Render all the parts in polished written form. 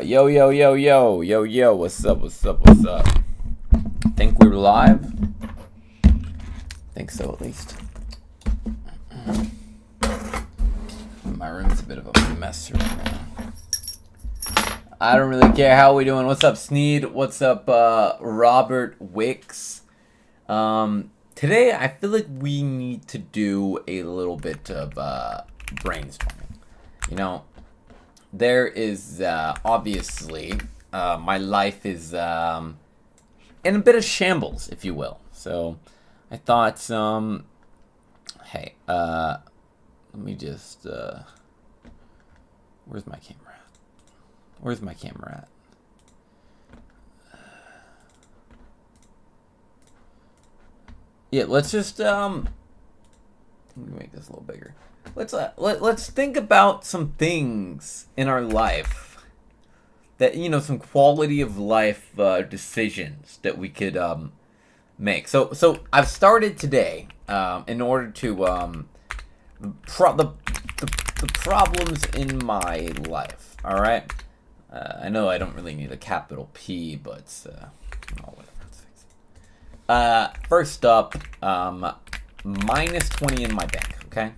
Yo, yo, yo, yo, yo, yo, what's up, what's up, what's up? Think we're live? Think so, at least. My room's a bit of a mess right now. I don't really care how we doing. What's up, Sneed? What's up, Robert Wicks? Today, I feel like we need to do a little bit of, brainstorming. You know, there is, obviously, my life is, in a bit of shambles, if you will. So, I thought, hey, let me just, where's my camera at? Where's my camera at? Yeah, let's just, let me make this a little bigger. Let's think about some things in our life that, you know, some quality of life decisions that we could make. So I've started today in order to the problems in my life. All right, I know I don't really need a capital P, but oh, whatever. Let's fix it. First up, minus 20 in my bank. Okay.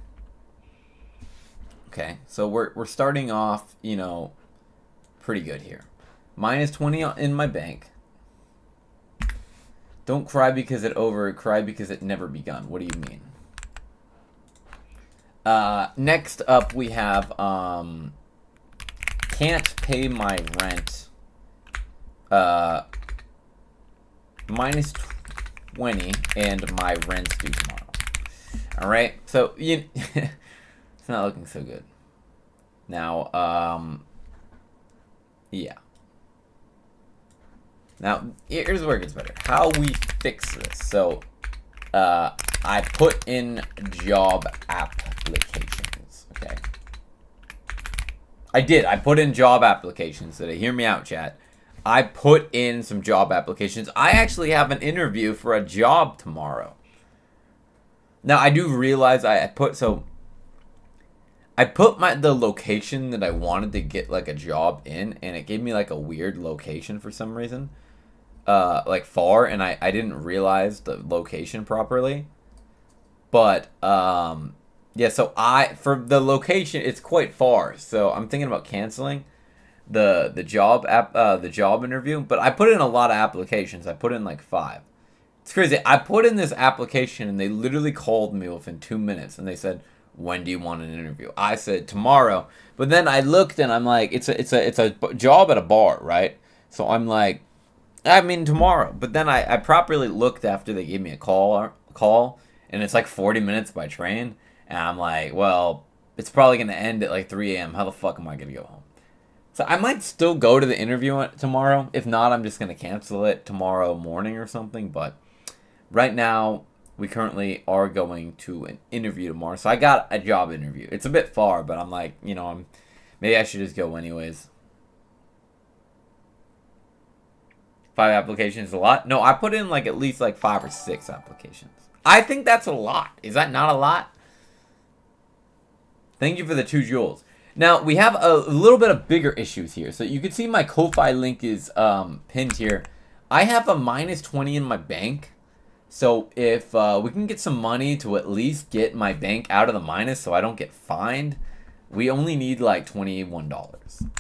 Okay, so we're starting off, you know, pretty good here. Minus 20 in my bank. Don't cry because it over, cry because it never begun. What do you mean? Next up we have can't pay my rent. Minus 20 and my rent's due tomorrow. All right, so you. It's not looking so good. Now, yeah. Now, here's where it gets better. How we fix this. So, I put in job applications, okay? I did. I put in job applications today. Hear me out, chat. I put in some job applications. I actually have an interview for a job tomorrow. Now, I do realize I put the location that I wanted to get like a job in, and it gave me like a weird location for some reason, like far, and I didn't realize the location properly. But yeah, so for the location, it's quite far, so I'm thinking about canceling the job interview. But I put in a lot of applications. I put in like 5. It's crazy. I put in this application, and they literally called me within 2 minutes, and they said, when do you want an interview? I said tomorrow, but then I looked and I'm like, it's a job at a bar, right? So I'm like, I mean tomorrow. But then I properly looked after they gave me a call, and it's like 40 minutes by train, and I'm like, well, it's probably gonna end at like 3 a.m. How the fuck am I gonna go home? So I might still go to the interview tomorrow. If not, I'm just gonna cancel it tomorrow morning or something. But right now, we currently are going to an interview tomorrow. So I got a job interview. It's a bit far, but I'm like, you know, maybe I should just go anyways. 5 applications is a lot? No, I put in like at least like 5 or 6 applications. I think that's a lot. Is that not a lot? Thank you for the 2 joules. Now, we have a little bit of bigger issues here. So you can see my Ko-Fi link is pinned here. I have a minus 20 in my bank. So if we can get some money to at least get my bank out of the minus so I don't get fined, we only need like $21.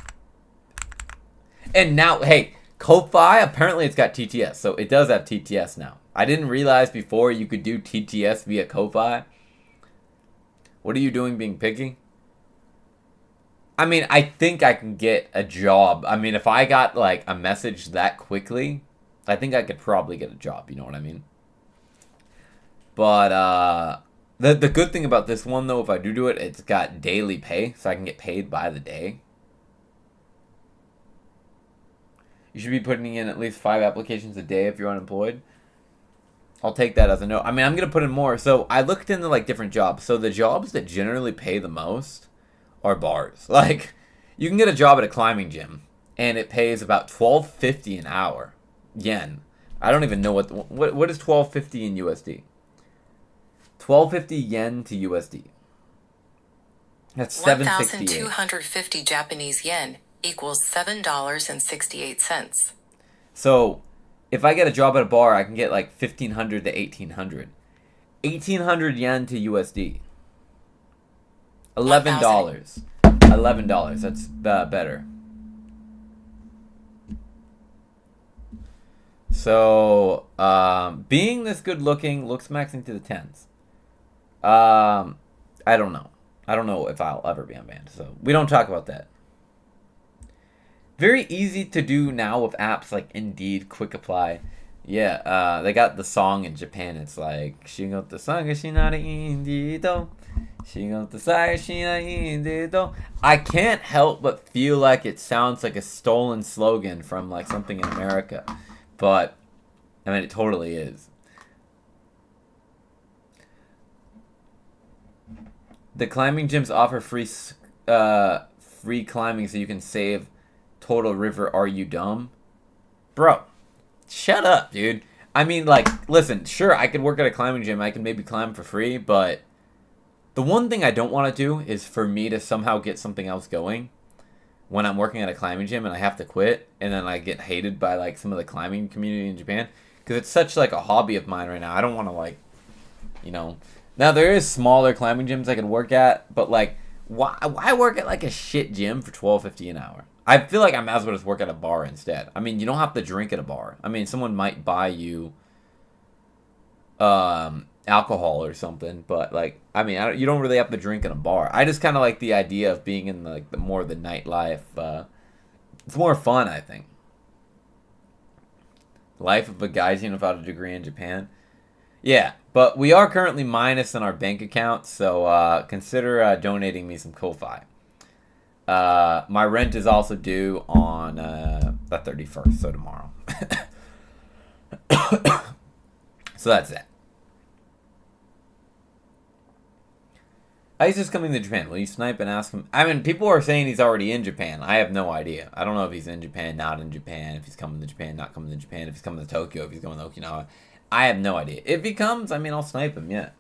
And now, hey, Ko-Fi, apparently it's got TTS. So it does have TTS now. I didn't realize before you could do TTS via Ko-Fi. What are you doing being picky? I mean, I think I can get a job. I mean, if I got like a message that quickly, I think I could probably get a job. You know what I mean? But the good thing about this one, though, if I do it, it's got daily pay, so I can get paid by the day. You should be putting in at least 5 applications a day if you're unemployed. I'll take that as a no. I mean, I'm going to put in more. So I looked into, like, different jobs. So the jobs that generally pay the most are bars. Like, you can get a job at a climbing gym, and it pays about $12.50 an hour. Yen. I don't even know what is $12.50 in USD. 1250 yen to USD. That's 768. 1,250 Japanese yen equals $7.68. So, if I get a job at a bar, I can get like 1,500 to 1,800. 1,800 yen to USD. $11. $11. That's better. So, being this good looking, looks maxing to the 10s. I don't know. I don't know if I'll ever be unbanned. So, we don't talk about that. Very easy to do now with apps like Indeed, Quick Apply. Yeah, they got the song in Japan. It's like, Shigoto saga shinari Indeed. Shigoto saga shinari Indeed. I can't help but feel like it sounds like a stolen slogan from like something in America. But, I mean, it totally is. The climbing gyms offer free climbing so you can save total river. Are you dumb? Bro, shut up, dude. I mean, like, listen, sure, I could work at a climbing gym. I can maybe climb for free, but the one thing I don't want to do is for me to somehow get something else going when I'm working at a climbing gym and I have to quit, and then I get hated by, like, some of the climbing community in Japan, because it's such, like, a hobby of mine right now. I don't want to, like, you know. Now, there is smaller climbing gyms I could work at, but, like, why work at, like, a shit gym for $12.50 an hour? I feel like I might as well just work at a bar instead. I mean, you don't have to drink at a bar. I mean, someone might buy you alcohol or something, but like, I mean, you don't really have to drink in a bar. I just kind of like the idea of being in like the more of the nightlife. It's more fun, I think. Life of a gaijin without a degree in Japan. Yeah, but we are currently minus in our bank account, so consider donating me some Ko-Fi. My rent is also due on the 31st, so tomorrow. So that's that. He's just coming to Japan. Will you snipe and ask him? I mean, people are saying he's already in Japan. I have no idea. I don't know if he's in Japan, not in Japan, if he's coming to Japan, not coming to Japan, if he's coming to Tokyo, if he's going to Okinawa. I have no idea. If he comes, I mean, I'll snipe him, yeah.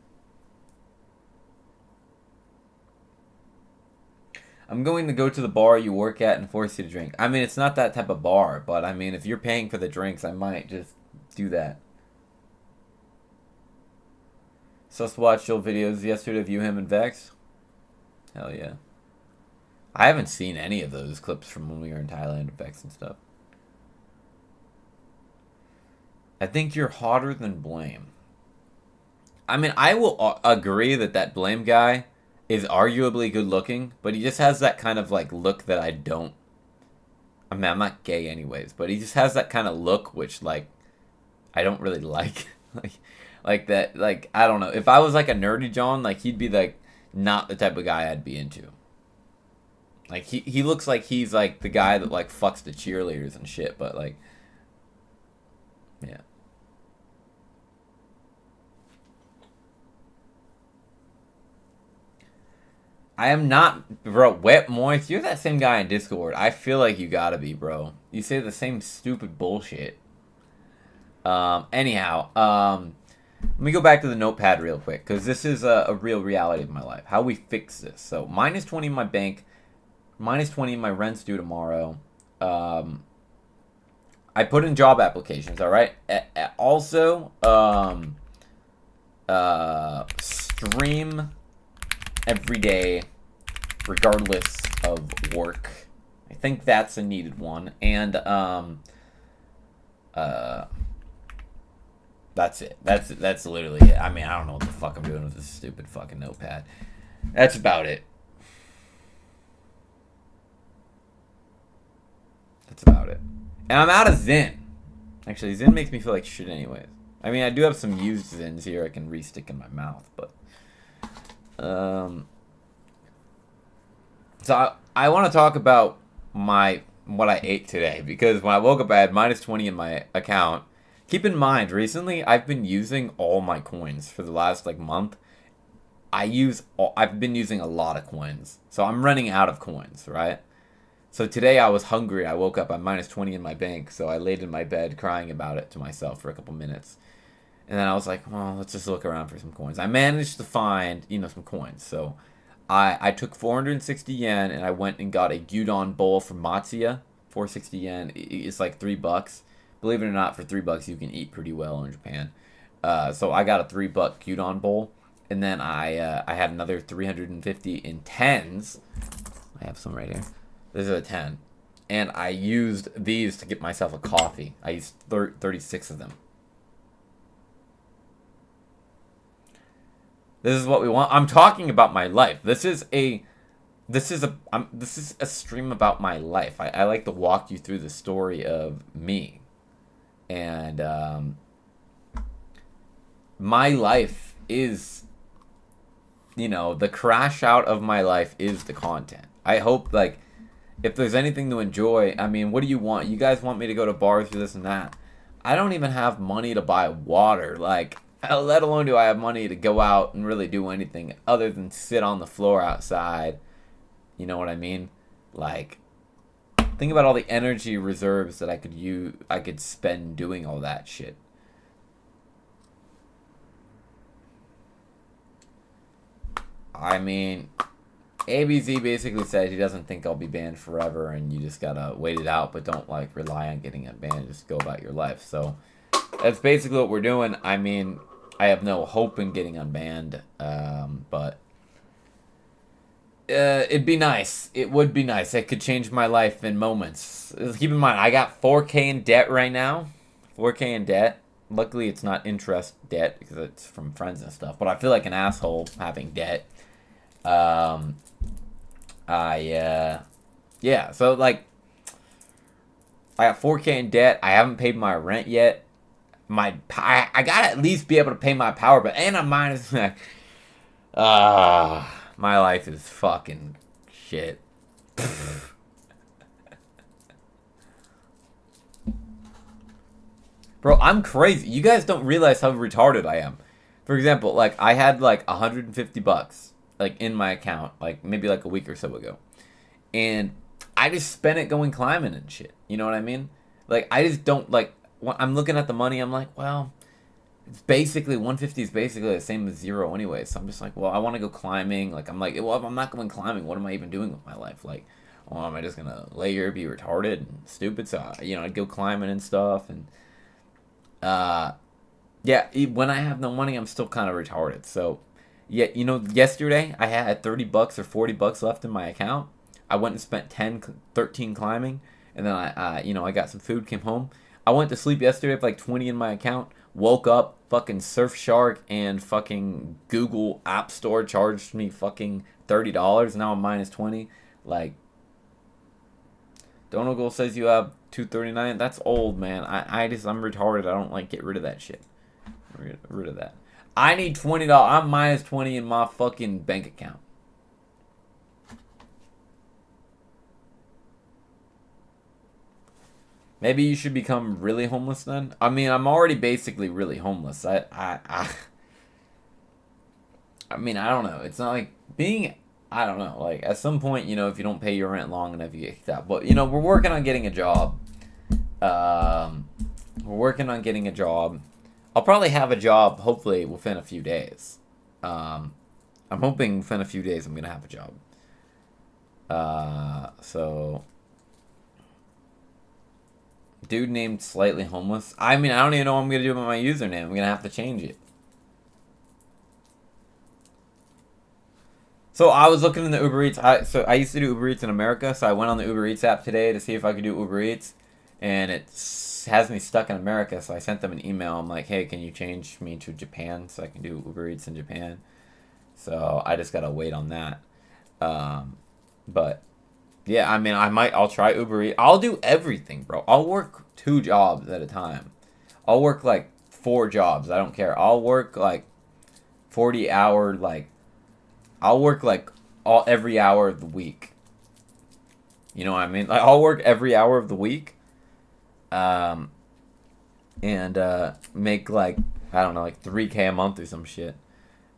I'm going to go to the bar you work at and force you to drink. I mean, it's not that type of bar, but I mean, if you're paying for the drinks, I might just do that. Sus watched your videos yesterday of you, him, and Vex. Hell yeah. I haven't seen any of those clips from when we were in Thailand with Vex and stuff. I think you're hotter than Blame. I mean, I will agree that Blame guy is arguably good looking, but he just has that kind of like look that I don't. I mean, I'm not gay anyways, but he just has that kind of look which like I don't really like. like that, like I don't know. If I was like a nerdy John, like he'd be like not the type of guy I'd be into. Like he looks like he's like the guy that like fucks the cheerleaders and shit, but like yeah. I am not, bro. Wet Moist, you're that same guy in Discord. I feel like you gotta be, bro. You say the same stupid bullshit. Anyhow, let me go back to the notepad real quick, because this is a real reality of my life. How we fix this. So, minus 20 in my bank, minus 20 in my rent's due tomorrow. I put in job applications, alright? Also, stream every day, regardless of work. I think that's a needed one. And, that's it. That's literally it. I mean, I don't know what the fuck I'm doing with this stupid fucking notepad. That's about it. That's about it. And I'm out of Zen. Actually, Zen makes me feel like shit anyways. I mean, I do have some used Zens here I can re-stick in my mouth, but... So I want to talk about what I ate today, because when I woke up I had minus 20 in my account. Keep in mind, recently I've been using all my coins for the last like month. I've been using a lot of coins, so I'm running out of coins, right? So today I was hungry. I woke up, I'm minus 20 in my bank, so I laid in my bed crying about it to myself for a couple minutes. And then I was like, well, let's just look around for some coins. I managed to find, some coins. So I took 460 yen and I went and got a gyudon bowl from Matsuya. 460 yen. It's like $3. Believe it or not, for $3 you can eat pretty well in Japan. So I got a $3 gyudon bowl, and then I had another 350 in tens. I have some right here. This is a 10, and I used these to get myself a coffee. I used 36 of them. This is what we want. I'm talking about my life. This is a stream about my life. I like to walk you through the story of me, and my life is, the crash out of my life is the content. I hope, like, if there's anything to enjoy, I mean, what do you want? You guys want me to go to bars for this and that. I don't even have money to buy water. Like, let alone do I have money to go out and really do anything other than sit on the floor outside. You know what I mean? Like, think about all the energy reserves that I could spend doing all that shit. I mean, ABZ basically said he doesn't think I'll be banned forever, and you just gotta wait it out, but don't, like, rely on getting it banned. Just go about your life. So that's basically what we're doing. I mean, I have no hope in getting unbanned, but it'd be nice. It would be nice. It could change my life in moments. Keep in mind, I got 4K in debt right now. 4K in debt. Luckily, it's not interest debt because it's from friends and stuff. But I feel like an asshole having debt. Yeah. So, like, I got 4K in debt. I haven't paid my rent yet. I gotta at least be able to pay my power bill, and I'm minus. My life is fucking shit. Bro, I'm crazy. You guys don't realize how retarded I am. For example, like, I had like $150 like in my account, like maybe like a week or so ago, and I just spent it going climbing and shit. You know what I mean? Like, I just don't, like, when I'm looking at the money, I'm like, well, it's basically 150 is basically the same as zero anyway. So I'm just like, well, I want to go climbing. Like, I'm like, well, if I'm not going climbing, what am I even doing with my life? Like, well, am I just gonna lay here, be retarded and stupid? So I'd go climbing and stuff, and yeah, when I have no money, I'm still kind of retarded. So yeah, yesterday I had $30 or $40 left in my account. I went and spent 13 climbing, and then I got some food, came home. I went to sleep yesterday with like 20 in my account. Woke up, fucking Surfshark and fucking Google App Store charged me fucking $30. Now I'm minus 20. Like, Donegal says you have 239. That's old, man. I'm retarded. I don't like, get rid of that shit. Get rid of that. I need $20. I'm minus 20 in my fucking bank account. Maybe you should become really homeless then. I mean, I'm already basically really homeless. I mean, I don't know. It's not like being. I don't know. Like, at some point, if you don't pay your rent long enough, you get kicked out. But we're working on getting a job. We're working on getting a job. I'll probably have a job hopefully within a few days. I'm hoping within a few days I'm gonna have a job. So. Dude named Slightly Homeless. I mean, I don't even know what I'm going to do with my username. I'm going to have to change it. So I was looking in the Uber Eats. I used to do Uber Eats in America. So I went on the Uber Eats app today to see if I could do Uber Eats. And it has me stuck in America. So I sent them an email. I'm like, hey, can you change me to Japan so I can do Uber Eats in Japan? So I just got to wait on that. But... yeah, I mean, I'll try Uber Eats. I'll do everything, bro. I'll work 2 jobs at a time. I'll work, like, 4 jobs. I don't care. I'll work, like, 40-hour, like, I'll work, like, every hour of the week. You know what I mean? Like, I'll work every hour of the week. And, make, like, I don't know, like, 3K a month or some shit.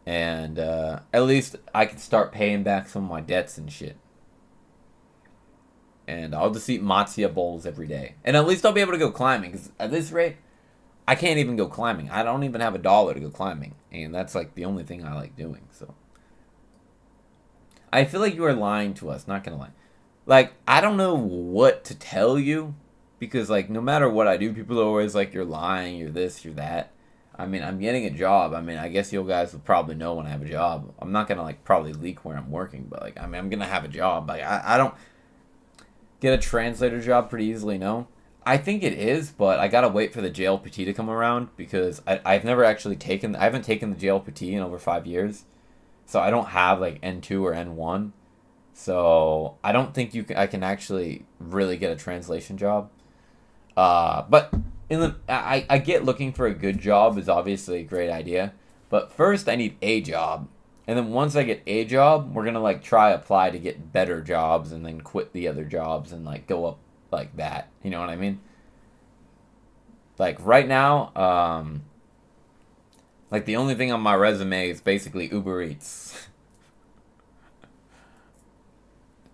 And, at least I can start paying back some of my debts and shit. And I'll just eat matsuya bowls every day. And at least I'll be able to go climbing. Because at this rate, I can't even go climbing. I don't even have $1 to go climbing. And that's like the only thing I like doing. So I feel like you are lying to us, not gonna lie. Like, I don't know what to tell you, because, like, no matter what I do, people are always like, you're lying, you're this, you're that. I mean, I'm getting a job. I mean, I guess you guys will probably know when I have a job. I'm not gonna, like, probably leak where I'm working, but, like, I mean, I'm gonna have a job. Like, I don't get a translator job pretty easily, no? I think it is, but I gotta wait for the JLPT to come around, because I've never actually taken, I haven't taken the JLPT in over 5 years. So I don't have, like, N2 or N1. So I don't think I can actually really get a translation job. But I get looking for a good job is obviously a great idea. But first I need a job. And then once I get a job, we're going to like try apply to get better jobs and then quit the other jobs and like go up like that. You know what I mean? Like right now, like the only thing on my resume is basically Uber Eats.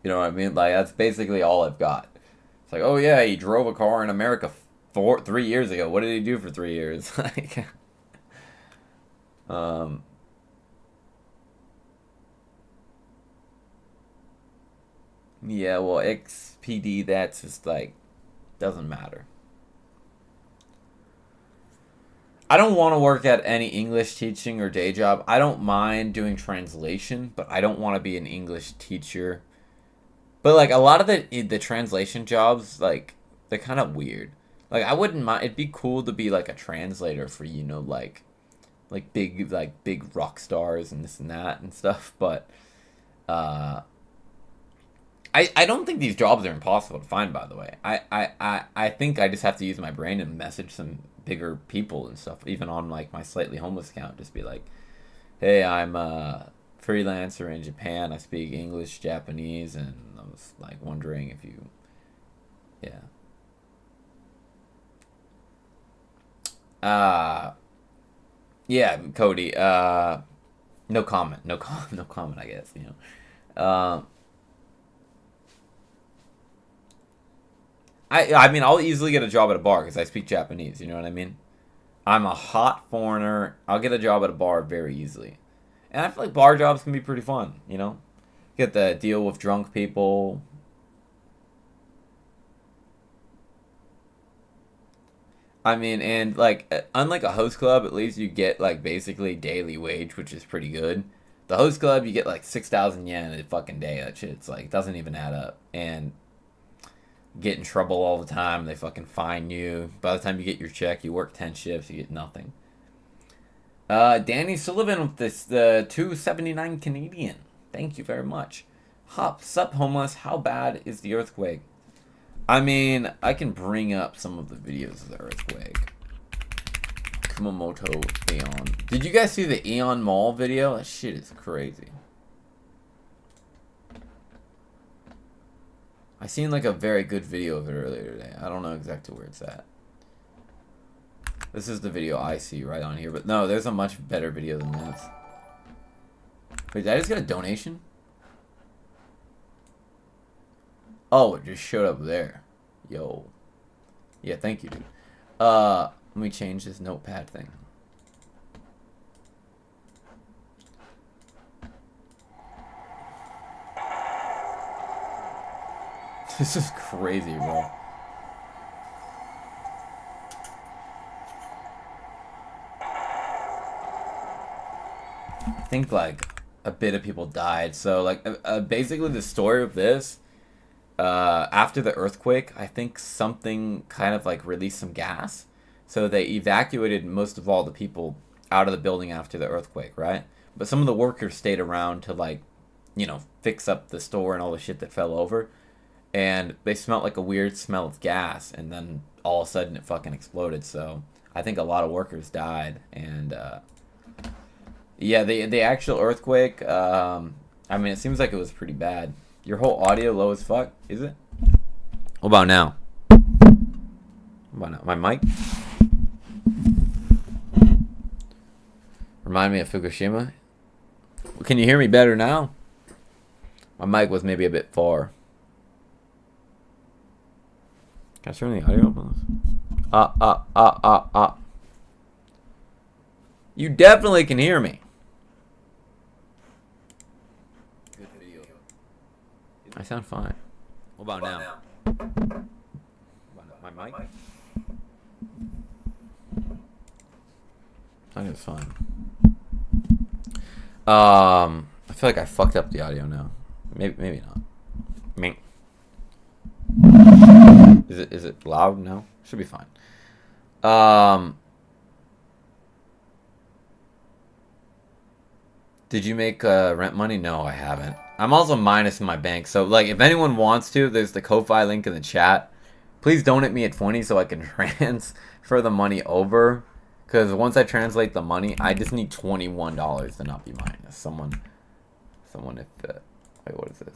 You know what I mean? Like that's basically all I've got. It's like, oh yeah, he drove a car in America 3 years ago. What did he do for 3 years? Like, yeah, well, XPD, that's just like, doesn't matter. I don't want to work at any English teaching or day job. I don't mind doing translation, but I don't want to be an English teacher. But like a lot of the translation jobs, like they're kind of weird. Like I wouldn't mind. It'd be cool to be like a translator for like big rock stars and this and that and stuff. But I don't think these jobs are impossible to find. By the way, I think I just have to use my brain and message some bigger people and stuff. Even on like my slightly homeless account, just be like, hey, I'm a freelancer in Japan. I speak English, Japanese, and I was like wondering if you, yeah. Yeah, Cody. No comment. No comment. I guess I mean, I'll easily get a job at a bar because I speak Japanese. You know what I mean? I'm a hot foreigner. I'll get a job at a bar very easily. And I feel like bar jobs can be pretty fun, you know? Get to deal with drunk people. I mean, and like, unlike a host club, at least you get like basically daily wage, which is pretty good. The host club, you get like 6,000 yen a fucking day. That shit's like, doesn't even add up. And get in trouble all the time. They fucking fine you. By the time you get your check, you work 10 shifts, you get nothing. Danny Sullivan with the 279 Canadian. Thank you very much. Sup, homeless. How bad is the earthquake? I mean, I can bring up some of the videos of the earthquake. Kumamoto Aeon. Did you guys see the Aeon Mall video? That shit is crazy. I seen like a very good video of it earlier today. I don't know exactly where it's at. This is the video I see right on here, but no, there's a much better video than this. Wait, did I just get a donation? Oh, it just showed up there. Yo. Yeah, thank you, dude. Let me change this notepad thing. This is crazy, bro. I think like a bit of people died. So like basically the story of this, after the earthquake, I think something kind of like released some gas. So they evacuated most of all the people out of the building after the earthquake, right? But some of the workers stayed around to like, you know, fix up the store and all the shit that fell over. And they smelled like a weird smell of gas, and then all of a sudden it fucking exploded. So I think a lot of workers died. And yeah, the actual earthquake, I mean, it seems like it was pretty bad. Your whole audio low as fuck, is it? What about now? What about now? My mic? Remind me of Fukushima. Can you hear me better now? My mic was maybe a bit far. Can I turn the audio up on this? You definitely can hear me. Good video. sound fine. What about now? My mic? I think it's fine. I feel like I fucked up the audio now. Maybe not. Mink. Is it loud now? Should be fine. Did you make rent money? No, I haven't. I'm also minus in my bank. So, like, if anyone wants to, there's the Ko-Fi link in the chat. Please donate me at 20 so I can transfer the money over. Because once I translate the money, I just need $21 to not be minus. Someone, if, wait, what is this?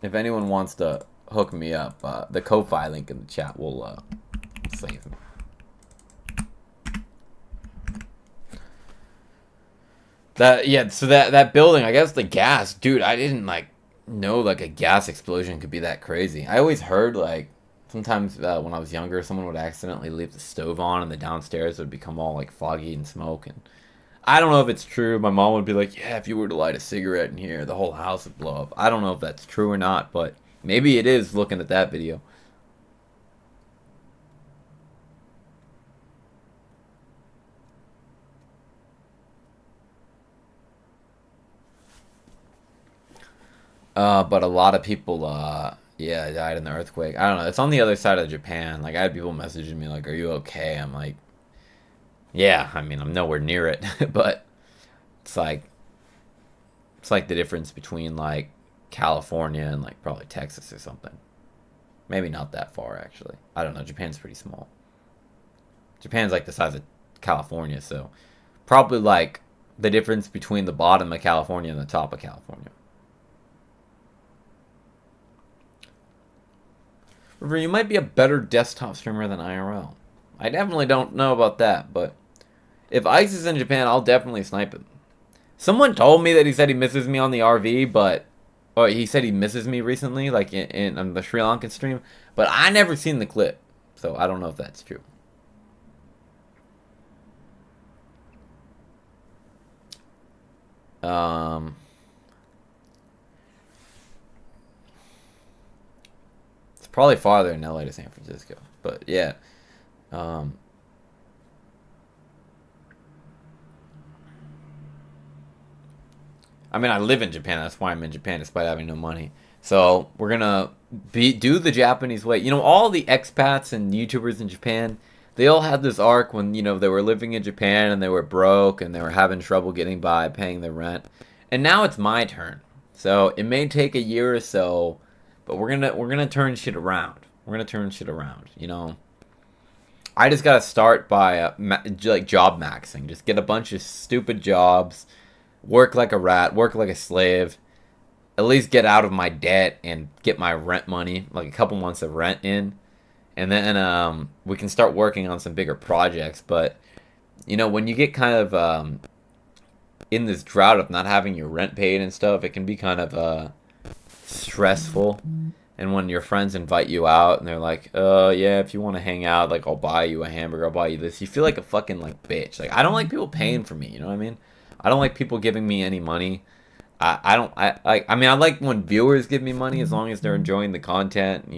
If anyone wants to hook me up, the Ko-Fi link in the chat will save me. So that building, I guess the gas, dude, I didn't know like a gas explosion could be that crazy. I always heard like sometimes when I was younger, someone would accidentally leave the stove on and the downstairs would become all like foggy and smoke. And I don't know if it's true. My mom would be like, yeah, if you were to light a cigarette in here, the whole house would blow up. I don't know if that's true or not, but maybe it is looking at that video. But a lot of people, died in the earthquake. I don't know. It's on the other side of Japan. Like, I had people messaging me, like, are you okay? I'm like, yeah, I mean, I'm nowhere near it. But it's like the difference between, like, California and, like, probably Texas or something. Maybe not that far, actually. I don't know. Japan's pretty small. Japan's, like, the size of California, so probably, like, the difference between the bottom of California and the top of California. River, you might be a better desktop streamer than IRL. I definitely don't know about that, but if Ice is in Japan, I'll definitely snipe him. Someone told me that he said he misses me on the RV, or he said he misses me recently, like on the Sri Lankan stream, but I never seen the clip, so I don't know if that's true. Probably farther in LA to San Francisco, but yeah. I mean, I live in Japan. That's why I'm in Japan, despite having no money. So we're gonna do the Japanese way. You know, all the expats and YouTubers in Japan, they all had this arc when they were living in Japan and they were broke and they were having trouble getting by, paying their rent. And now it's my turn. So it may take a year or so. But we're gonna turn shit around. We're gonna turn shit around. I just gotta start by like job maxing. Just get a bunch of stupid jobs, work like a rat, work like a slave. At least get out of my debt and get my rent money, like a couple months of rent in, and then we can start working on some bigger projects. But when you get kind of in this drought of not having your rent paid and stuff, it can be kind of stressful. And when your friends invite you out and they're like, yeah, if you want to hang out, like, I'll buy you a hamburger, I'll buy you this, you feel like a fucking like bitch. Like, I don't like people paying for me, you know what I mean? I don't like people giving me any money. I like when viewers give me money as long as they're enjoying the content,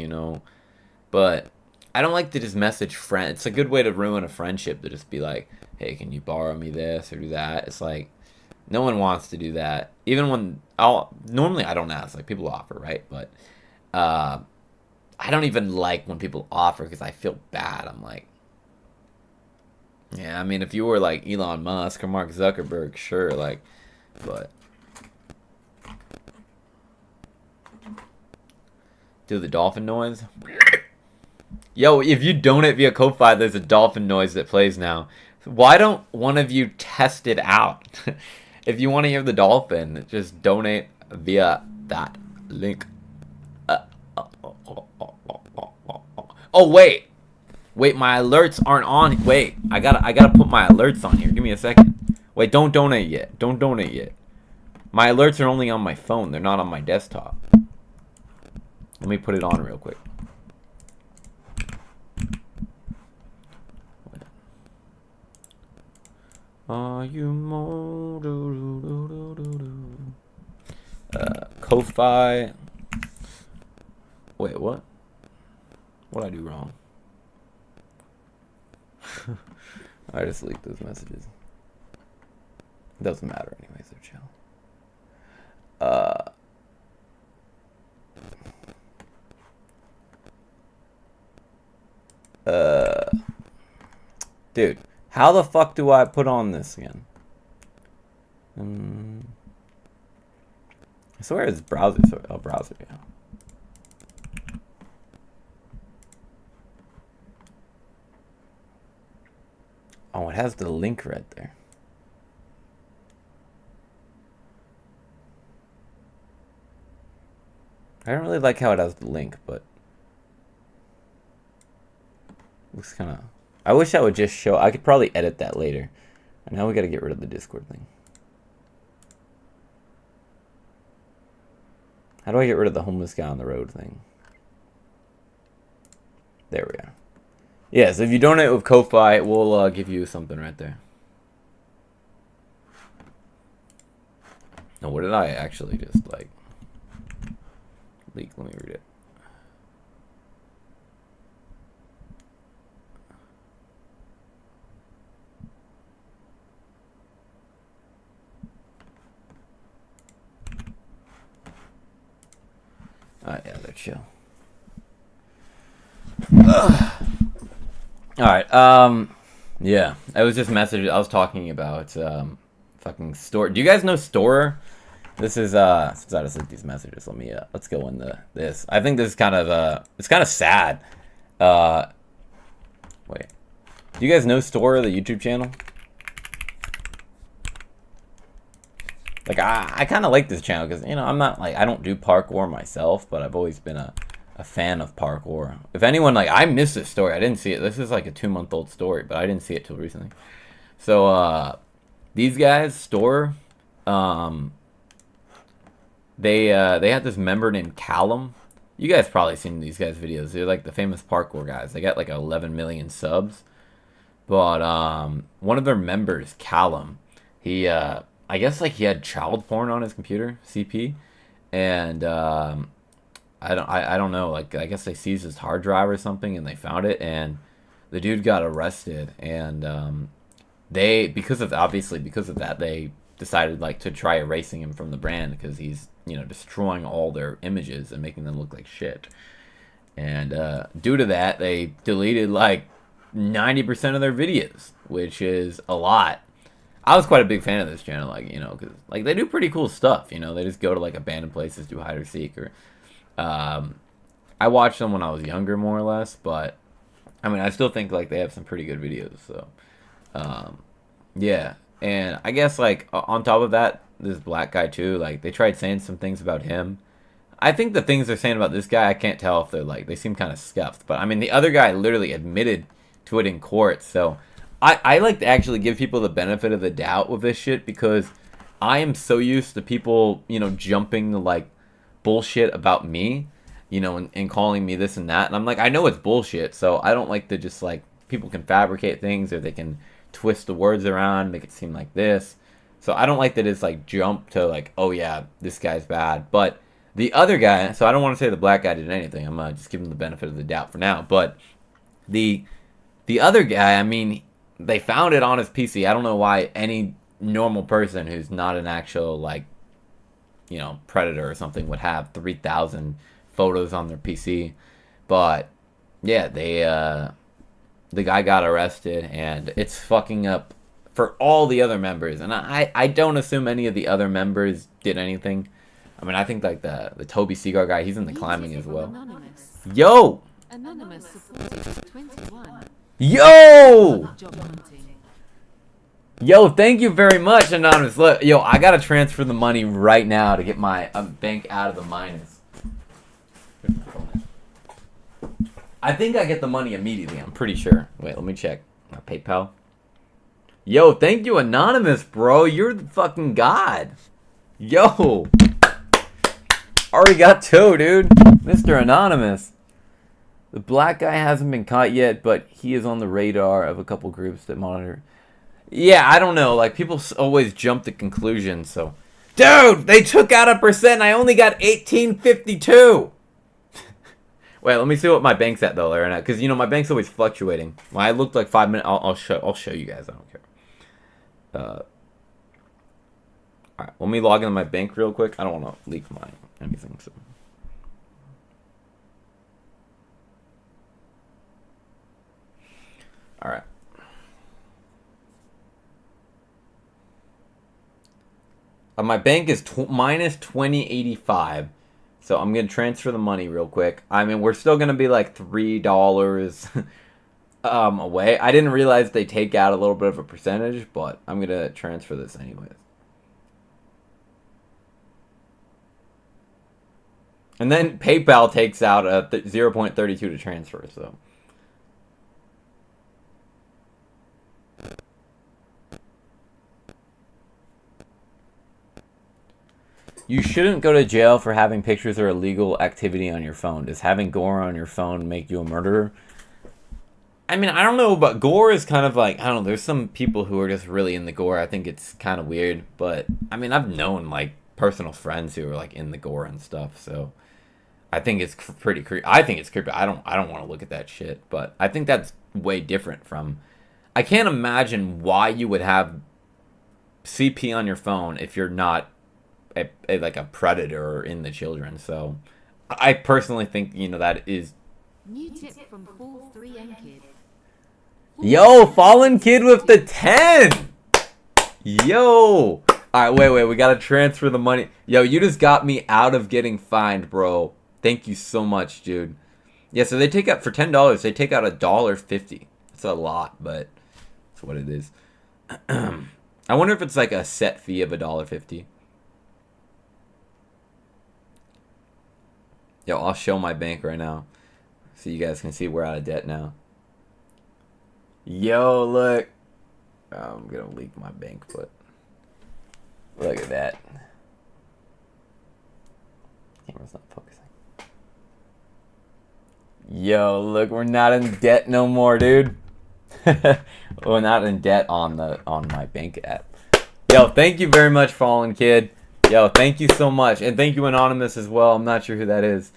but I don't like to just message friends. It's a good way to ruin a friendship to just be like, hey, can you borrow me this or do that? It's like, no one wants to do that. Even when normally I don't ask, like, people offer, right? But I don't even like when people offer because I feel bad. I'm like, yeah, I mean, if you were like Elon Musk or Mark Zuckerberg, sure, like, but do the dolphin noise. Yo, if you donate via Ko-Fi, there's a dolphin noise that plays now. Why don't one of you test it out? If you want to hear the dolphin, just donate via that link. Oh, wait, my alerts aren't on. Wait, I gotta put my alerts on here. Give me a second. Wait, don't donate yet. Don't donate yet. My alerts are only on my phone. They're not on my desktop. Let me put it on real quick. Are you more? Ko-Fi. Wait, what? What'd I do wrong? I just leaked those messages. It doesn't matter anyways, they're chill. Dude, how the fuck do I put on this again? I swear it's browser. Oh, browser, yeah. Oh, it has the link right there. I don't really like how it has the link, but looks kind of... I wish I would just show... I could probably edit that later. And now we got to get rid of the Discord thing. How do I get rid of the homeless guy on the road thing? There we are. Yeah, so if you donate with Ko-Fi, we'll give you something right there. Now, what did I actually just, like... leak? Let me read it. Yeah, they're chill. Alright, yeah. I was just messaging. I was talking about, fucking store. Do you guys know Storer? This is, since I just sent these messages, let me, let's go into this. I think this is kind of, it's kind of sad. Wait. Do you guys know Storer, the YouTube channel? Like, I kind of like this channel because, you know, I'm not, like, I don't do parkour myself, but I've always been a fan of parkour. If anyone, like, I missed this story. I didn't see it. This is, like, a 2-month-old story, but I didn't see it till recently. So, these guys, Storer, they had this member named Callum. You guys probably seen these guys' videos. They're, like, the famous parkour guys. They got, like, 11 million subs. But, one of their members, Callum, he, I guess, like, he had child porn on his computer, CP, and I don't know, like, I guess they seized his hard drive or something, and they found it, and the dude got arrested, and they, because of that, they decided, like, to try erasing him from the brand, because he's, you know, destroying all their images and making them look like shit, and due to that, they deleted, like, 90% of their videos, which is a lot. I was quite a big fan of this channel, like, you know, because, like, they do pretty cool stuff, you know. They just go to, like, abandoned places, do hide or seek, or, I watched them when I was younger, more or less, but, I mean, I still think, like, they have some pretty good videos, so, yeah, and I guess, like, on top of that, this black guy, too, like, they tried saying some things about him. I think the things they're saying about this guy, I can't tell if they're, like, they seem kind of scuffed, but, I mean, the other guy literally admitted to it in court, so... I like to actually give people the benefit of the doubt with this shit because I am so used to people, you know, jumping to, like, bullshit about me, you know, and calling me this and that. And I'm like, I know it's bullshit, so I don't like to just, like, people can fabricate things or they can twist the words around, make it seem like this. So I don't like to just, like, jump to, like, oh, yeah, this guy's bad. But the other guy, so I don't want to say the black guy did anything. I'm just giving him the benefit of the doubt for now. But the other guy, I mean... They found it on his PC. I don't know why any normal person who's not an actual, like, you know, predator or something would have 3,000 photos on their PC. But, yeah, the guy got arrested, and it's fucking up for all the other members. And I don't assume any of the other members did anything. I mean, I think, like, the Toby Seagar guy, he's in the climbing as well. Anonymous. Yo! Anonymous supported 21. Yo! Yo, thank you very much, Anonymous. Look, yo, I gotta transfer the money right now to get my bank out of the minus. I think I get the money immediately. I'm pretty sure. Wait, let me check. My PayPal. Yo, thank you, Anonymous, bro. You're the fucking god. Yo. Already got 2, dude. Mr. Anonymous. The black guy hasn't been caught yet, but he is on the radar of a couple groups that monitor. Yeah, I don't know. Like, people always jump to conclusions, so... Dude, they took out 1%. I only got 1852. Wait, let me see what my bank's at though, right now, because you know my bank's always fluctuating. When I looked like 5 minutes, I'll show you guys. I don't care. All right, let me log into my bank real quick. I don't want to leak my anything. So. All right. My bank is minus 2085. So I'm going to transfer the money real quick. I mean, we're still going to be like $3 away. I didn't realize they take out a little bit of a percentage, but I'm going to transfer this anyways. And then PayPal takes out a 0.32 to transfer, so. You shouldn't go to jail for having pictures or illegal activity on your phone. Does having gore on your phone make you a murderer? I mean, I don't know, but gore is kind of like, I don't know, there's some people who are just really in the gore. I think it's kind of weird, but I mean, I've known like personal friends who are like in the gore and stuff, so I think it's pretty creepy. I think it's creepy. I don't want to look at that shit, but I think that's way different from, I can't imagine why you would have CP on your phone if you're not like a predator in the children. So I personally think, you know, that is. New tip from Fall 3M Kid. Yo, Fallen Kid with the 10. Yo. All right, wait, we gotta transfer the money. Yo, you just got me out of getting fined, bro. Thank you so much, dude. Yeah, so they take out for $10. They take out $1.50. It's a lot, but that's what it is. I wonder if it's like a set fee of $1.50. Yo, I'll show my bank right now, so you guys can see we're out of debt now. Yo, look. I'm gonna leak my bank, but look at that. Camera's not focusing. Yo, look, we're not in debt no more, dude. We're not in debt on my bank app. Yo, thank you very much, Fallen Kid. Yo, thank you so much. And thank you, Anonymous, as well. I'm not sure who that is.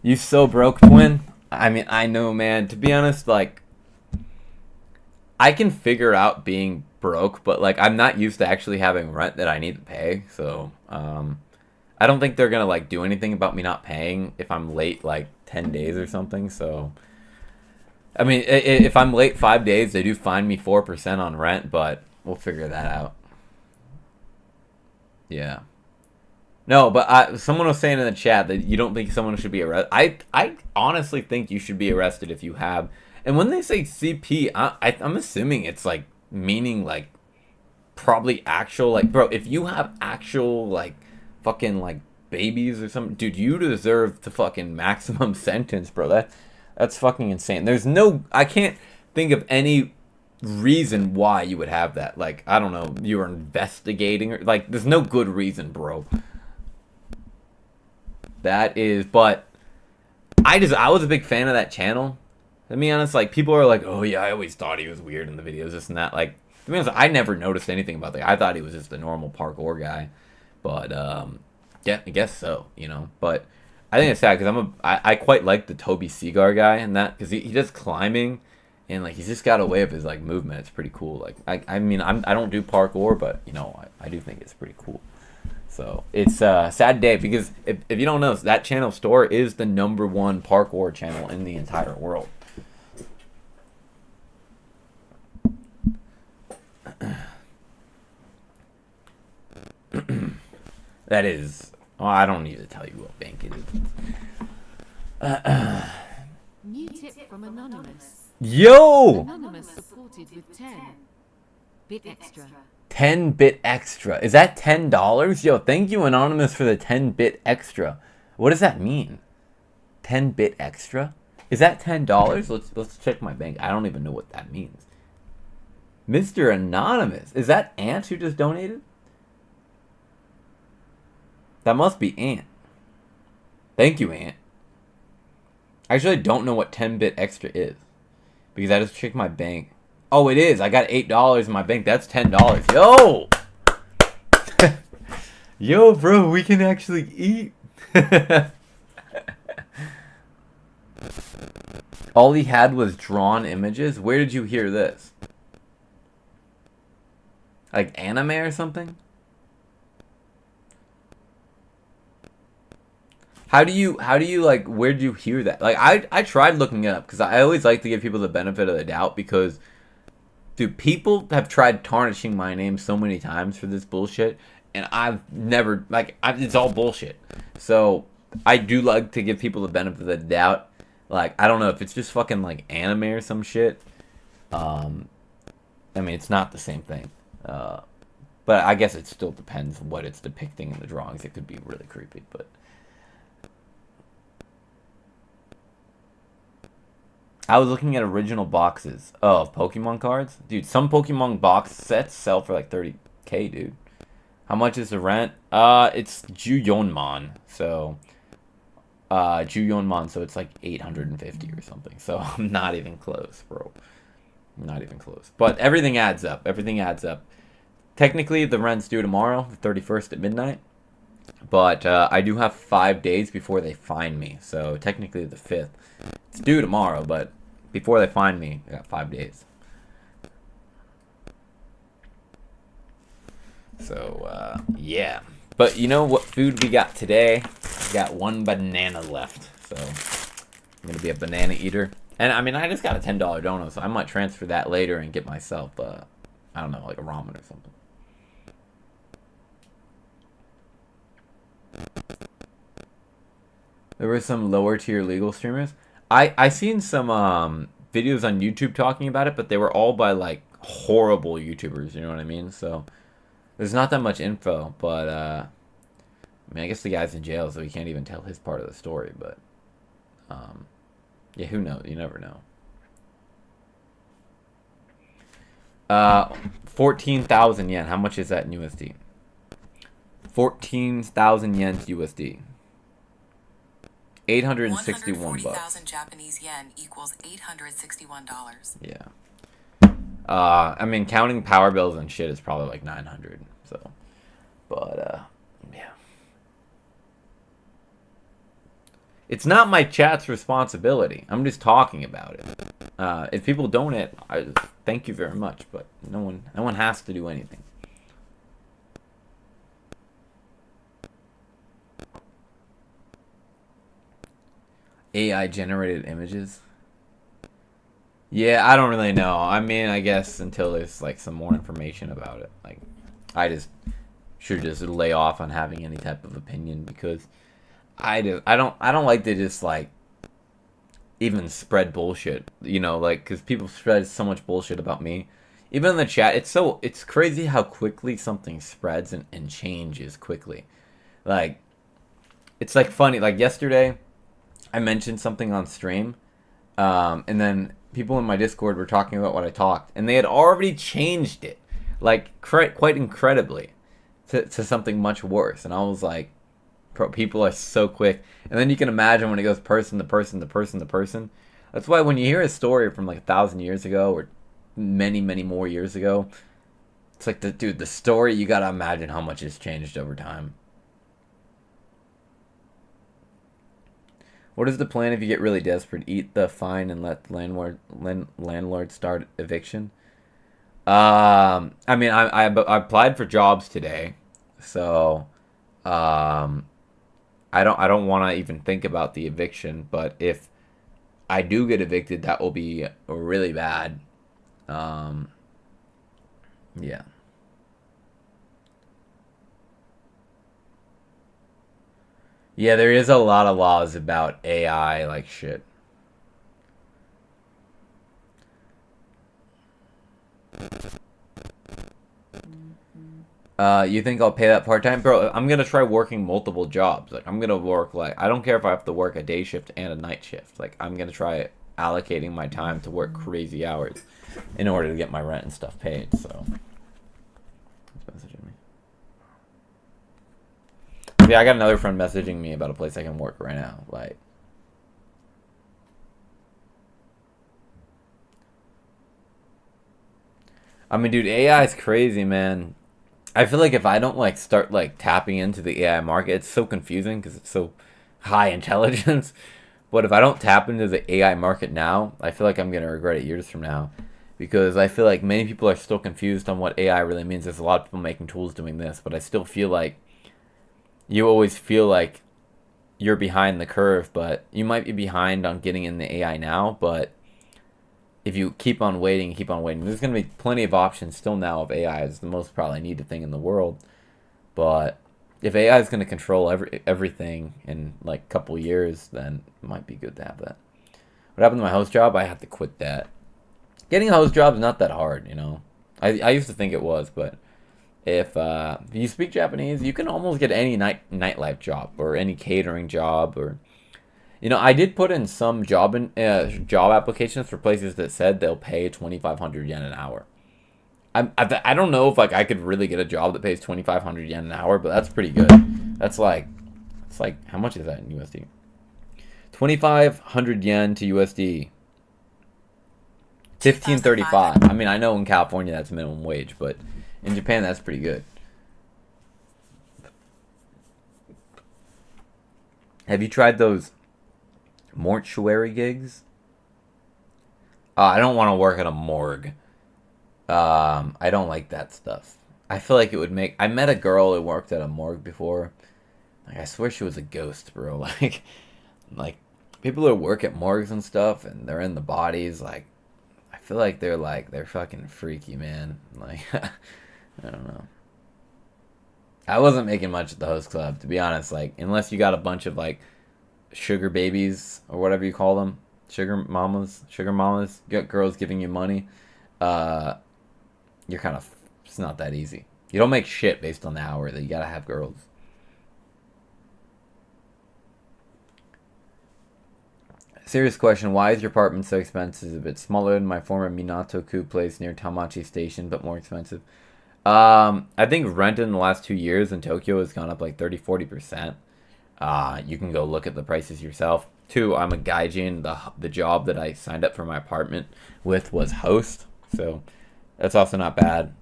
You so broke, twin? I mean, I know, man. To be honest, like, I can figure out being broke, but, like, I'm not used to actually having rent that I need to pay. So, I don't think they're going to, like, do anything about me not paying if I'm late, like, 10 days or something. So, I mean, if I'm late 5 days, they do fine me 4% on rent, but we'll figure that out. Yeah. No, but someone was saying in the chat that you don't think someone should be arrested. I honestly think you should be arrested if you have. And when they say CP, I'm assuming it's like meaning like probably actual, like, bro, if you have actual like fucking like babies or something, dude, you deserve the fucking maximum sentence, bro. That's fucking insane. I can't think of any reason why you would have that. Like, I don't know, you were investigating, or like, there's no good reason, bro. That is, but I was a big fan of that channel. To be honest, like, people are like, oh yeah, I always thought he was weird in the videos, this and that. Like, to be honest, I never noticed anything about that. I thought he was just a normal parkour guy. But yeah, I guess so, you know. But I think it's sad because I quite like the Toby Seagar guy and that, because he does climbing. And, like, he's just got a way of his, like, movement. It's pretty cool. Like, I mean, I don't do parkour, but, you know, I do think it's pretty cool. So, it's a sad day because if you don't know, that channel store is the #1 parkour channel in the entire world. That is... Oh, I don't need to tell you what bank it is. New tip from Anonymous. Yo! Anonymous supported with 10 bit extra. 10 bit extra. Is that $10? Yo, thank you, Anonymous, for the 10 bit extra. What does that mean? 10 bit extra? Is that $10? Let's check my bank. I don't even know what that means. Mr. Anonymous. Is that Ant who just donated? That must be Ant. Thank you, Ant. I actually don't know what 10 bit extra is, because I just checked my bank. Oh, it is. I got $8 in my bank. That's $10. Yo! Yo, bro, we can actually eat. All he had was drawn images. Where did you hear this? Like anime or something? How do you like, where did you hear that? Like I tried looking it up because I always like to give people the benefit of the doubt because, dude, people have tried tarnishing my name so many times for this bullshit, and I've never, like, it's all bullshit. So I do like to give people the benefit of the doubt. Like, I don't know if it's just fucking like anime or some shit. I mean, it's not the same thing. But I guess it still depends what it's depicting in the drawings. It could be really creepy, but. I was looking at original boxes of Pokemon cards. Dude, some Pokemon box sets sell for like 30K, dude. How much is the rent? It's Juyonmon. So, Juyonmon, so it's like 850 or something. So, I'm not even close, bro. Not even close. But everything adds up. Everything adds up. Technically, the rent's due tomorrow, the 31st at midnight. But I do have 5 days before they fine me. So, technically the 5th. It's due tomorrow, but before they find me, I got 5 days. So, yeah. But you know what food we got today? We got 1 banana left. So, I'm going to be a banana eater. And, I mean, I just got a $10 donut, so I might transfer that later and get myself, I don't know, like a ramen or something. There were some lower tier legal streamers. I seen some videos on YouTube talking about it, but they were all by like horrible YouTubers, you know what I mean? So there's not that much info, but I mean, I guess the guy's in jail, so he can't even tell his part of the story, but yeah, who knows? You never know. 14,000 yen. How much is that in USD? 14,000 yen USD. 861 bucks. Japanese yen equals $861. Yeah. I mean, counting power bills and shit is probably like 900. So, but yeah. It's not my chat's responsibility. I'm just talking about it. If people donate, I thank you very much, but no one has to do anything. AI generated images. Yeah, I don't really know. I mean, I guess until there's like some more information about it. Like, I just should just lay off on having any type of opinion because I don't like to just like even spread bullshit. You know, like because people spread so much bullshit about me. Even in the chat, it's crazy how quickly something spreads and changes quickly. Like, it's like funny. Like yesterday, I mentioned something on stream, and then people in my Discord were talking about what I talked, and they had already changed it, like quite incredibly, to something much worse. And I was like, people are so quick. And then you can imagine when it goes person to person to person to person. That's why when you hear a story from like 1,000 years ago or many more years ago, it's like the story, you gotta imagine how much has changed over time. What is the plan if you get really desperate? Eat the fine and let landlord start eviction? I mean, I applied for jobs today, so I don't want to even think about the eviction. But if I do get evicted, that will be really bad. Yeah. Yeah, there is a lot of laws about AI, like shit. You think I'll pay that part-time? Bro, I'm gonna try working multiple jobs. Like, I'm gonna work, like, I don't care if I have to work a day shift and a night shift. Like, I'm gonna try allocating my time to work crazy hours in order to get my rent and stuff paid, so. It's messaging me. Yeah, I got another friend messaging me about a place I can work right now. Like, I mean, dude, AI is crazy, man. I feel like if I don't like start like tapping into the AI market, it's so confusing because it's so high intelligence. But if I don't tap into the AI market now, I feel like I'm going to regret it years from now. Because I feel like many people are still confused on what AI really means. There's a lot of people making tools doing this, but I still feel like you always feel like you're behind the curve, but you might be behind on getting in the AI now, but if you keep on waiting, there's going to be plenty of options still now of AI. It's the most probably needed thing in the world. But if AI is going to control everything in like a couple years, then it might be good to have that. What happened to my host job? I had to quit that. Getting a host job is not that hard, you know. I used to think it was, but if you speak Japanese, you can almost get any nightlife job or any catering job, or you know, I did put in some job applications for places that said they'll pay 2,500 yen an hour. I don't know if like I could really get a job that pays 2,500 yen an hour, but that's pretty good. That's like, it's like, how much is that in USD? 2,500 yen to USD. 1535. I mean, I know in California that's minimum wage, but in Japan that's pretty good. Have you tried those mortuary gigs? I don't want to work at a morgue. I don't like that stuff. I feel like it would make... I met a girl who worked at a morgue before. Like, I swear she was a ghost, bro. Like people who work at morgues and stuff, and they're in the bodies, like, I feel like they're fucking freaky, man. Like, I don't know. I wasn't making much at the host club, to be honest. Like, unless you got a bunch of, like, sugar babies, or whatever you call them. Sugar mamas. You got girls giving you money. You're kind of... It's not that easy. You don't make shit based on the hour. That you gotta have girls. Serious question. Why is your apartment so expensive? It's smaller than my former Minato-ku place near Tamachi Station, but more expensive. I think rent in the last 2 years in Tokyo has gone up like 30-40%. You can go look at the prices yourself. 2, I'm a gaijin. The job that I signed up for my apartment with was host, so that's also not bad.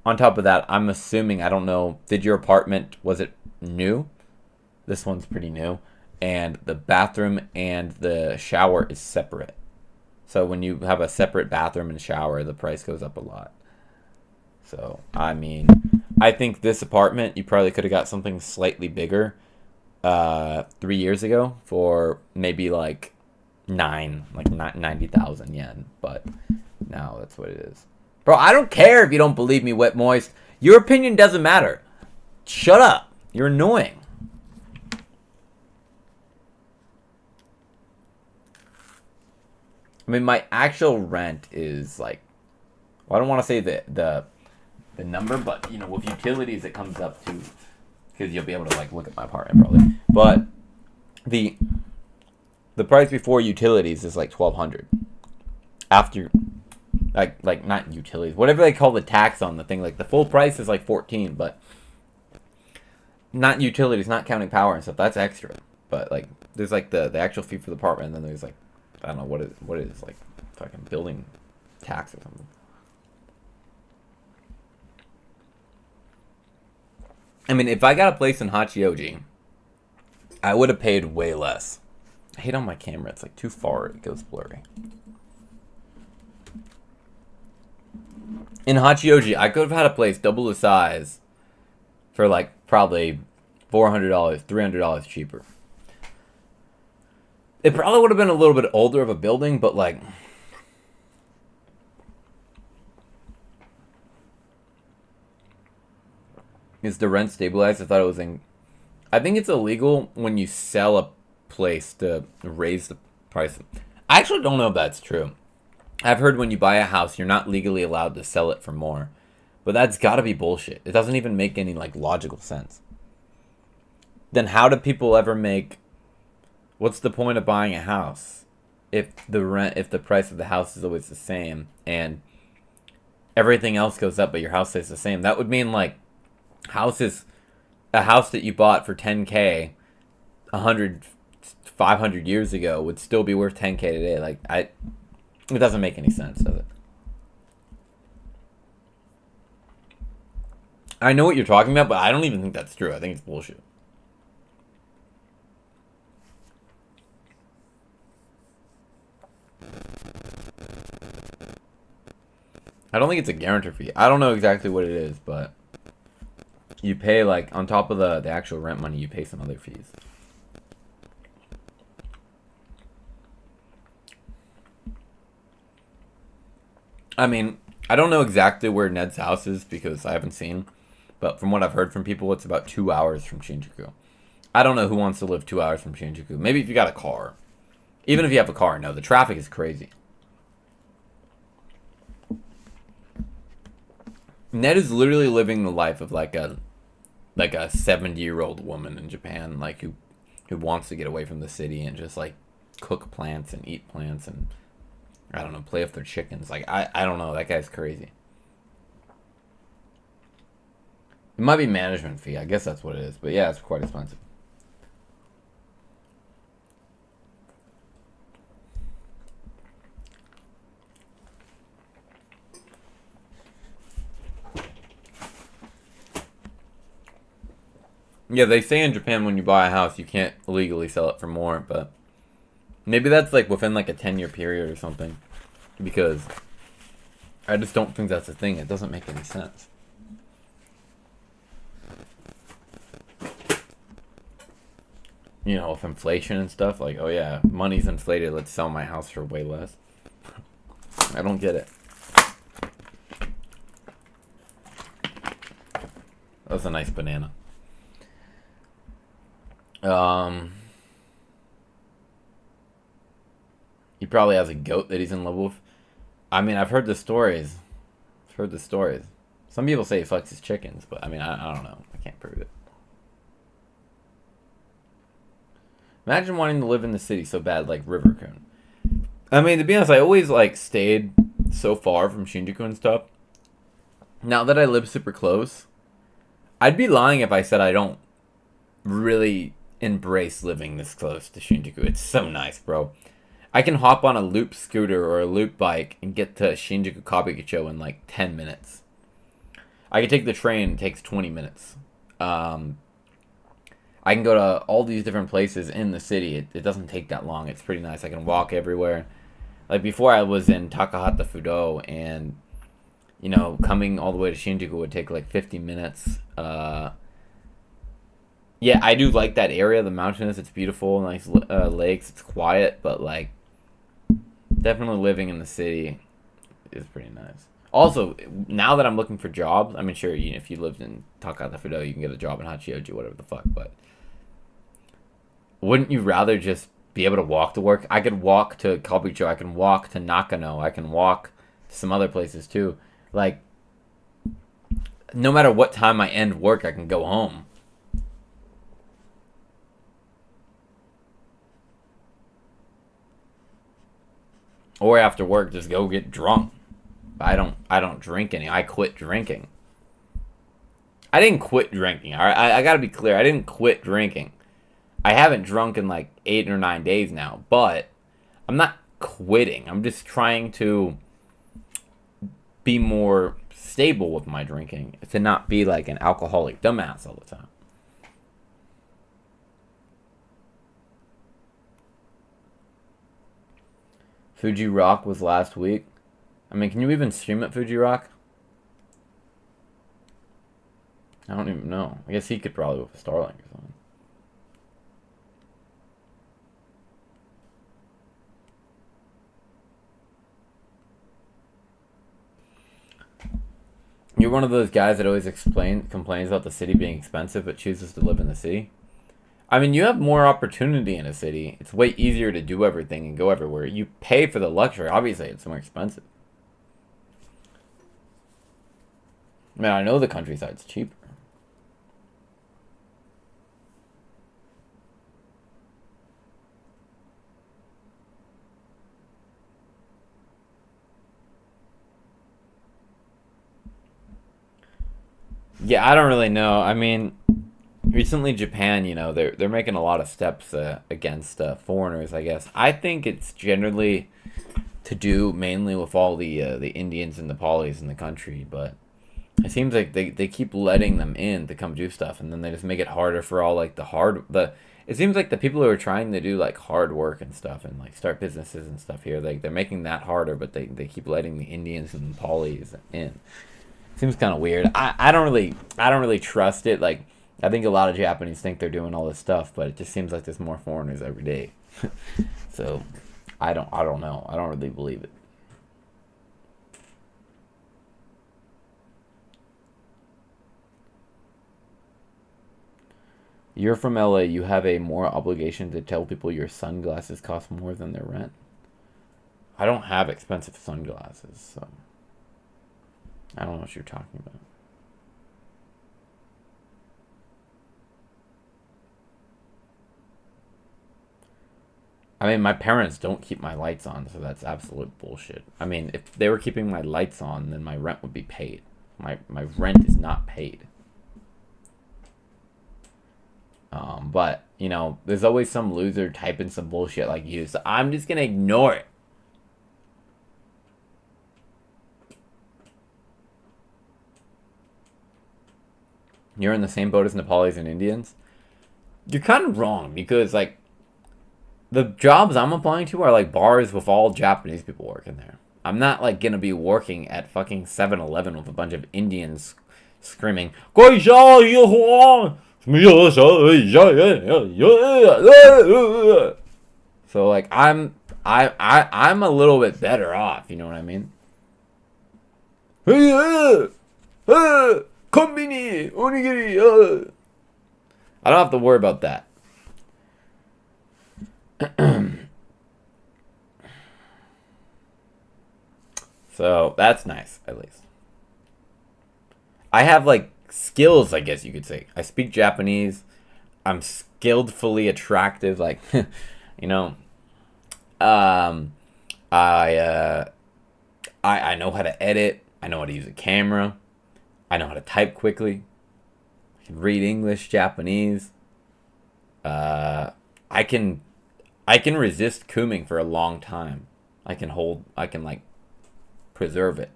On top of that, I'm assuming, I don't know, did your apartment, was it new? This one's pretty new. And the bathroom and the shower is separate. So when you have a separate bathroom and shower, the price goes up a lot. So, I mean, I think this apartment, you probably could have got something slightly bigger 3 years ago for maybe like 90,000 yen. But now that's what it is. Bro, I don't care if you don't believe me, Wet Moist. Your opinion doesn't matter. Shut up. You're annoying. I mean, my actual rent is like, well, I don't want to say the number, but you know, with utilities it comes up to, because you'll be able to like look at my apartment probably. But the price before utilities is like 1,200. After, like not utilities, whatever they call the tax on the thing, like the full price is like 14, but not utilities, not counting power and stuff. That's extra. But like, there's like the actual fee for the apartment, and then there's like, I don't know what it is, like fucking building tax or something. I mean, if I got a place in Hachioji, I would have paid way less. I hate on my camera. It's like too far. It goes blurry. In Hachioji, I could have had a place double the size for like probably $400, $300 cheaper. It probably would have been a little bit older of a building, but like... Is the rent stabilized? I thought it was in... I think it's illegal when you sell a place to raise the price. I actually don't know if that's true. I've heard when you buy a house, you're not legally allowed to sell it for more. But that's gotta be bullshit. It doesn't even make any like logical sense. Then how do people ever make... What's the point of buying a house if the price of the house is always the same and everything else goes up but your house stays the same? That would mean like a house that you bought for 10K 500 years ago would still be worth 10K today. Like it doesn't make any sense, does it? I know what you're talking about, but I don't even think that's true. I think it's bullshit. I don't think it's a guarantor fee. I don't know exactly what it is, but you pay, like, on top of the actual rent money, you pay some other fees. I mean, I don't know exactly where Ned's house is because I haven't seen, but from what I've heard from people, it's about 2 hours from Shinjuku. I don't know who wants to live 2 hours from Shinjuku. Maybe if you got a car. Even if you have a car, no, the traffic is crazy. Ned is literally living the life of like a 70-year-old woman in Japan, like who wants to get away from the city and just like cook plants and eat plants and I don't know, play with their chickens. Like I don't know, that guy's crazy. It might be management fee, I guess that's what it is, but yeah, it's quite expensive. Yeah, they say in Japan when you buy a house, you can't legally sell it for more, but maybe that's like within like a 10-year period or something. Because I just don't think that's a thing. It doesn't make any sense. You know, with inflation and stuff, like, oh yeah, money's inflated, let's sell my house for way less. I don't get it. That was a nice banana. He probably has a goat that he's in love with. I mean, I've heard the stories. Some people say he fucks his chickens, but I mean, I don't know. I can't prove it. Imagine wanting to live in the city so bad, like Rivercone. I mean, to be honest, I always like stayed so far from Shinjuku and stuff. Now that I live super close, I'd be lying if I said I don't really embrace living this close to Shinjuku. It's so nice, bro. I can hop on a loop scooter or a loop bike and get to Shinjuku Kabukicho in like 10 minutes. I can take the train, it takes 20 minutes. I can go to all these different places in the city. It doesn't take that long. It's pretty nice. I can walk everywhere. Like before I was in Takahata Fudo and, you know, coming all the way to Shinjuku would take like 50 minutes. Yeah, I do like that area. The mountainous, it's beautiful, nice lakes, it's quiet, but like definitely living in the city is pretty nice. Also, now that I'm looking for jobs, I mean, sure, if you lived in Takahata Fudo, you can get a job in Hachioji, whatever the fuck, but wouldn't you rather just be able to walk to work? I could walk to Kabukicho, I can walk to Nakano, I can walk to some other places too. Like, no matter what time I end work, I can go home. Or after work, just go get drunk. I don't drink any. I quit drinking. I didn't quit drinking. All right, I gotta be clear. I didn't quit drinking. I haven't drunk in like 8 or 9 days now, but I'm not quitting. I'm just trying to be more stable with my drinking, to not be like an alcoholic dumbass all the time. Fuji Rock was last week. I mean, can you even stream at Fuji Rock? I don't even know. I guess he could probably with a Starlink or something. You're one of those guys that always complains about the city being expensive but chooses to live in the city. I mean, you have more opportunity in a city. It's way easier to do everything and go everywhere. You pay for the luxury. Obviously, it's more expensive. Man, I know the countryside's cheaper. Yeah, I don't really know. I mean, recently Japan, you know, they're making a lot of steps against foreigners, I guess. I think it's generally to do mainly with all the Indians and Nepalis in the country, but it seems like they keep letting them in to come do stuff, and then they just make it harder for all like it seems like the people who are trying to do like hard work and stuff and like start businesses and stuff here, like they're making that harder, but they keep letting the Indians and Polis in. Seems kind of weird. I don't really trust it. Like, I think a lot of Japanese think they're doing all this stuff, but it just seems like there's more foreigners every day. So I don't know. I don't really believe it. You're from LA. You have a more obligation to tell people your sunglasses cost more than their rent. I don't have expensive sunglasses, so I don't know what you're talking about. I mean, my parents don't keep my lights on, so that's absolute bullshit. I mean, if they were keeping my lights on, then my rent would be paid. My rent is not paid. But, you know, there's always some loser typing some bullshit like you, so I'm just gonna ignore it. You're in the same boat as Nepalis and Indians? You're kind of wrong, because, like, the jobs I'm applying to are, like, bars with all Japanese people working there. I'm not, like, gonna be working at fucking 7-Eleven with a bunch of Indians screaming, so, like, I'm a little bit better off, you know what I mean? Konbini, onigiri, I don't have to worry about that. So, that's nice, at least. I have, like, skills, I guess you could say. I speak Japanese. I'm skilledfully attractive, like, you know. I know how to edit. I know how to use a camera. I know how to type quickly. I can read English, Japanese. I can resist cooming for a long time. I can like preserve it.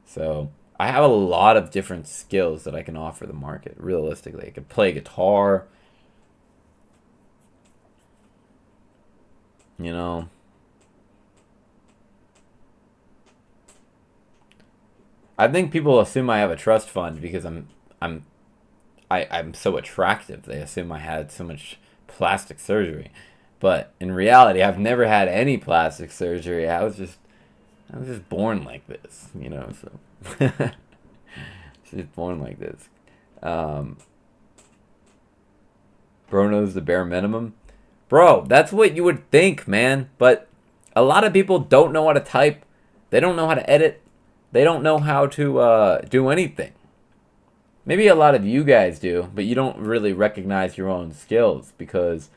So I have a lot of different skills that I can offer the market. Realistically, I can play guitar. You know. I think people assume I have a trust fund because I'm so attractive. They assume I had so much plastic surgery. But in reality, I've never had any plastic surgery. I was just born like this, you know, so just born like this. Bro knows the bare minimum. Bro, that's what you would think, man. But a lot of people don't know how to type. They don't know how to edit. They don't know how to do anything. Maybe a lot of you guys do, but you don't really recognize your own skills because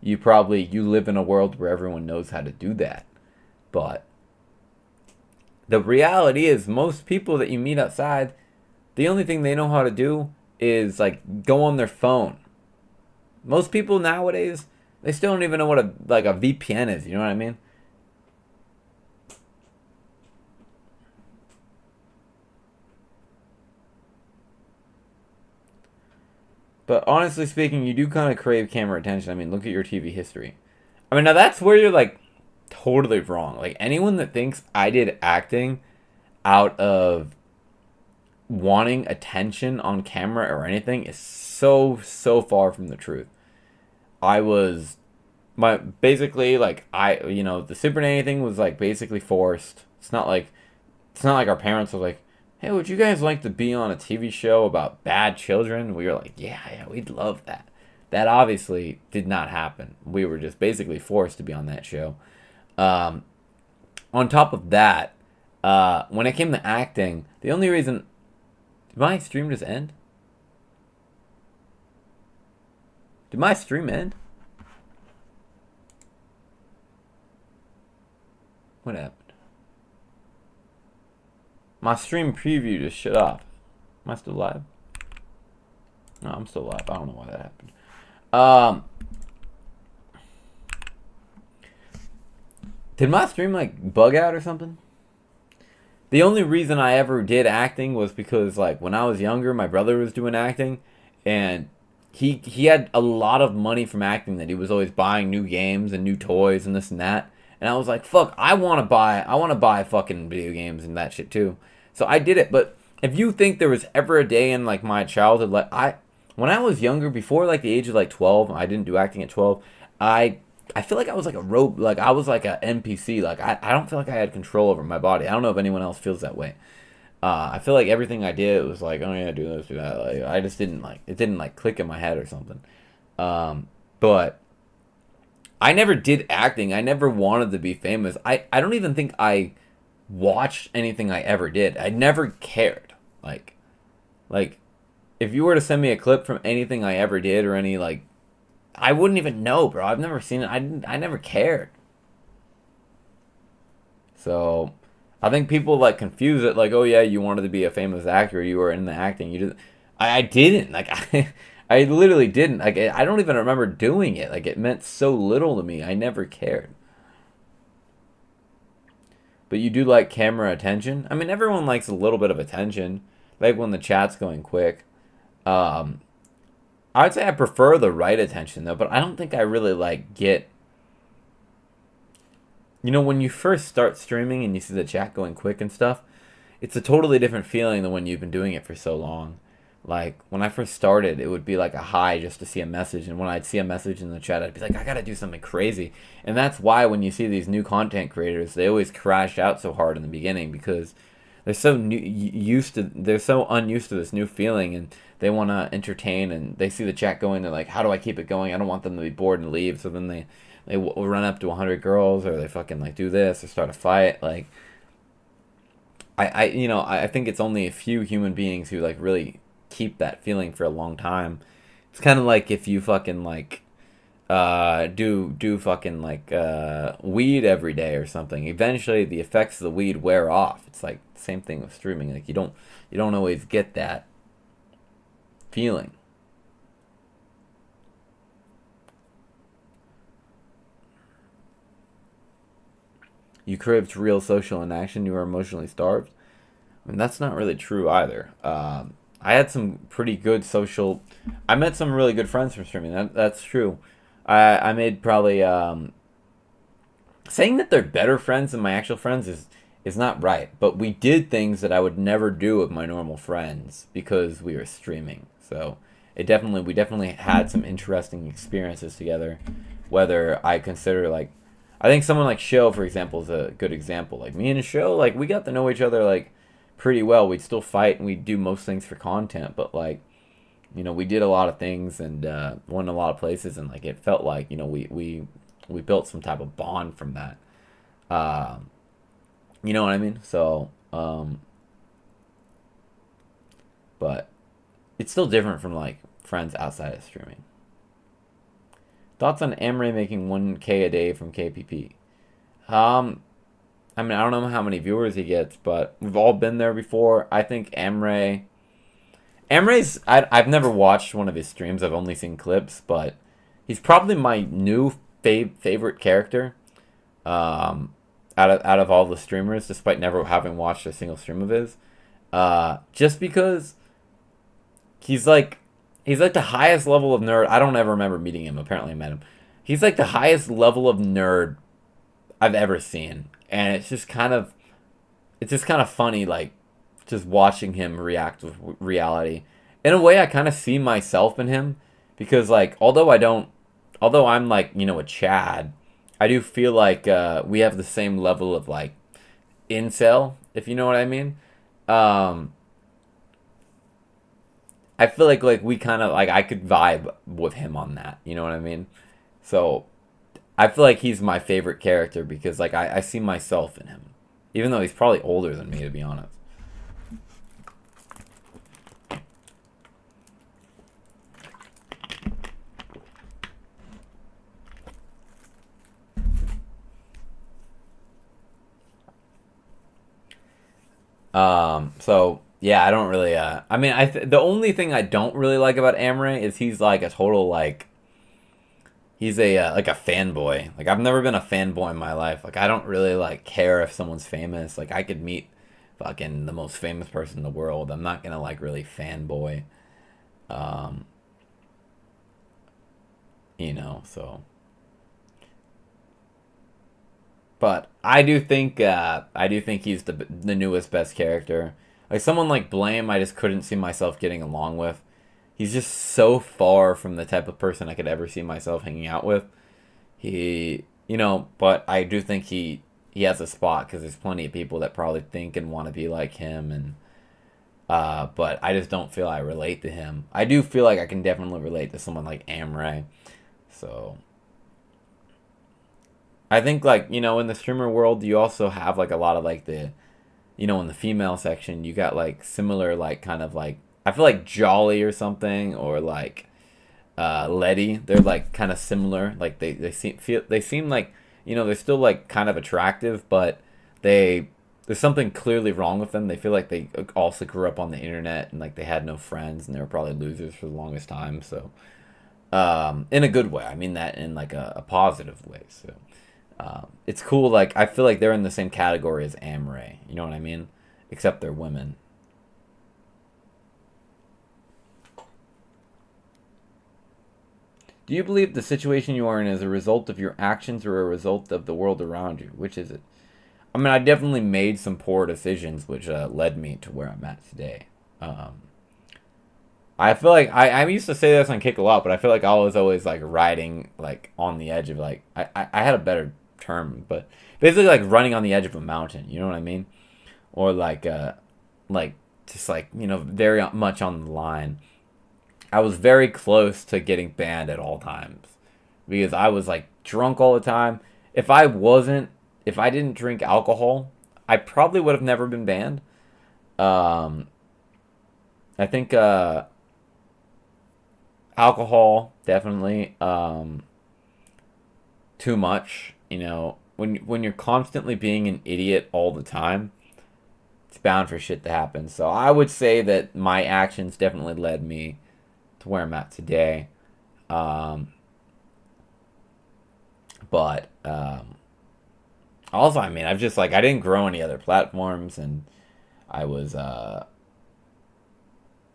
you live in a world where everyone knows how to do that. But the reality is most people that you meet outside, the only thing they know how to do is like go on their phone. Most people nowadays, they still don't even know what a VPN is, you know what I mean? But honestly speaking, you do kind of crave camera attention. I mean, look at your TV history. I mean, now that's where you're like totally wrong. Like anyone that thinks I did acting out of wanting attention on camera or anything is so far from the truth. Basically like the Super Nanny thing was like basically forced. It's not like our parents were like, hey, would you guys like to be on a TV show about bad children? We were like, yeah, we'd love that. That obviously did not happen. We were just basically forced to be on that show. On top of that, when it came to acting, the only reason... Did my stream just end? Did my stream end? What happened? My stream preview just shut off. Am I still live? No, I'm still live. I don't know why that happened. Did my stream like bug out or something? The only reason I ever did acting was because like when I was younger, my brother was doing acting, and he had a lot of money from acting that he was always buying new games and new toys and this and that. And I was like, fuck, I want to buy fucking video games and that shit too. So I did it. But if you think there was ever a day in like my childhood, like when I was younger, before like the age of like 12, I didn't do acting at 12. I feel like I was like a like I was like a NPC. Like I don't feel like I had control over my body. I don't know if anyone else feels that way. I feel like everything I did was like, oh yeah, do this, do that. Like I just didn't like it. Didn't like click in my head or something. But I never did acting. I never wanted to be famous. I don't even think I watched anything I ever did. I never cared. Like if you were to send me a clip from anything I ever did or any like, I wouldn't even know, bro. I've never seen it. I never cared. So I think people like confuse it, like, oh yeah, you wanted to be a famous actor, you were in the acting. You did. I didn't. Like I literally didn't. Like I don't even remember doing it. Like it meant so little to me. I never cared. But you do like camera attention. I mean, everyone likes a little bit of attention, like when the chat's going quick. Um, I would say I prefer the right attention though, but I don't think I really like get. You know, when you first start streaming and you see the chat going quick and stuff, it's a totally different feeling than when you've been doing it for so long. Like, when I first started, it would be like a high just to see a message. And when I'd see a message in the chat, I'd be like, I gotta do something crazy. And that's why when you see these new content creators, they always crash out so hard in the beginning because they're so they're so unused to this new feeling and they want to entertain and they see the chat going. They're like, how do I keep it going? I don't want them to be bored and leave. So then they will run up to 100 girls or they fucking like do this or start a fight. Like, I think it's only a few human beings who like really keep that feeling for a long time. It's kind of like if you fucking like do fucking like weed every day or something. Eventually the effects of the weed wear off. It's like the same thing with streaming. Like you don't always get that feeling. You craved real social interaction. You were emotionally starved. I mean, that's not really true either. I had some pretty good social. I met some really good friends from streaming. That's true. I made probably saying that they're better friends than my actual friends is not right. But we did things that I would never do with my normal friends because we were streaming. So we definitely had some interesting experiences together. Whether I consider like, I think someone like Show, for example, is a good example. Like me and Show, like we got to know each other like pretty well. We'd still fight and we'd do most things for content, but like, you know, we did a lot of things and went a lot of places, and like it felt like, you know, we built some type of bond from that. You know what I mean? So, but it's still different from like friends outside of streaming. Thoughts on Amre making 1K a day from KPP? I mean, I don't know how many viewers he gets, but we've all been there before. I think Amre's... I've never watched one of his streams. I've only seen clips, but he's probably my new favorite character out of all the streamers, despite never having watched a single stream of his. Just because he's like the highest level of nerd. I don't ever remember meeting him. Apparently I met him. He's like the highest level of nerd I've ever seen. And it's just kind of funny, like, just watching him react with reality. In a way, I kind of see myself in him. Because, like, although I'm, like, you know, a Chad, I do feel like we have the same level of, like, incel, if you know what I mean. I feel like we kind of, like, I could vibe with him on that. You know what I mean? So, I feel like he's my favorite character because, like, I see myself in him. Even though he's probably older than me, to be honest. So, yeah, I don't really, I mean, the only thing I don't really like about Amre is he's, like, a total, like, he's a like a fanboy. Like I've never been a fanboy in my life. Like I don't really like care if someone's famous. Like I could meet fucking the most famous person in the world. I'm not gonna like really fanboy. you know, so. But I do think he's the newest best character. Like someone like Blame, I just couldn't see myself getting along with. He's just so far from the type of person I could ever see myself hanging out with. He, you know, but I do think he has a spot because there's plenty of people that probably think and want to be like him, and but I just don't feel I relate to him. I do feel like I can definitely relate to someone like Amray. So I think, like, you know, in the streamer world, you also have like a lot of like the, you know, in the female section, you got like similar like kind of like, I feel like Jolly or something, or like Letty. They're like kind of similar. Like they seem like, you know, they're still like kind of attractive, but there's something clearly wrong with them. They feel like they also grew up on the internet and like they had no friends and they were probably losers for the longest time. So in a good way. I mean that in like a positive way. So it's cool. Like I feel like they're in the same category as Amray. You know what I mean? Except they're women. Do you believe the situation you are in is a result of your actions or a result of the world around you? Which is it? I mean, I definitely made some poor decisions which led me to where I'm at today. I feel like I used to say this on Kick a lot, but I feel like I was always like riding like on the edge of like I had a better term, but basically like running on the edge of a mountain. You know what I mean? Or like just like, you know, very much on the line. I was very close to getting banned at all times because I was like drunk all the time. If I didn't drink alcohol, I probably would have never been banned. I think alcohol definitely too much. You know, when you're constantly being an idiot all the time, it's bound for shit to happen. So I would say that my actions definitely led me to where I'm at today. But also, I mean, I've just like I didn't grow any other platforms, and I was I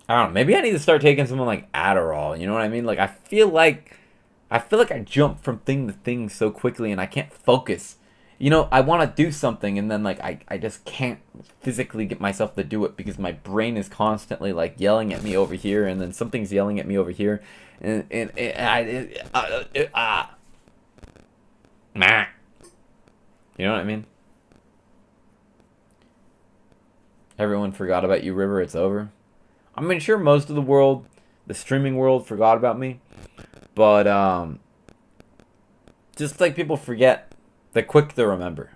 don't know, maybe I need to start taking something like Adderall, you know what I mean? Like I feel like I jump from thing to thing so quickly and I can't focus. You know, I want to do something and then like I just can't physically get myself to do it because my brain is constantly like yelling at me over here and then something's yelling at me over here and nah. You know what I mean? Everyone forgot about you, River. It's over. I mean, sure, most of the world, the streaming world, forgot about me, but just like people forget, they're quick to remember.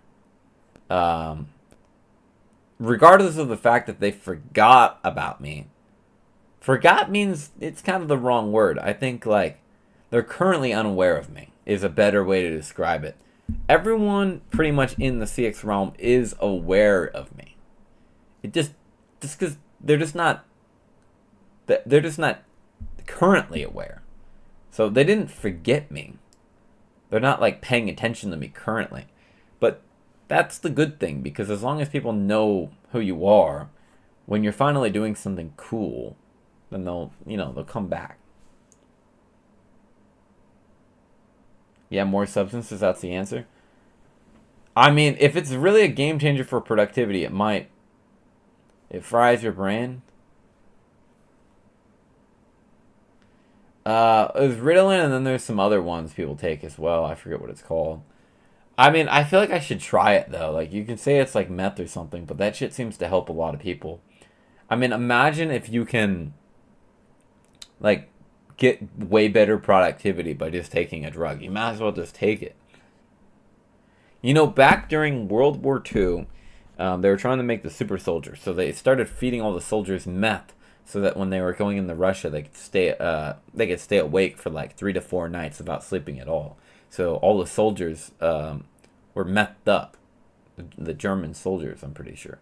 Regardless of the fact that they forgot about me, forgot means it's kind of the wrong word. I think like they're currently unaware of me is a better way to describe it. Everyone pretty much in the CX realm is aware of me. It just because they're just not currently aware. So they didn't forget me. They're not like paying attention to me currently. But that's the good thing, because as long as people know who you are, when you're finally doing something cool, then they'll come back. Yeah, more substances, that's the answer. I mean, if it's really a game changer for productivity, it might. It fries your brain. There's Ritalin, and then there's some other ones people take as well. I forget what it's called. I mean, I feel like I should try it, though. Like, you can say it's like meth or something, but that shit seems to help a lot of people. I mean, imagine if you can, like, get way better productivity by just taking a drug. You might as well just take it. You know, back during World War II, they were trying to make the super soldiers, so they started feeding all the soldiers meth, so that when they were going into Russia, they could stay awake for like 3 to 4 nights without sleeping at all. So all the soldiers were methed up, the German soldiers, I'm pretty sure.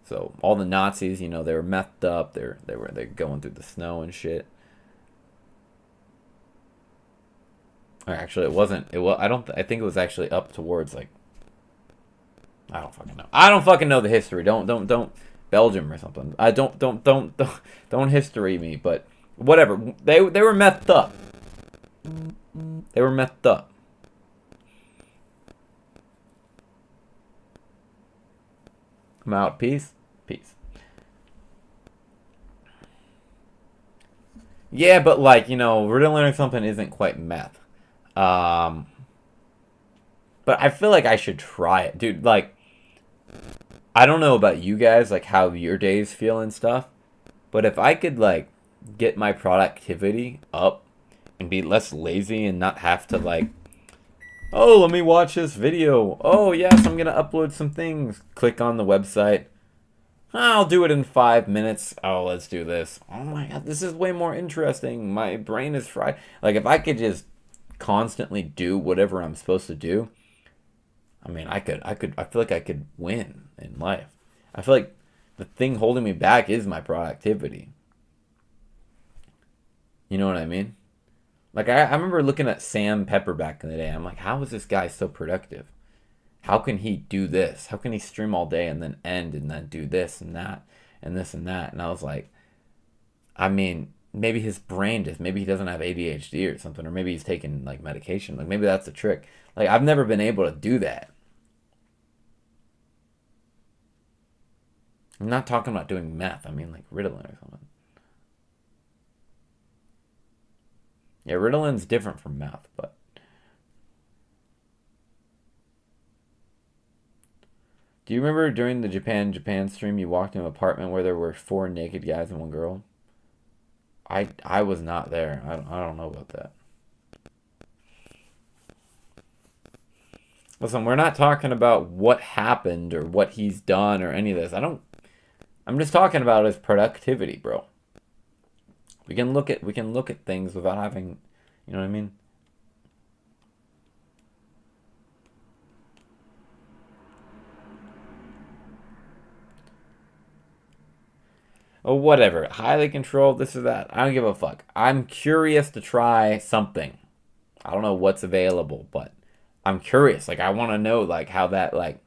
So all the Nazis, you know, they were methed up. They're going through the snow and shit. Or actually, it wasn't. I think it was actually up towards like. I don't fucking know. I don't fucking know the history. Don't Belgium or something. I don't history me. But whatever. They were methed up. They were methed up. I'm out. Peace. Peace. Yeah, but like, you know, Ritalin or something isn't quite meth. Um, but I feel like I should try it. Dude, like, I don't know about you guys, like how your days feel and stuff. But if I could like get my productivity up and be less lazy and not have to like, oh, let me watch this video. Oh, yes, I'm gonna upload some things. Click on the website. I'll do it in 5 minutes. Oh, let's do this. Oh my god, this is way more interesting. My brain is fried. Like if I could just constantly do whatever I'm supposed to do, I mean, I feel like I could win in life. I feel like the thing holding me back is my productivity. You know what I mean? Like, I remember looking at Sam Pepper back in the day. I'm like, how is this guy so productive? How can he do this? How can he stream all day and then end and then do this and that and this and that? And I was like, I mean, maybe his brain just, maybe he doesn't have ADHD or something, or maybe he's taking like medication. Like, maybe that's the trick. Like, I've never been able to do that. I'm not talking about doing meth. I mean, like Ritalin or something. Yeah, Ritalin's different from meth, but. Do you remember during the Japan stream you walked into an apartment where there were 4 naked guys and 1 girl? I was not there. I don't know about that. Listen, we're not talking about what happened or what he's done or any of this. I'm just talking about his productivity, bro. We can look at things without having, you know what I mean? Oh, whatever. Highly controlled, this or that. I don't give a fuck. I'm curious to try something. I don't know what's available, but I'm curious. Like, I want to know, like, how that, like,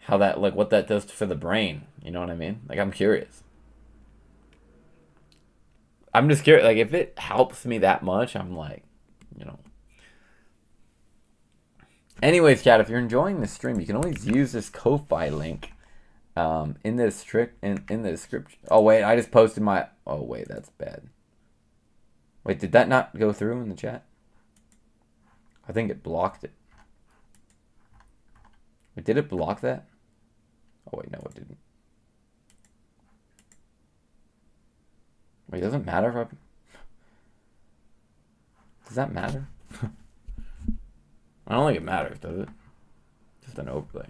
what that does for the brain. You know what I mean? Like, I'm curious. I'm just curious. Like, if it helps me that much, I'm like, you know. Anyways, chat, if you're enjoying this stream, you can always use this Ko-Fi link in the description. Oh, wait, I just posted my... Oh, wait, that's bad. Wait, did that not go through in the chat? I think it blocked it. Wait, did it block that? Oh, wait, no, it didn't. Wait, does it matter if I... Does that matter? I don't think it matters, does it? Just an overlay.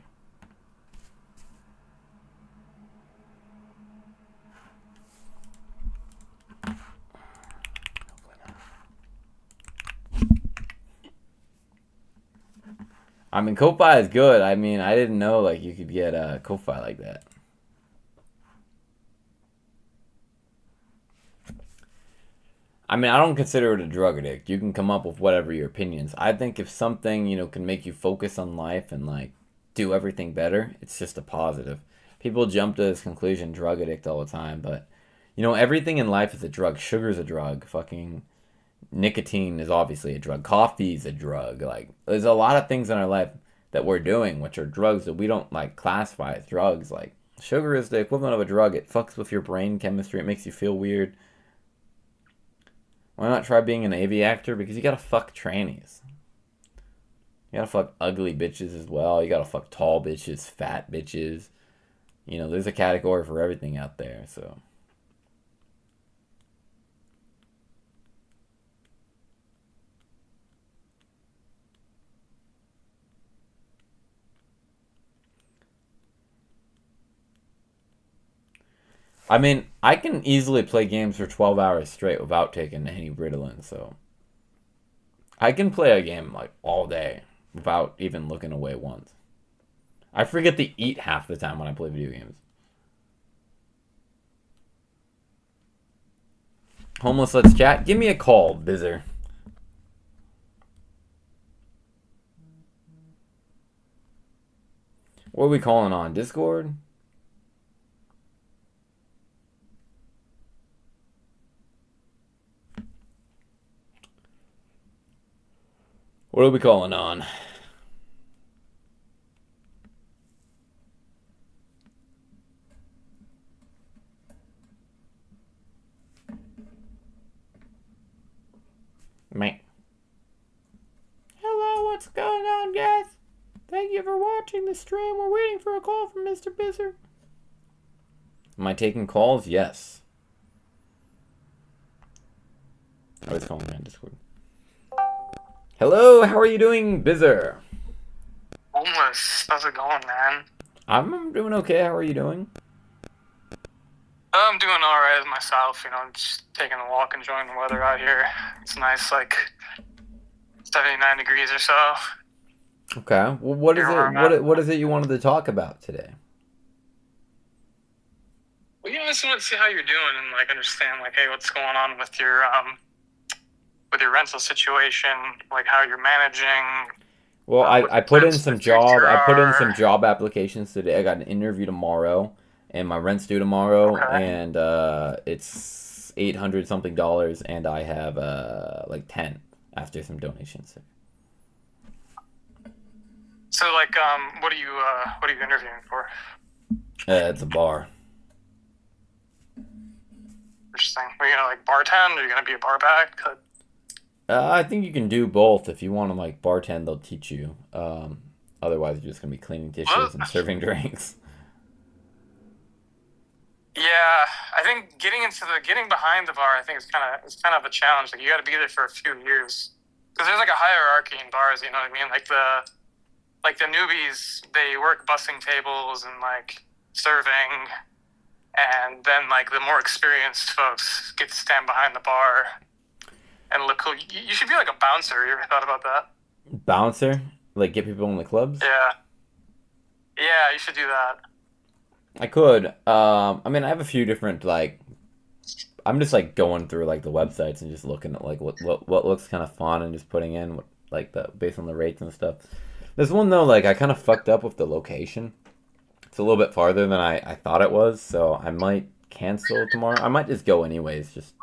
I mean, Ko-Fi is good. I mean, I didn't know like you could get a Ko-Fi like that. I mean, I don't consider it a drug addict. You can come up with whatever your opinions. I think if something, you know, can make you focus on life and like do everything better, it's just a positive. People jump to this conclusion, drug addict all the time, but you know, everything in life is a drug. Sugar's a drug. Fucking nicotine is obviously a drug. Coffee is a drug. Like, there's a lot of things in our life that we're doing which are drugs that we don't like classify as drugs. Like, sugar is the equivalent of a drug. It fucks with your brain chemistry. It makes you feel weird. Why not try being an AV actor? Because you gotta fuck trannies. You gotta fuck ugly bitches as well. You gotta fuck tall bitches, fat bitches. You know, there's a category for everything out there, so. I mean, I can easily play games for 12 hours straight without taking any Ritalin, so. I can play a game, like, all day without even looking away once. I forget to eat half the time when I play video games. Homeless, let's chat. Give me a call, Bizzer. What are we calling on? Discord? What are we calling on? Mate. Hello, what's going on, guys? Thank you for watching the stream. We're waiting for a call from Mr. Bizzer. Am I taking calls? Yes. I was calling on Discord. Hello, how are you doing, Bizzer? Homeless. How's it going, man? I'm doing okay. How are you doing? I'm doing alright myself, just taking a walk, enjoying the weather out here. It's nice, like 79 degrees or so. Okay. Well, what is it? What is it you wanted to talk about today? Well, I just want to see how you're doing and like understand, like, hey, what's going on with your rental situation, like how you're managing. Well, I put in some job applications today. I got an interview tomorrow, and my rent's due tomorrow, and it's $800 something, and I have like 10 after some donations. So like, what are you interviewing for? It's a bar. Interesting. Are you gonna like bartend? Are you gonna be a bar back? I think you can do both. If you want to like bartend, they'll teach you. Otherwise, you're just gonna be cleaning dishes and serving drinks. Yeah, I think getting behind the bar, I think it's kind of a challenge. Like you got to be there for a few years because there's like a hierarchy in bars. You know what I mean? Like the newbies, they work bussing tables and like serving, and then like the more experienced folks get to stand behind the bar and look cool. You should be like a bouncer. You ever thought about that? Bouncer? Like get people in the clubs? Yeah. Yeah, you should do that. I could. I mean, I have a few different like. I'm just like going through like the websites and just looking at like what looks kind of fun and just putting in what, like the based on the rates and stuff. There's one though, like I kind of fucked up with the location. It's a little bit farther than I thought it was, so I might cancel tomorrow. I might just go anyways, just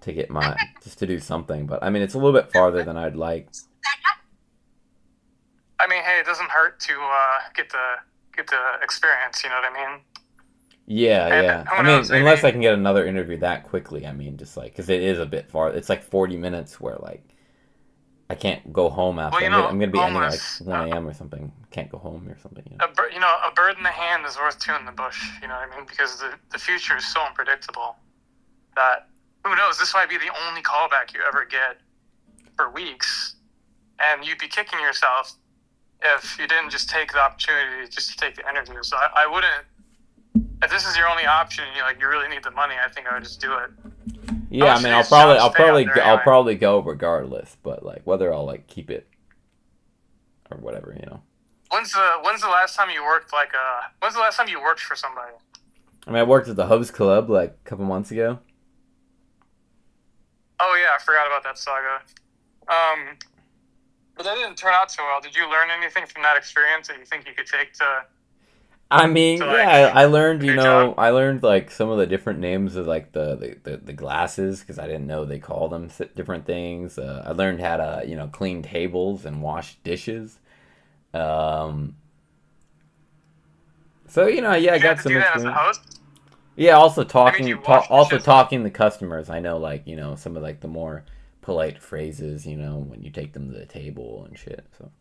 to get just to do something. But I mean, it's a little bit farther than I'd like. I mean, hey, it doesn't hurt to get the experience. You know what I mean? Yeah, and yeah. I mean, unless I can get another interview that quickly. I mean, just like because it is a bit far. It's like 40 minutes where like I can't go home after. Well, I'm gonna be ending at like 1 a.m. or something. Can't go home or something. You know? A bird in the hand is worth two in the bush. You know what I mean? Because the future is so unpredictable that who knows? This might be the only callback you ever get for weeks, and you'd be kicking yourself if you didn't just take the opportunity just to take the interview. So I wouldn't. If this is your only option, and you really need the money, I think I would just do it. Yeah, I mean, I'll probably go regardless, but like whether I'll like keep it or whatever, you know. When's the last time you worked when's the last time you worked for somebody? I mean, I worked at the Hubs Club like a couple months ago. Oh yeah, I forgot about that saga. But that didn't turn out so well. Did you learn anything from that experience that you think you could take to? I mean, yeah, I learned, I learned like some of the different names of like the glasses because I didn't know they call them different things. I learned how to, clean tables and wash dishes. So, yeah, I got some experience. As a host? Yeah, also talking to customers. I know, like, some of like the more polite phrases, when you take them to the table and shit. So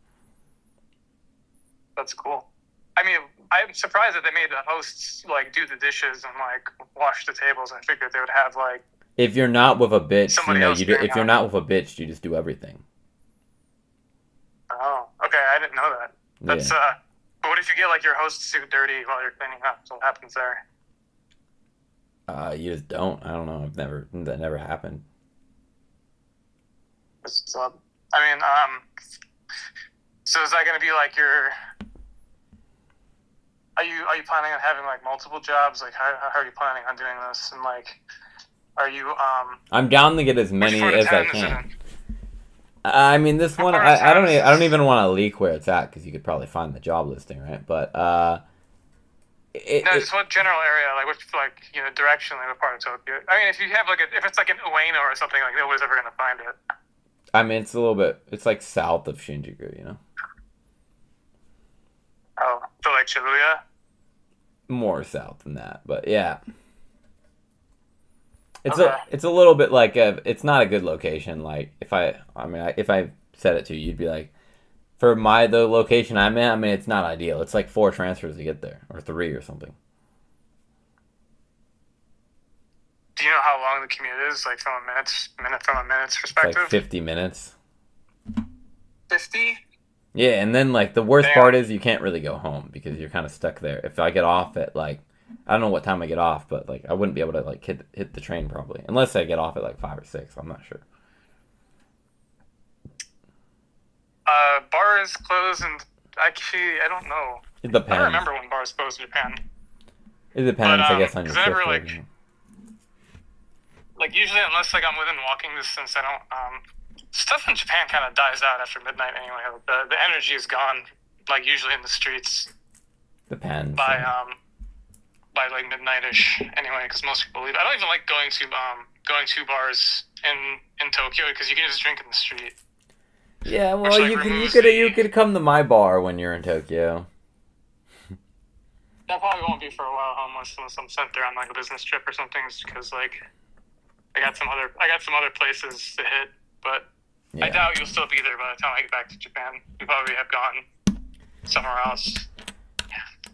that's cool. I mean, I'm surprised that they made the hosts like do the dishes and like wash the tables. I figured they would have like. If you're not with a bitch, if you're not with a bitch, you just do everything. Oh, okay. I didn't know that. That's But what if you get like your host suit dirty while you're cleaning up? So what happens there? You just don't. I don't know. That never happened. So, I mean, so is that going to be like your? Are you planning on having like multiple jobs? Like how are you planning on doing this? And like, are you I'm down to get as many as I can. I mean, this one I don't even want to leak where it's at because you could probably find the job listing, right? But just what general area, like which directionally, what part of Tokyo? I mean, if you have if it's like in Ueno or something, like nobody's ever gonna find it. I mean, it's a little bit. It's like south of Shinjuku, you know. Oh, so like Shibuya? More south than that, but yeah. Okay. It's a little bit like it's not a good location. Like if if I said it to you, you'd be like, for the location I'm in, I mean it's not ideal. It's like 4 transfers to get there, or 3 or something. Do you know how long the commute is, like from a minute's It's perspective? like 50 minutes. 50? Yeah, and then like the worst Damn. part is you can't really go home because you're kind of stuck there. If I get off at like, I don't know what time I get off, but like I wouldn't be able to like hit the train probably unless I get off at like 5 or 6. I'm not sure. Bars close, and actually, I don't know. It depends. I don't remember when bars closed in Japan. It depends, But, I guess, on your 'cause I shift. never, Like, like usually, unless like I'm within walking distance, I don't. Stuff in Japan kind of dies out after midnight anyway. Like, the energy is gone. Like usually in the streets depends. by like midnight-ish anyway, because most people leave. I don't even like going to bars in Tokyo because you can just drink in the street. Yeah, well, Which, like, you could come to my bar when you're in Tokyo. That probably won't be for a while, unless I'm sent there on like a business trip or something, because like I got some other places to hit, but Yeah. I doubt you'll still be there by the time I get back to Japan. You probably have gone somewhere else.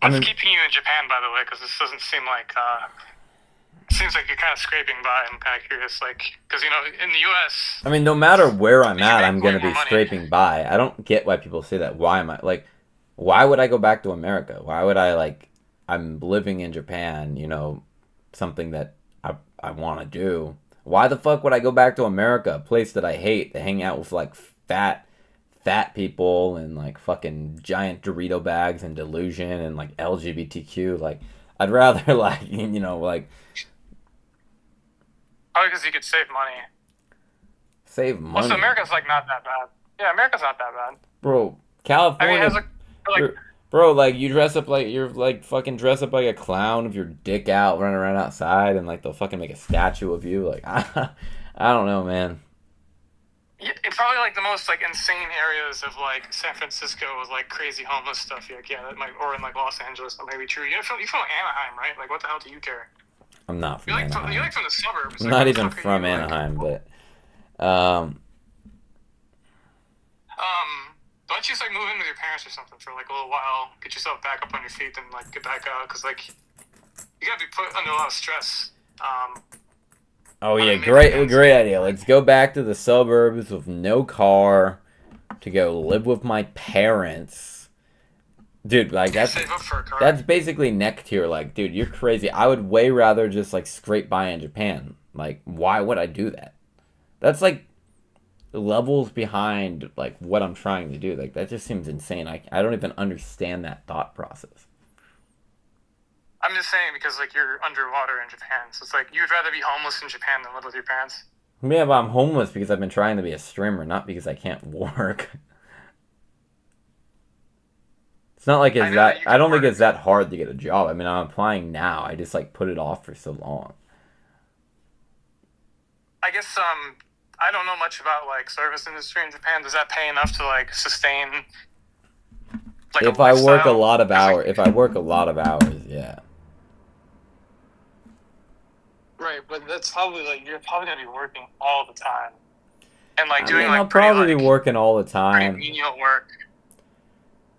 What's keeping you in Japan, by the way? Because this doesn't seem like it seems like you're kind of scraping by. I'm kind of curious, like, because you know, in the U.S. I mean, no matter where I'm You at, make I'm gonna way more be money. scraping by. I don't get why people say that. Why am I like? Why would I go back to America? Why would I like? I'm living in Japan. You know, something that I want to do. Why the fuck would I go back to America, a place that I hate, to hang out with like fat people and like fucking giant Dorito bags and delusion and like LGBTQ? Like, I'd rather like you know like Probably because you could save money. save money. Also, America's like not that bad. Yeah, America's not that bad. Bro, I California. mean, it has like Bro, like you dress up like you're like fucking dress up like a clown with your dick out running around outside, and like they'll fucking make a statue of you. Like I don't know, man. it's probably like the most like insane areas of like San Francisco with like crazy homeless stuff. Like yeah, that might, or in like Los Angeles, that may be true. You're from Anaheim, right? Like what the hell do you care? I'm not from You're like Anaheim. you're like from the suburbs. I'm Like, not what the even fuck are from you, like- Anaheim, but Why don't you just like move in with your parents or something for like a little while, get yourself back up on your feet, then like get back out, because like you gotta be put under a lot of stress. oh yeah, mean, great idea. Let's go back to the suburbs with no car to go live with my parents. Dude, like that's Save up for a car. That's basically neck tier. Like, dude, you're crazy. I would way rather just like scrape by in Japan. Like, why would I do that? That's like levels behind like what I'm trying to do. Like, that just seems insane. I don't even understand that thought process. I'm just saying because like you're underwater in Japan, so it's like you'd rather be homeless in Japan than live with your parents. Yeah, but I'm homeless because I've been trying to be a streamer, not because I can't work. It's not like I it's know that that. you I can don't think work. it's that hard to get a job. I mean, I'm applying now. I just like put it off for so long. I guess I don't know much about like service industry in Japan. Does that pay enough to like sustain? Like, If a I work a lifestyle? lot of 'Cause, like, hours, if I work a lot of hours, yeah. right, but that's probably like you're probably gonna be working all the time, and like I doing mean, like I'll pretty, probably like, be working all the pretty time. menial work.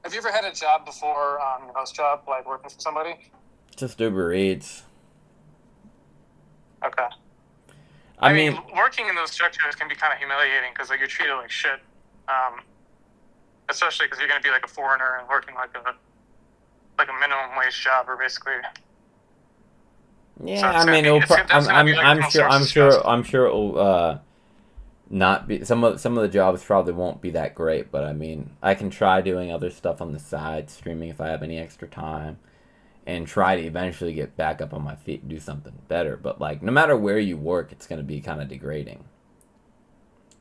Have you ever had a job before, your host job, like working for somebody? Just Uber Eats. Okay. I mean, working in those structures can be kind of humiliating because like you're treated like shit, especially because you're gonna be like a foreigner and working like a minimum wage job, or basically. yeah. So I mean, it'll I'm sure it'll not be some of the jobs probably won't be that great, but I mean, I can try doing other stuff on the side, streaming if I have any extra time, and try to eventually get back up on my feet and do something better. But like, no matter where you work, it's gonna be kind of degrading.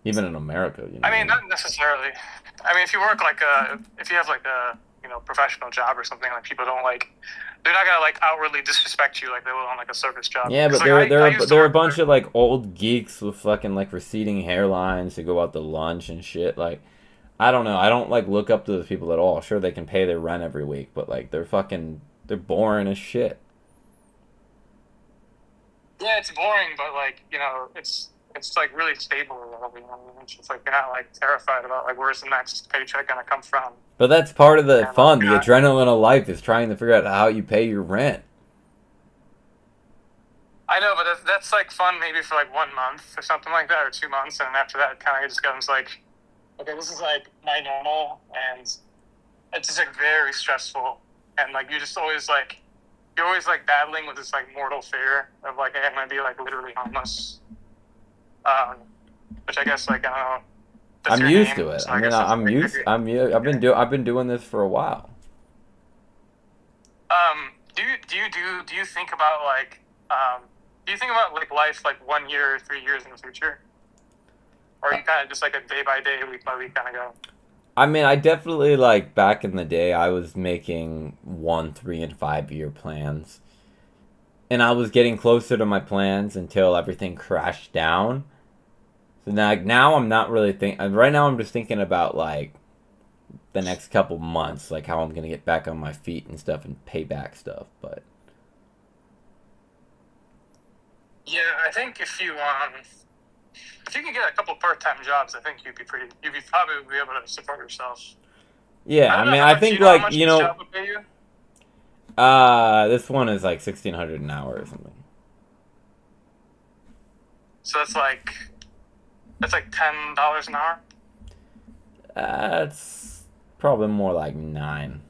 Even in America, you know. I mean, not necessarily. I mean, if you work like if you have like a professional job or something. Like people don't they're not gonna outwardly disrespect you like they will on a service job. Yeah, but 'Cause, I used to they're a work bunch there. of like old geeks with fucking like receding hairlines who go out to lunch and shit. Like, I don't know. I don't like look up to those people at all. Sure, they can pay their rent every week, but like they're boring as shit. Yeah, it's boring, but it's really stable. It's just you're not terrified about where's the next paycheck gonna come from. But that's part of the And fun. The yeah, adrenaline of life is trying to figure out how you pay your rent. I know, but that's fun maybe for 1 month or something like that, or 2 months, and then after that, it kind of just becomes okay, this is my normal, and it's just very stressful, and you just always you're always battling with this mortal fear of hey, I'm gonna be literally homeless, which I guess I don't know. That's I'm your used name, to it. so I mean, guess that's I'm used. I've been doing this for a while. Do you think about do you think about life 1 year or 3 years in the future, or are you kind of just a day by day, week by week kind of go? I mean, I definitely back in the day, I was making 1, 3, and 5 year plans, and I was getting closer to my plans until everything crashed down. So now I'm not really thinking. Right now, I'm just thinking about the next couple months, how I'm gonna get back on my feet and stuff and pay back stuff. But Yeah, I think if you can get a couple part-time jobs, I think you'd probably be able to support yourself. yeah, I I don't know mean, how I much, think how much this job would pay you? this one is 1,600 an hour or something. So that's $10 an hour. It's probably more like 9.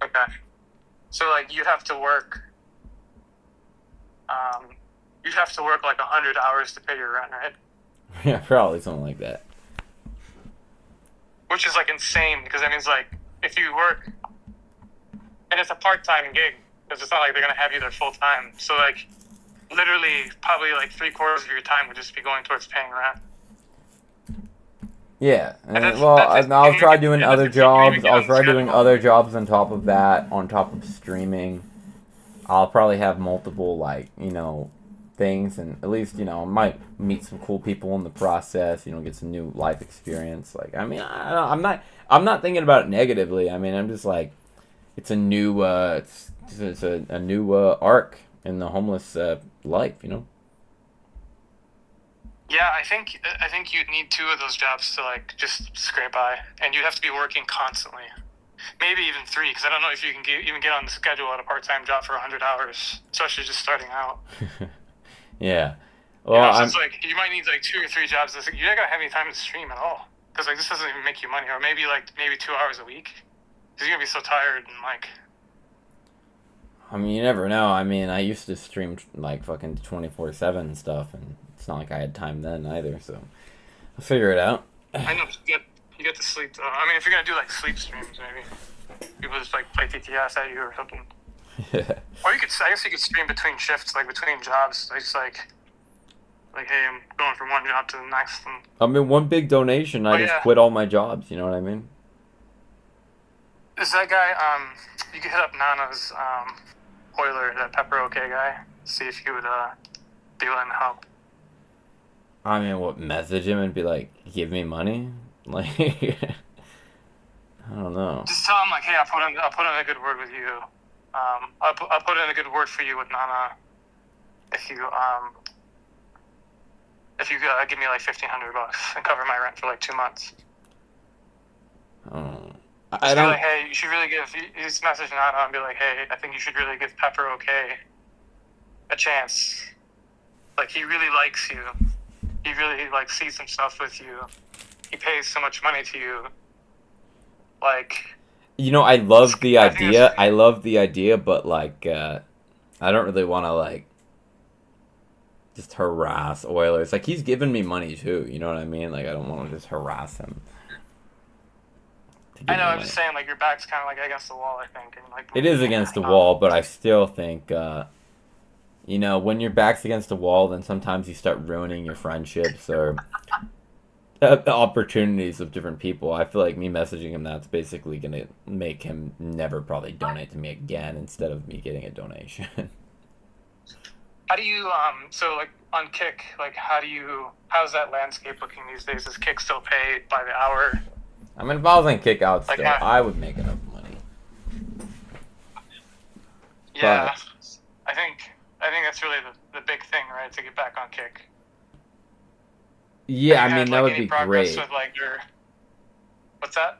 Okay. So you'd have to work. You'd have to work 100 hours to pay your rent, right? Yeah, probably something like that. Which is insane, because that means if you work, and it's a part-time gig, because it's not they're gonna have you there full time. So literally probably 3/4 of your time would just be going towards paying rent. Yeah, And I'll try doing other jobs. I'll try doing schedule. other jobs on top of that, on top of streaming. I'll probably have multiple things, and at least I might meet some cool people in the process. Get some new life experience. I mean, I'm not thinking about it negatively. I mean, I'm just it's a new it's a new arc in the homeless life. Yeah, I think you'd need 2 of those jobs to just scrape by, and you'd have to be working constantly. Maybe even 3, because I don't know if you can even get on the schedule at a part-time job for 100 hours, especially just starting out. Yeah. Well, so it's you might need 2 or 3 jobs. You're not gonna have any time to stream at all, because this doesn't even make you money. Or maybe 2 hours a week, because you're gonna be so tired and I mean, you never know. I mean, I used to stream fucking 24/7 and stuff, and it's not like I had time then either. So I'll figure it out. I know you get to sleep though. I mean, if you're gonna do sleep streams, maybe people just play TTS at you or something. Or I guess you could stream between shifts, between jobs. Just hey, I'm going from one job to the next. And I mean, one big donation, I just quit all my jobs. You know what I mean? Is that guy? You could hit up Nana's Euler, that Pepper OK guy. See if he would be willing to help. I mean, what, message him and be give me money? I don't know. Just tell him hey, I'll put in a good word with you. I'll put in a good word for you with Nana if you give me $1,500 and cover my rent for 2 months. I don't. Hey, you should really give. You just message Nana and be hey, I think you should really give Pepper OK a chance. He really likes you. He really sees some stuff with you. He pays so much money to you. I love the idea. I love the idea, but I don't really want to just harass Oilers. He's giving me money too. You know what I mean? I don't want to just harass him. I know. I'm just saying, your back's kind of against the wall. I think. And, it is against the wall, but I still think, when your back's against the wall, then sometimes you start ruining your friendships, or opportunities of different people. I feel like me messaging him that's basically gonna make him never probably donate to me again instead of me getting a donation. How do you so like on Kick, like how's that landscape looking these days? Does Kick still pay by the hour? I mean, if I was on Kick Out Like, still, I would make enough money. Yeah, I think that's really the big thing, right? To get back on Kick. Yeah, Have I you mean had, that like, would any be progress great. with, like, your... What's that?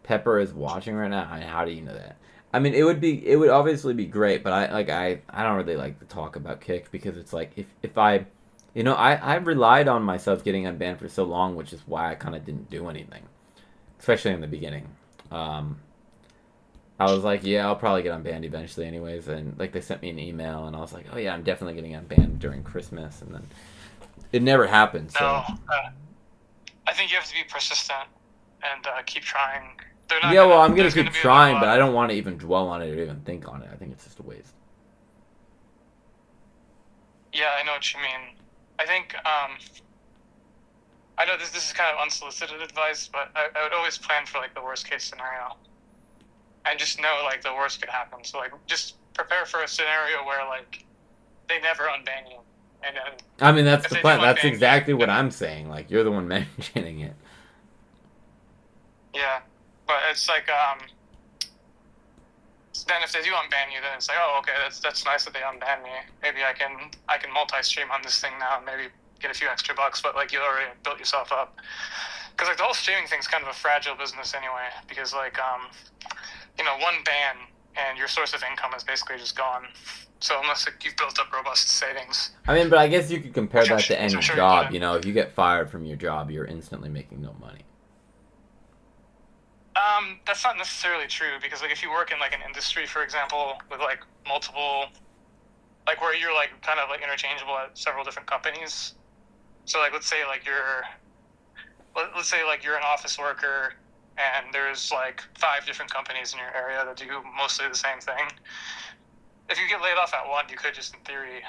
Pepper is watching right now. How do you know that? I mean, it would obviously be great, but I don't really like to talk about Kick because it's like if I, I relied on myself getting unbanned for so long, which is why I kind of didn't do anything, especially in the beginning. I was like, yeah, I'll probably get unbanned eventually, anyways, and like they sent me an email, and I was like, oh yeah, I'm definitely getting unbanned during Christmas, and then it never happened. So. No, I think you have to be persistent and keep trying. Yeah, well, I'm gonna there's keep gonna be trying, but I don't want to even dwell on it or even think on it. I think it's just a waste. Yeah, I know what you mean. I think I know this is kind of unsolicited advice, but I would always plan for like the worst case scenario, and just know like the worst could happen. So like just prepare for a scenario where like they never unban you, and then I mean, that's if the they plan. do That's unban you, exactly what then- I'm saying. Like, you're the one mentioning it. Yeah, but it's like then if they do unban you, then it's like, oh, okay, that's nice that they unban me. Maybe I can multi-stream on this thing now and maybe get a few extra bucks. But like you already built yourself up, because like the whole streaming thing's kind of a fragile business anyway. Because like one ban and your source of income is basically just gone. So unless like, you've built up robust savings. I mean, but I guess you could compare that to any I'm sure you job. could. You know, if you get fired from your job, you're instantly making no money. That's not necessarily true, because like if you work in like an industry, for example, with like multiple, like where you're like kind of like interchangeable at several different companies. So like let's say like you're an office worker and there's like 5 different companies in your area that do mostly the same thing. If you get laid off at one, you could just in theory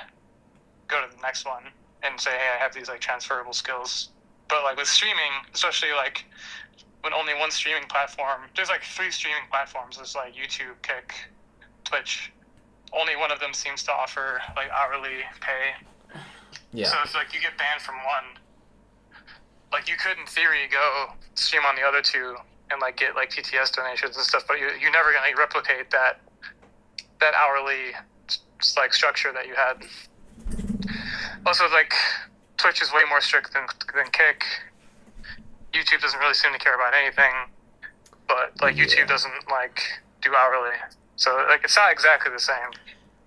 go to the next one and say, hey, I have these like transferable skills. But like with streaming, especially like when only one streaming platform, there's like 3 streaming platforms. There's like YouTube, Kick, Twitch. Only one of them seems to offer like hourly pay. Yeah. So it's like you get banned from one. Like you could in theory go stream on the other 2 and like get like TTS donations and stuff, but you're never gonna replicate that hourly like structure that you had. Also, like Twitch is way more strict than Kick. YouTube doesn't really seem to care about anything, but like YouTube doesn't like do hourly, so like it's not exactly the same.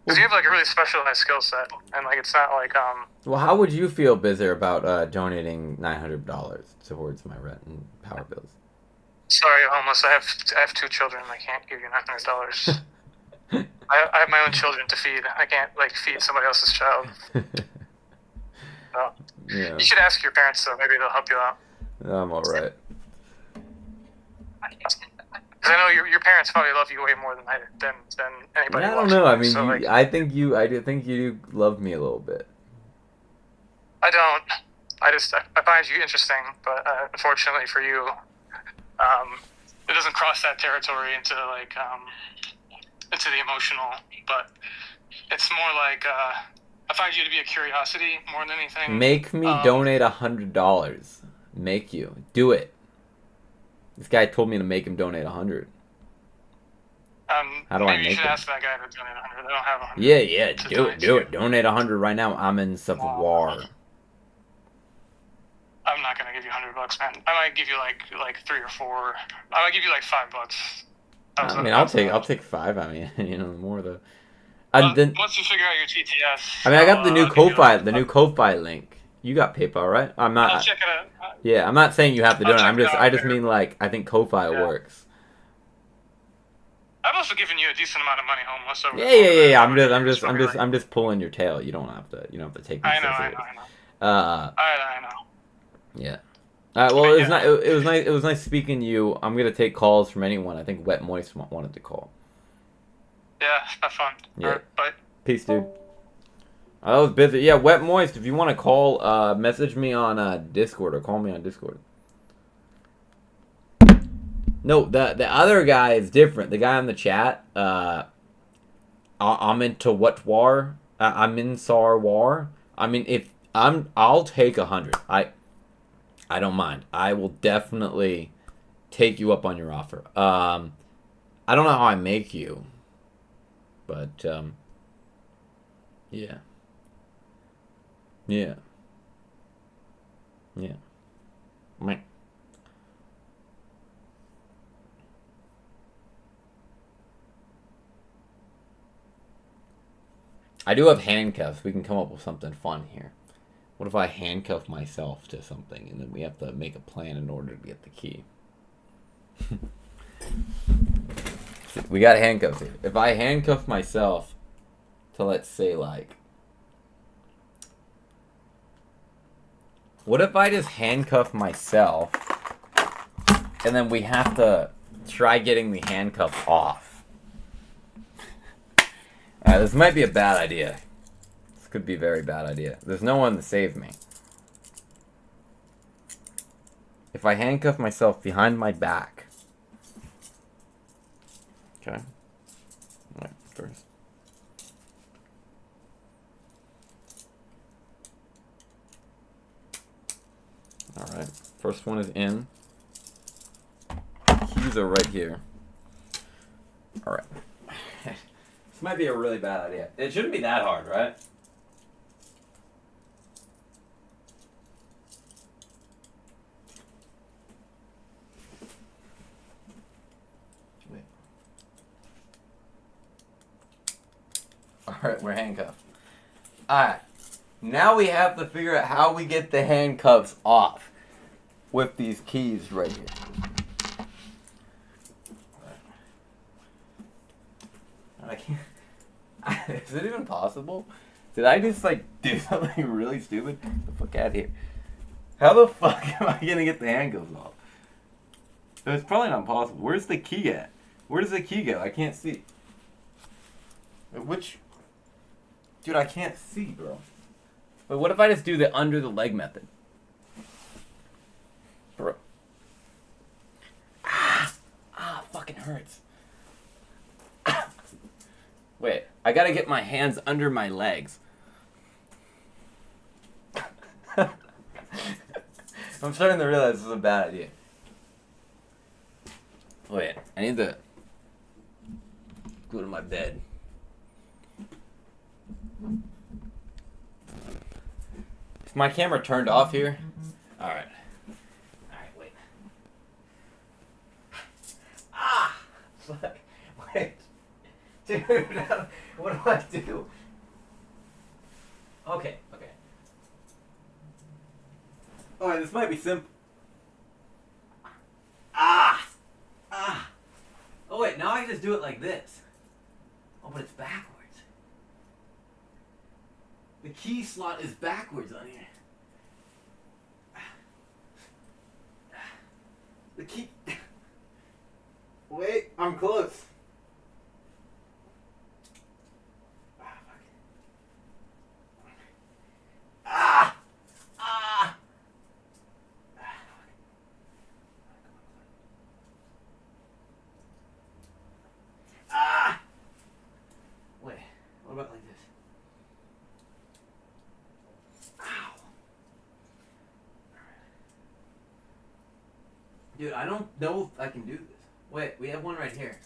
Because you have like a really specialized skill set, and like it's not like Well, how would you feel, Bizzer, about donating $900 towards my rent and power bills? Sorry, homeless. I have 2 children. I can't give you $900. I have my own children to feed. I can't like feed somebody else's child. So, Yeah. you should ask your parents, though. Maybe they'll help you out. I'm all right. Because I know your parents probably love you way more than anybody. I don't know. I mean, I think you do love me a little bit. I don't. I find you interesting, but unfortunately for you, it doesn't cross that territory into the emotional. But it's more like I find you to be a curiosity more than anything. Make me donate $100. Make you do it. This guy told me to make him donate 100. How do I maybe make you should it? ask that guy to donate 100. They don't have 100. Yeah, to do donate it, to do you. it. Donate 100 right now. I'm in Savoir. I'm not gonna give you $100, man. I might give you like 3 or 4. I might give you like $5. I mean, I'll take 5. I mean, more the. Once Then, you figure out your TTS. I mean, I got the new I'll give you, Ko-Fi, link. You got PayPal, right? I'm I'll not. check it out. Yeah, I'm not saying you have to do I'll it. check it out I just later. mean like I think Ko-Fi Yeah. works. I've also given you a decent amount of money, homeless. Over Yeah. over I'm just pulling your tail. You don't have to take me I so know. serious. I know. Yeah. All right. Well, it was nice speaking to you. I'm gonna take calls from anyone. I think Wet Moist wanted to call. Yeah, have fun. Yeah. All right, bye. Peace, dude. I was busy. Yeah, Wet Moist, if you want to call, message me on Discord or call me on Discord. No, the other guy is different. The guy in the chat, I'm into what war? I'm in Sar War. I mean, if I'll take 100. I don't mind. I will definitely take you up on your offer. I don't know how I make you, but yeah, yeah, yeah. Meh. I do have handcuffs. We can come up with something fun here. What if I handcuff myself to something and then we have to make a plan in order to get the key? We got handcuffs here. If I handcuff myself to, let's say, like... What if I just handcuff myself and then we have to try getting the handcuff off? This might be a bad idea. This could be a very bad idea. There's no one to save me. If I handcuff myself behind my back. Okay. Alright, first. Alright. First one is in. Keys are right here. Alright. This might be a really bad idea. It shouldn't be that hard, right? Wait. Alright, we're handcuffed. Alright. Now we have to figure out how we get the handcuffs off with these keys right here. I can't. Is it even possible? Did I just like do something really stupid? Get the fuck out of here. How the fuck am I gonna get the handcuffs off? It's probably not possible. Where's the key at? Where does the key go? I can't see. Which? Dude, I can't see, bro. But what if I just do the under the leg method? Bro. Fucking hurts. Wait, I gotta get my hands under my legs. I'm starting to realize this is a bad idea. Wait, I need to go to my bed. Is my camera turned off here? Alright. Alright, wait. Ah! Fuck. Wait. Dude, what do I do? Okay, okay. Alright, this might be simple. Ah! Ah! Oh wait, now I just do it like this. Oh, but it's backwards. The key slot is backwards on here. The key... Wait, I'm close. Ah! Ah! Ah! Wait, what about like this? Ow! Dude, I don't know if I can do this. Wait, we have one right here.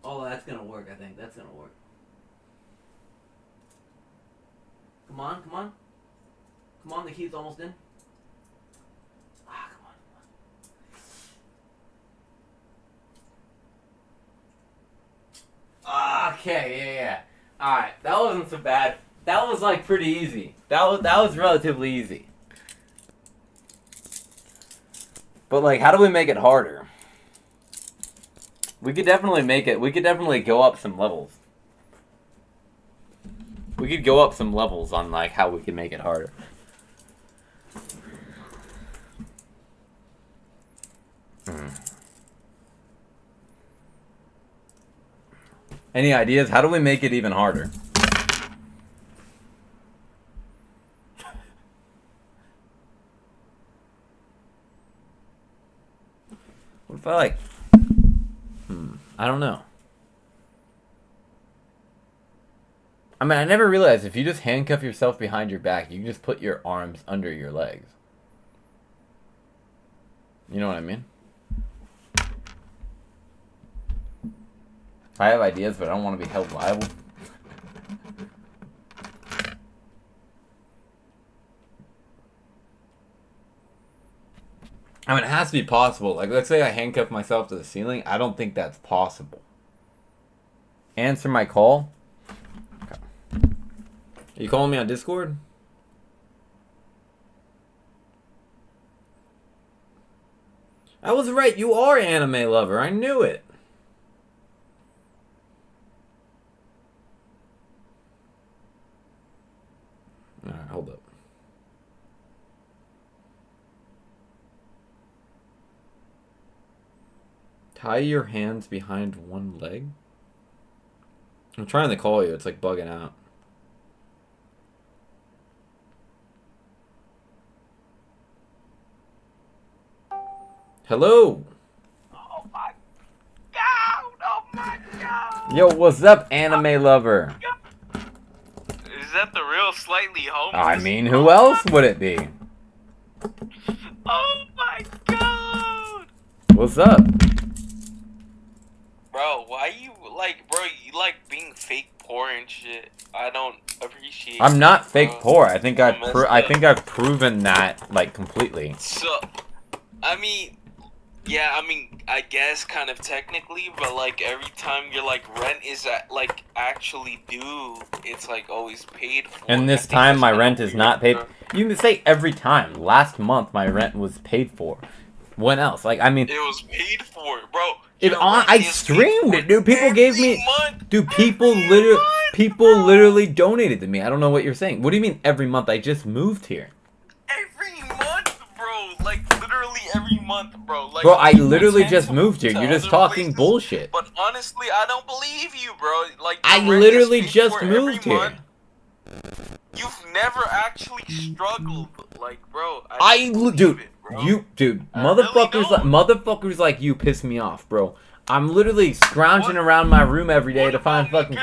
Oh, that's gonna work, I think. That's gonna work. Come on, come on. Come on, the key's almost in. Ah, come on, come on. Okay, yeah. Alright, that wasn't so bad. That was like pretty easy. That was relatively easy. But like, how do we make it harder? We could definitely make it. We could definitely go up some levels. We could go up some levels on like how we can make it harder. Any ideas? How do we make it even harder? What if I like... I don't know. I mean, I never realized if you just handcuff yourself behind your back, you can just put your arms under your legs. You know what I mean? I have ideas, but I don't want to be held liable. I mean, it has to be possible. Like, let's say I handcuff myself to the ceiling. I don't think that's possible. Answer my call. Okay. Are you calling me on Discord? I was right. You are anime lover. I knew it. Alright, hold up. Tie your hands behind one leg? I'm trying to call you. It's like bugging out. Hello. Oh my god! Oh my god! Yo, what's up, anime lover? Is that the real slightly homeless? I mean, who else would it be? Oh my god! What's up? Bro, why you like being fake poor and shit? I don't appreciate. I'm not fake bro. poor. I think I'm messed I up. think I've proven that like completely. So, I mean, yeah, I mean, I guess kind of technically, but like every time you're like rent is like actually due, it's like always paid for. And I this think time that's my kinda rent is weird, not paid. bro. You can say every time. Last month my rent was paid for. When else? Like, I mean, It was paid for, bro. it Your on. rent I is paid streamed for it, dude. People gave me. every month. Dude, people Every literally, month, people bro. literally donated to me. I don't know what you're saying. What do you mean every month? I just moved here. Every month, bro. Like literally every month, bro. Like, Bro, I you literally pretend just to moved here. move to You're just other talking places, bullshit. But honestly, I don't believe you, bro. Like I your rent literally is paid just for every moved here. month. You've never actually struggled, like, bro. Dude, I motherfuckers, really don't. motherfuckers like you piss me off, bro. I'm literally scrounging around my room every day to find fucking.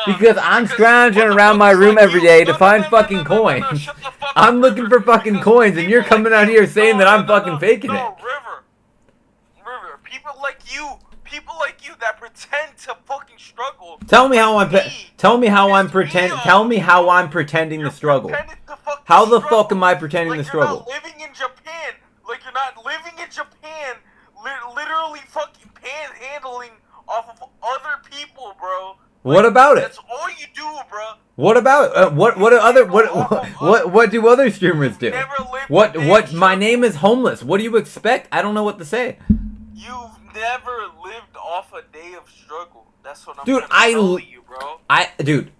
Because I'm scrounging around my room every day to find fucking coins. I'm looking for fucking coins, and you're coming out here saying that I'm fucking faking it. No, River, people like you that pretend to fucking struggle. Tell me how I'm pretending You're to struggle. pretending to fucking How the struggle. fuck am I pretending Like to struggle? You're not living in Japan. Like you're not living in Japan. Literally fucking panhandling off of other people, bro. What about it? That's all you do, bro. What about what do other streamers do? Never lived What a day what of my struggle. name is homeless. What do you expect? I don't know what to say. You've never lived off a day of struggle. That's what I'm Dude, trying to tell you, bro. All you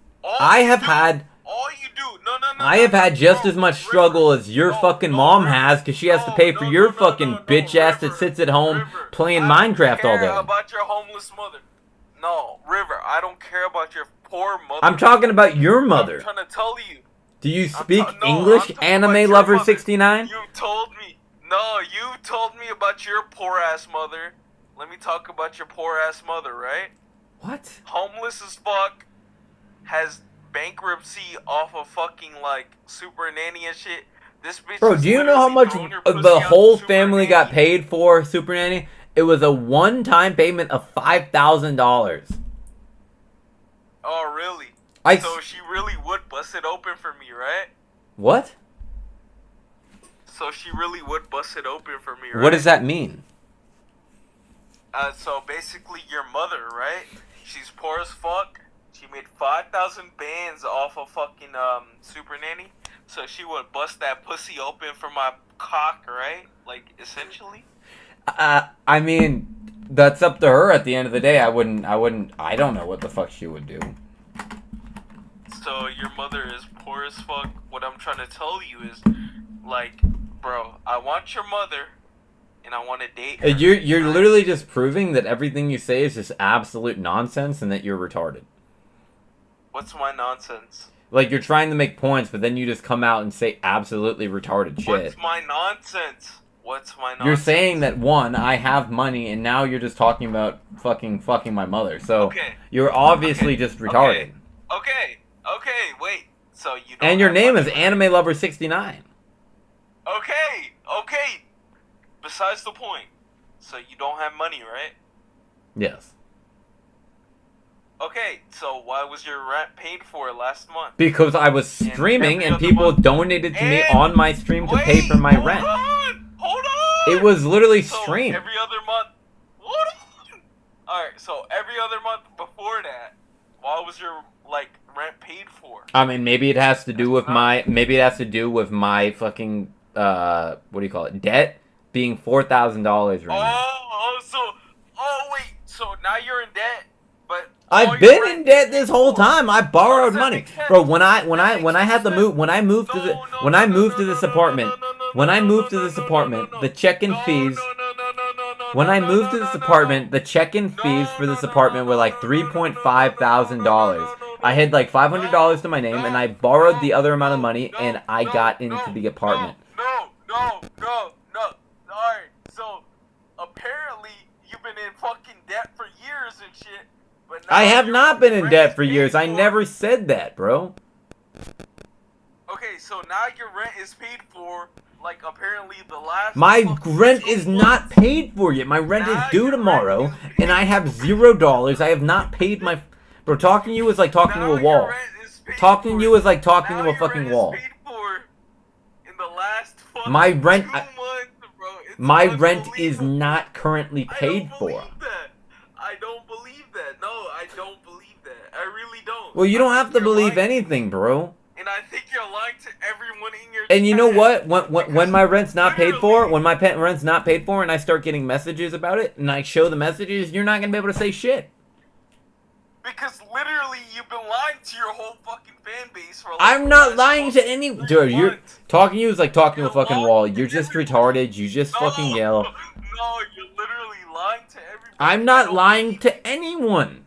do, no. I have had just as much struggle as your fucking mom has, because she has to pay for your fucking bitch ass that sits at home playing Minecraft all I don't care day. about your homeless mother. No, River, I don't care about your poor mother. I'm talking about your I'm mother. trying to tell you. Do you speak No, English, I'm talking about anime your lover mother. 69? You told me. No, you told me about your poor ass mother. Let me talk about your poor ass mother, right? What? Homeless as fuck, has bankruptcy off of fucking like Super Nanny and shit. This bitch. Bro, is do you know how literally much throwing her the pussy out whole Super family Nanny. got paid for Super Nanny? It was a one-time payment of $5,000. Oh really? I So she really would bust it open for me, right? What? So she really would bust it open for me, right? What does that mean? So basically, your mother, right? She's poor as fuck. She made 5,000 bands off of fucking Super Nanny. So she would bust that pussy open for my cock, right? Like essentially. I mean, that's up to her at the end of the day. I don't know what the fuck she would do. So your mother is poor as fuck. What I'm trying to tell you is, like, bro, I want your mother and I want to date her. You're literally just proving that everything you say is just absolute nonsense and that you're retarded. What's my nonsense? Like, you're trying to make points, but then you just come out and say absolutely retarded shit. What's my nonsense? What's my nonsense? You're saying that, one, I have money, and now you're just talking about fucking my mother. So, Okay. you're obviously just retarded. Okay, wait. So you don't And your have name money, is right? Anime Lover 69. Okay. Besides the point. So you don't have money, right? Yes. Okay, so why was your rent paid for last month? Because I was streaming every and other people month. donated to me And on my stream to pay for my rent. Hold on! It was literally So streamed. every other month. Hold on! Alright, so every other month before that, why was your, rent paid for? I mean, maybe it has to do with my fucking, what do you call it, debt being $4,000 right now. Wait, so now you're in debt, but I've been in debt this whole time. I borrowed money, bro. When I had to move, when I moved to this apartment, the check-in fees. When I moved to this apartment, the check-in fees for this apartment were like $3.5 thousand. I had like $500 to my name, and I borrowed the other amount of money, and I got into the apartment. No. Alright, so apparently you've been in fucking debt for years and shit. But now I have your not been fucking in rent debt is for paid years. I for. never said that, bro. Okay, so now your rent is paid for. Like apparently the last. My fucking rent 2 is months. not paid for yet. My rent is Now due your tomorrow, rent is and I have $0. I have not paid my. Bro, talking to you is like talking to Now a wall. your rent is paid Talking for. to you is like talking Now to a your fucking rent wall. Is paid for in the last fucking My rent- 2 months, bro. It's My rent is unbelievable. not currently paid I don't for. believe that. I don't believe that. No, I don't believe that. I really don't. Well, you don't have to You're believe lying. anything, bro. And I think you're lying to everyone in your And you know chat. what? When my rent's not paid for, Literally- rent's not paid for, and I start getting messages about it, and I show the messages, you're not gonna be able to say shit. Because literally you've been lying to your whole fucking fan base for I'm the not last lying to fucking any. 3 Dude, you're months. talking to you is like talking to a You're fucking lying wall. to You're just everyone. retarded. You just No, fucking yell. No, you're literally lying to everybody. I'm I not don't lying believe to you. anyone.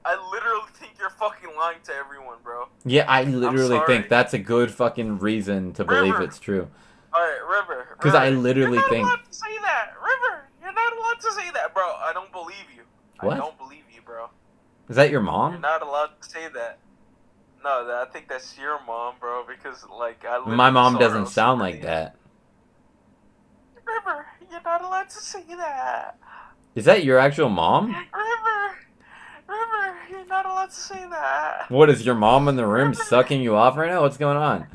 I literally think you're fucking lying to everyone, bro. Yeah, I literally sorry. think that's a good fucking reason to believe River. it's true. Alright, River. 'Cause I River, literally you're not think- allowed to say that. River, you're not allowed to say that, bro. I don't believe you. What? I don't believe you, bro. Is that your You're mom? not allowed to say that. No, I think that's your mom, bro, because, I literally My mom saw her doesn't on sound Super like Nanny. that. River, you're not allowed to say that. Is that your actual mom? River, you're not allowed to say that. What, is your mom in the room sucking you off right now? What's going on?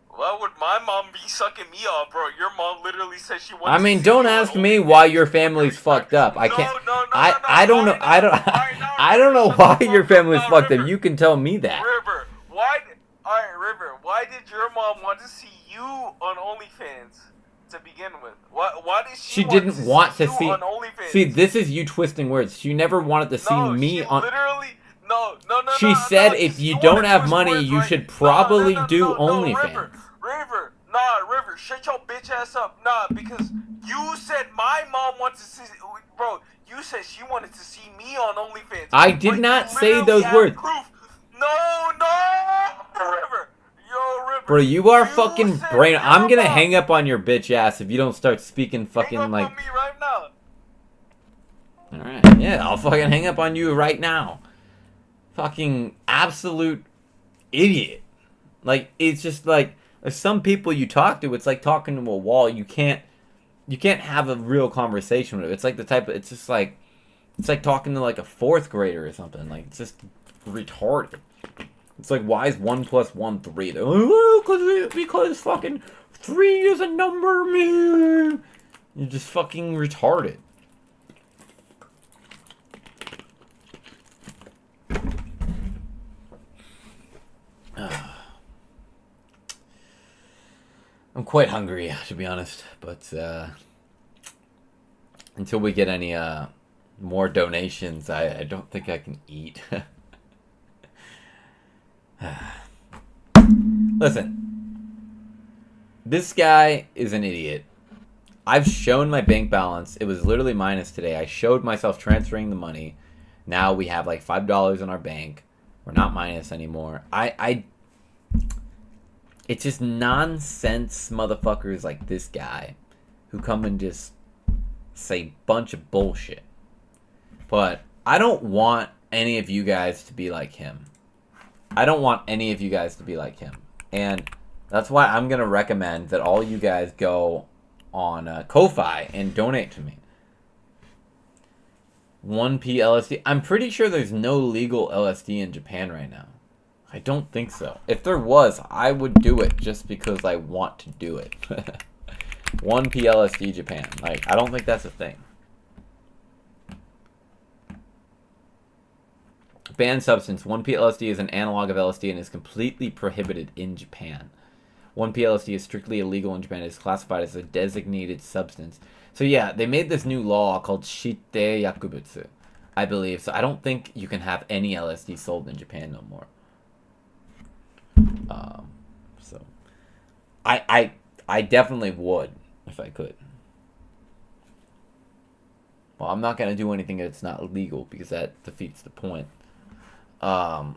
Why would my mom be sucking me off, bro? Your mom literally said she wanted I mean, to see don't you on ask me OnlyFans. why your family's fucked up. I No, can't. no, I don't know. I don't. I don't know why your family's fucked up. You can tell me that. River, alright, River, why did your mom want to see you on OnlyFans to begin with? Why did She she didn't want to you see. on OnlyFans? See, this is you twisting words. She never wanted to see No, me she on. literally, no. She said if you don't have money, you should probably do OnlyFans. River, shut your bitch ass up. Nah, because you said my mom wants to see, bro. You said she wanted to see me on OnlyFans. I did But not you say literally those have words. Proof. No, River. Yo, River. Bro, you are You fucking said brain. your I'm gonna mom. hang up on your bitch ass if you don't start speaking Hang fucking up like. on me right now. Alright, yeah, I'll fucking hang up on you right now. Fucking absolute idiot. Like, it's just like, there's some people you talk to, it's like talking to a wall. You can't have a real conversation with it. It's like it's just like, it's like talking to like a 4th grader or something. Like, it's just retarded. It's like, why is 1 + 1 3? Oh, because fucking 3 is a number, man. You're just fucking retarded. I'm quite hungry, to be honest, but until we get any more donations, I don't think I can eat. Listen, This guy is an idiot. I've shown my bank balance. It was literally minus today. I showed myself transferring the money. Now we have like $5 in our bank. We're not minus anymore. It's just nonsense motherfuckers like this guy who come and just say bunch of bullshit. But I don't want any of you guys to be like him. I don't want any of you guys to be like him. And that's why I'm going to recommend that all you guys go on Ko-Fi and donate to me. 1p LSD. I'm pretty sure there's no legal LSD in Japan right now. I don't think so. If there was, I would do it just because I want to do it. 1p LSD Japan. Like, I don't think that's a thing. Banned substance. 1p LSD is an analog of LSD and is completely prohibited in Japan. 1p LSD is strictly illegal in Japan. It is classified as a designated substance. So yeah, they made this new law called Shite Yakubutsu, I believe. So I don't think you can have any LSD sold in Japan no more. So I definitely would if I could. Well, I'm not gonna do anything that's not legal because that defeats the point. But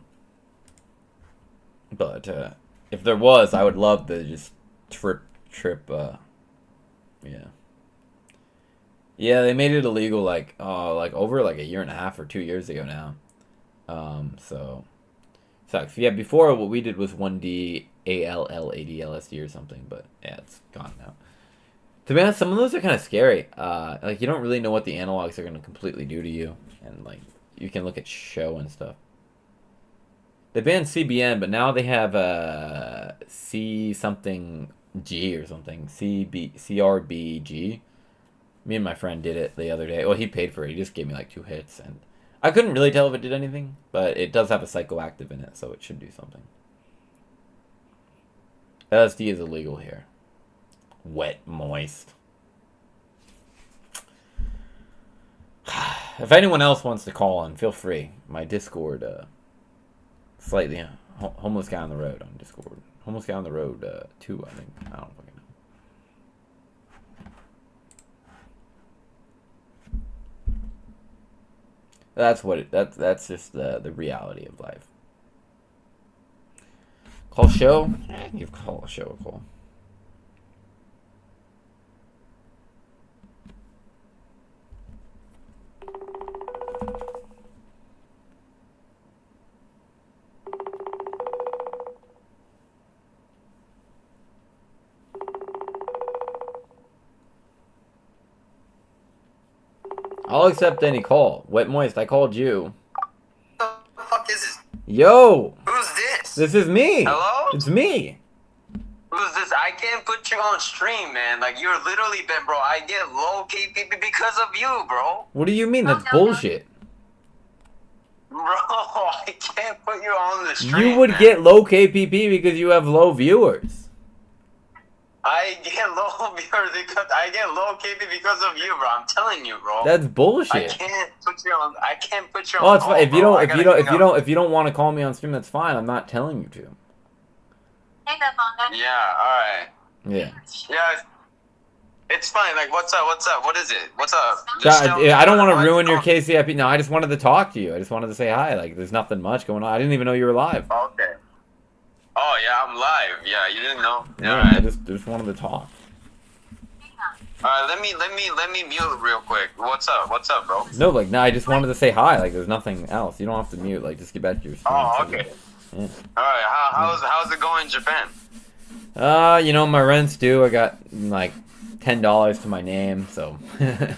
if there was, I would love to just trip. Yeah, they made it illegal like over like a year and a half or 2 years ago now. So sucks. Yeah, before what we did was 1D ALL80 LSD or something, but yeah, it's gone now. To be honest, some of those are kind of scary. Like you don't really know what the analogs are going to completely do to you, and like you can look at show and stuff. They banned CBN, but now they have C something G or something. CRBG. Me and my friend did it the other day. Well, he paid for it. He just gave me like 2 hits, and I couldn't really tell if it did anything, but it does have a psychoactive in it, so it should do something. LSD is illegal here. Wet, moist. If anyone else wants to call in, feel free. My Discord, slightly homeless guy on the road on Discord. Homeless guy on the road 2, I think. I don't fucking know. That's just the reality of life. Call show? Give call a show a call. I'll accept any call. Wet Moist, I called you. What the fuck is this? Yo! Who's this? This is me! Hello? It's me! Who's this? I can't put you on stream, man. Like, you're literally been, bro. I get low KPP because of you, bro. What do you mean? That's bullshit. Bro, I can't put you on the stream. You would man. get low KPP because you have low viewers. I get low viewers because I get low KP because of you, bro. I'm telling you, bro. That's bullshit. I can't put you on. I can't put you on. Oh, it's fine. If you bro. if you don't want to call me on stream, that's fine. I'm not telling you to. Yeah. All right. Yeah. Yeah. It's fine. Like, what's up? What's up? What is it? What's up? I don't want to ruin your KCIP. No, I just wanted to talk to you. I just wanted to say hi. Like, there's nothing much going on. I didn't even know you were live. Okay. Oh yeah, I'm live. Yeah, you didn't know. Yeah, All right. I just wanted to talk. All right, let me mute real quick. What's up, bro? No, like, no, I just wanted to say hi. Like, there's nothing else. You don't have to mute. Like, just get back to your stream. Oh, okay. Yeah. All right, how's it going in Japan? You know, my rent's due. I got like $10 to my name, so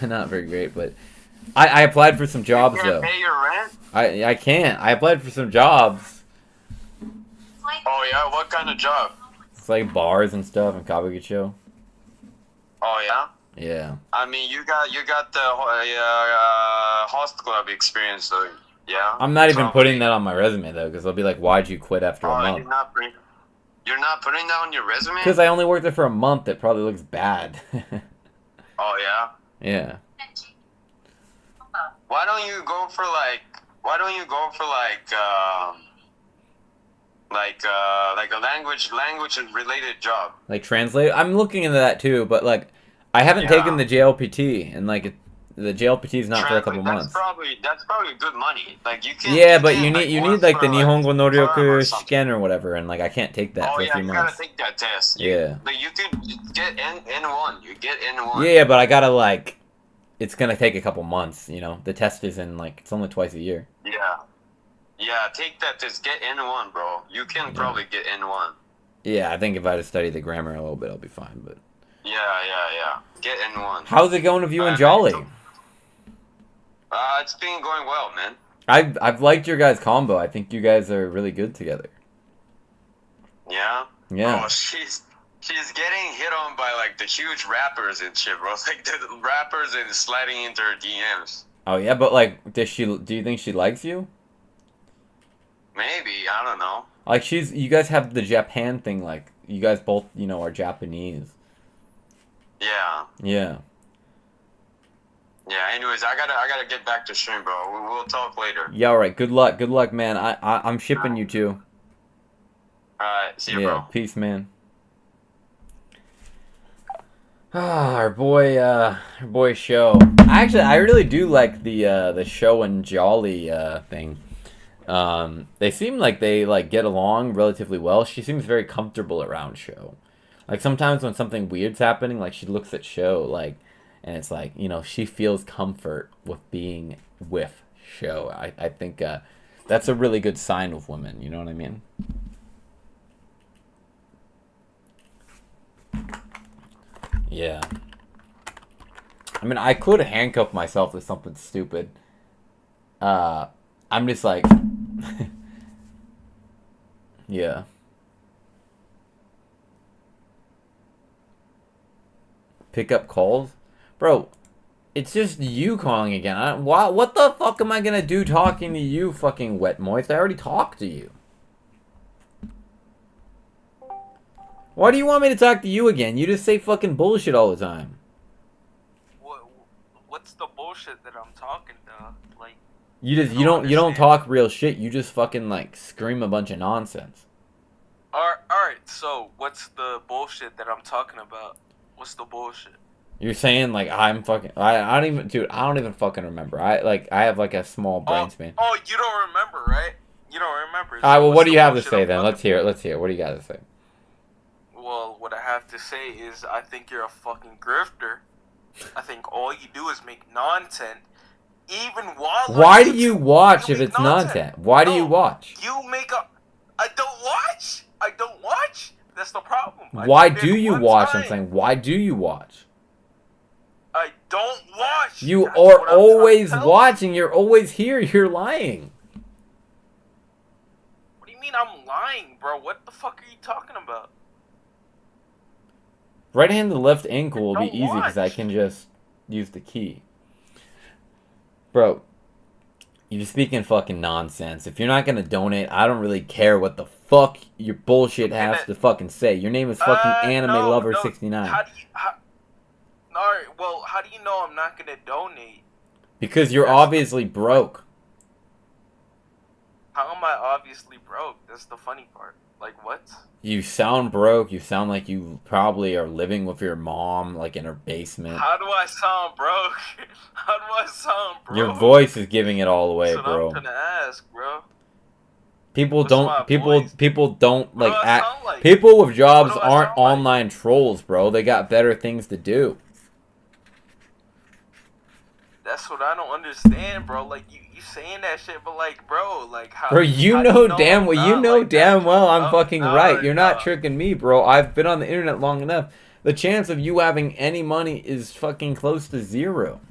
not very great. But I applied for some jobs You though. can't pay your rent? I can't. I applied for some jobs. Oh yeah, what kind of job? It's like bars and stuff in Kabukicho. Oh yeah. Yeah. I mean, you got the host club experience, so yeah. I'm not even Probably. putting that on my resume though, because they'll be like, "Why'd you quit after a Oh, month?" you're not putting that on your resume? Because I only worked there for a month. It probably looks bad. Oh yeah. Yeah. Why don't you go for like like a language related job. Like translate. I'm looking into that too, but like I haven't taken the JLPT, and like the JLPT is not for a couple months. That's probably good money. Like you can. Yeah, you but can, you work need like the for, Nihongo term or Noryoku something. Shiken or whatever, and like I can't take that for a few You months. gotta take that test. Yeah. But you could get N1. You get N1. Yeah, but I gotta like, it's gonna take a couple months. You know, the test is in like it's only twice a year. Yeah. Yeah, take that test. Get N1, bro. You can probably get N1. Yeah, I think if I just study the grammar a little bit, I'll be fine. But Yeah. Get N1. how's it going with you and Alright, Jolly? so- it's been going well, man. I've liked your guys' combo. I think you guys are really good together. Yeah. Yeah. Bro, she's getting hit on by like the huge rappers and shit, bro. Like the rappers and sliding into her DMs. Oh yeah, but like, do you think she likes you? Maybe, I don't know. Like you guys have the Japan thing. Like you guys both, are Japanese. Yeah. Yeah. Yeah. Anyways, I gotta get back to stream, bro. We'll talk later. Yeah. All right. Good luck, man. I'm shipping you too. All right. See you, Yeah. bro. Peace, man. Ah, our boy Show. Actually, I really do like the Show and Jolly thing. They seem like they like get along relatively well. She seems very comfortable around Show. Like sometimes when something weird's happening, like she looks at Show like, and it's like she feels comfort with being with Show. I think that's a really good sign with women. You know what I mean? Yeah. I mean, I could handcuff myself to something stupid. I'm just like... yeah. Pick up calls? Bro, it's just you calling again. What the fuck am I gonna do talking to you, fucking wet moist? I already talked to you. Why do you want me to talk to you again? You just say fucking bullshit all the time. What's the bullshit that I'm talking to? Like, You don't talk real shit. You just fucking like scream a bunch of nonsense. Alright, so what's the bullshit that I'm talking about? What's the bullshit? You're saying like I'm fucking I don't even fucking remember. I have like a small brain span. Oh, you don't remember, right? You don't remember. Alright, well what's what do the you have to bullshit say I'm then? talking Let's hear it. What do you got to say? Well, what I have to say is I think you're a fucking grifter. I think all you do is make nonsense. Even while Why do you watch if it's nonsense? Why do you watch? I don't watch. I don't watch. That's the problem. Why do you watch? I'm saying, why do you watch? I don't watch. You That's are what I'm trying to always tell you. watching. You're always here. You're lying. What do you mean I'm lying, bro? What the fuck are you talking about? Right hand to left ankle will be Don't easy because I watch. can just use the key. Bro, you're speaking fucking nonsense. If you're not gonna donate, I don't really care what the fuck your bullshit has to fucking say. Your name is fucking Anime Lover 69. Alright, well, how do you know I'm not gonna donate? Because you're obviously broke. How am I obviously broke? That's the funny part. Like, what? You sound broke. You sound like you probably are living with your mom, like in her basement. How do I sound broke? How do I sound broke? Your voice is giving it all away, That's what bro. I'm gonna ask, bro. People What's my don't voice? people don't What do like I act. sound like? People with jobs What do I aren't sound like? online trolls, bro. They got better things to do. That's what I don't understand, bro. Like, you saying that shit, but like, bro, like how? Bro, you how know do damn I'm well. You not know like damn that? well I'm No, fucking no, right. You're not no. tricking me, bro. I've been on the internet long enough. The chance of you having any money is fucking close to zero.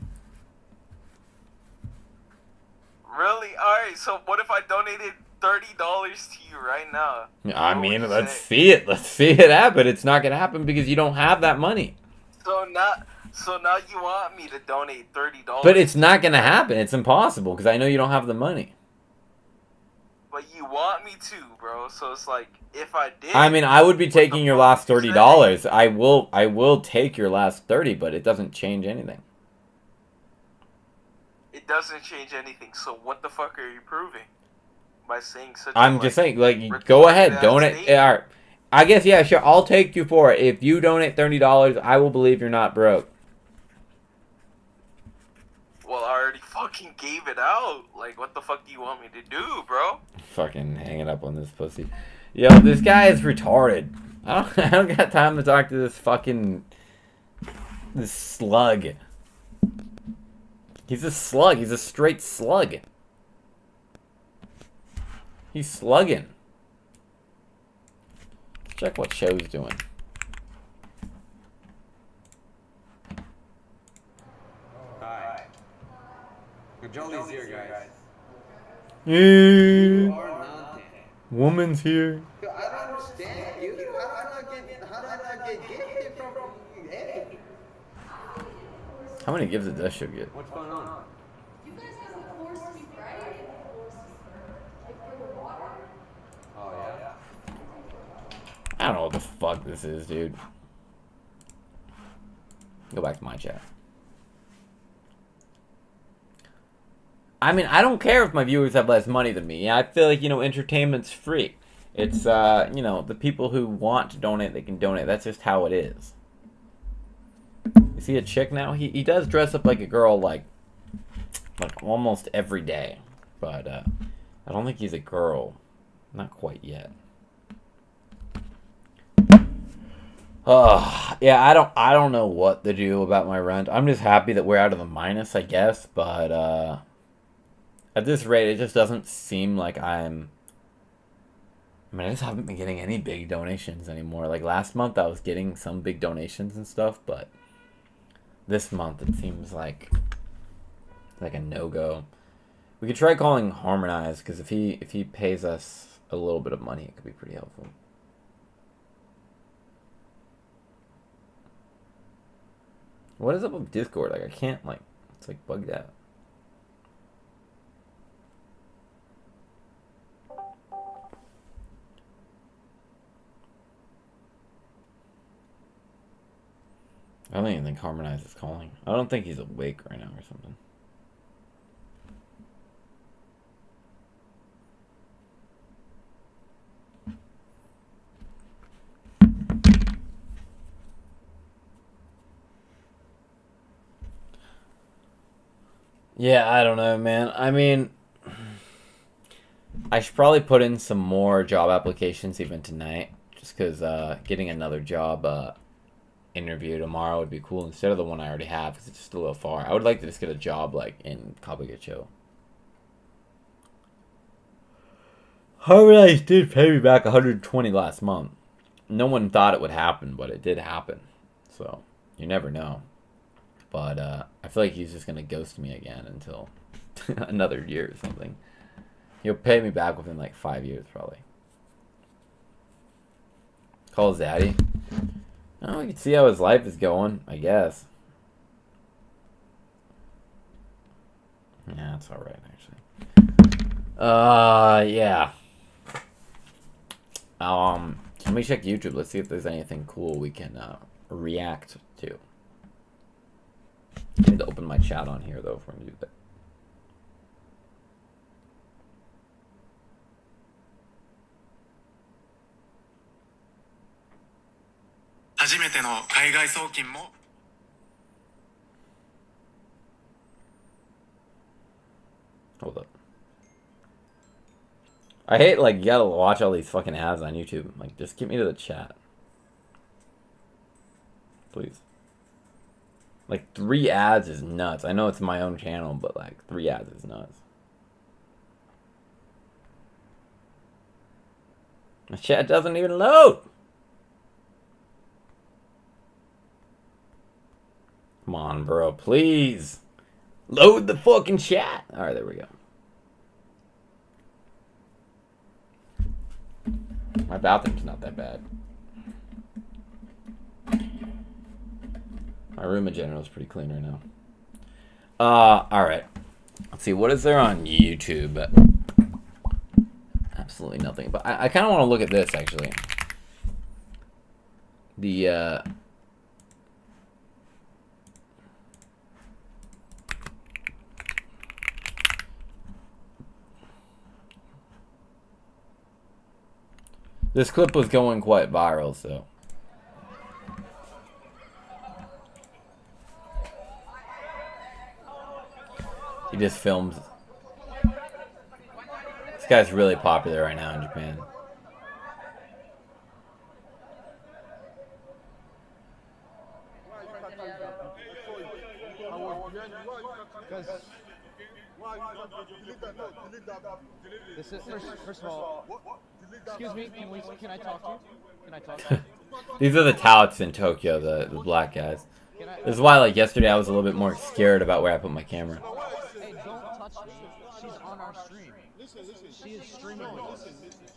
Really? All right. So what if I donated $30 to you right now? I What would mean, you let's say? see it. Let's see it happen. It's not gonna happen because you don't have that money. So now you want me to donate $30? But it's not gonna happen. It's impossible because I know you don't have the money. But you want me to, bro. So it's like, if I did. I mean, I would be what the taking your fuck last would you $30. say? I will take your last 30, but it doesn't change anything. It doesn't change anything. So what the fuck are you proving? by saying such. I'm just saying, like, go ahead, donate. All right. I guess, yeah, sure. I'll take you for it. If you donate $30, I will believe you're not broke. Well, I already fucking gave it out. Like, what the fuck do you want me to do, bro? Fucking hanging up on this pussy. Yo, this guy is retarded. I don't got time to talk to this fucking... This slug. He's a slug. He's a straight slug. He's slugging. Let's check what show's doing. Hi. Jolie's here, guys. You are nothing. Woman's here. I don't understand, dude. How do I not get gifted from Ed? How many gifts did that show get? What's going on? You guys have a force to be right? Like for the water? Oh, yeah. I don't know what the fuck this is, dude. Go back to my chat. I mean, I don't care if my viewers have less money than me. I feel like, you know, entertainment's free. It's, you know, the people who want to donate, they can donate. That's just how it is. Is he a chick now? He does dress up like a girl, like almost every day. But, I don't think he's a girl. Not quite yet. Yeah, I don't know what to do about my rent. I'm just happy that we're out of the minus, I guess. But, at this rate, it just doesn't seem like I mean, I just haven't been getting any big donations anymore. Like, last month, I was getting some big donations and stuff, but this month, it seems like a no-go. We could try calling Harmonize, because if he pays us a little bit of money, it could be pretty helpful. What is up with Discord? Like, I can't, like, it's, like, bugged out. I don't even think Harmonize is calling. I don't think he's awake right now or something. Yeah, I don't know, man. I mean, I should probably put in some more job applications even tonight. Just because getting another job interview tomorrow would be cool instead of the one I already have, because it's just a little far. I would like to just get a job like in Kabukicho. Harmonize did pay me back 120 last month. No one thought it would happen, but it did happen. So you never know. But I feel like he's just gonna ghost me again until another year or something. He'll pay me back within like 5 years probably. Call Zaddy. Oh, we can see how his life is going, I guess. Yeah, it's alright, actually. Yeah. Let me check YouTube. Let's see if there's anything cool we can react to. I need to open my chat on here, though, if we're going to do that. Hold up. I hate, like, you gotta watch all these fucking ads on YouTube. Like, just get me to the chat. Please. Like, 3 ads is nuts. I know it's my own channel, but, like, 3 ads is nuts. My chat doesn't even load! Come on, bro, please. Load the fucking chat. Alright, there we go. My bathroom's not that bad. My room in general is pretty clean right now. Alright. Let's see, what is there on YouTube? Absolutely nothing. But I kind of want to look at this, actually. The, This clip was going quite viral, so. He just films. This guy's really popular right now in Japan. This is first of all. Excuse me. Can I talk to you? Can I talk to you? These are the touts in Tokyo, the black guys. This is why, like, yesterday I was a little bit more scared about where I put my camera. Hey, don't touch me. She's on our stream. She is streaming with us.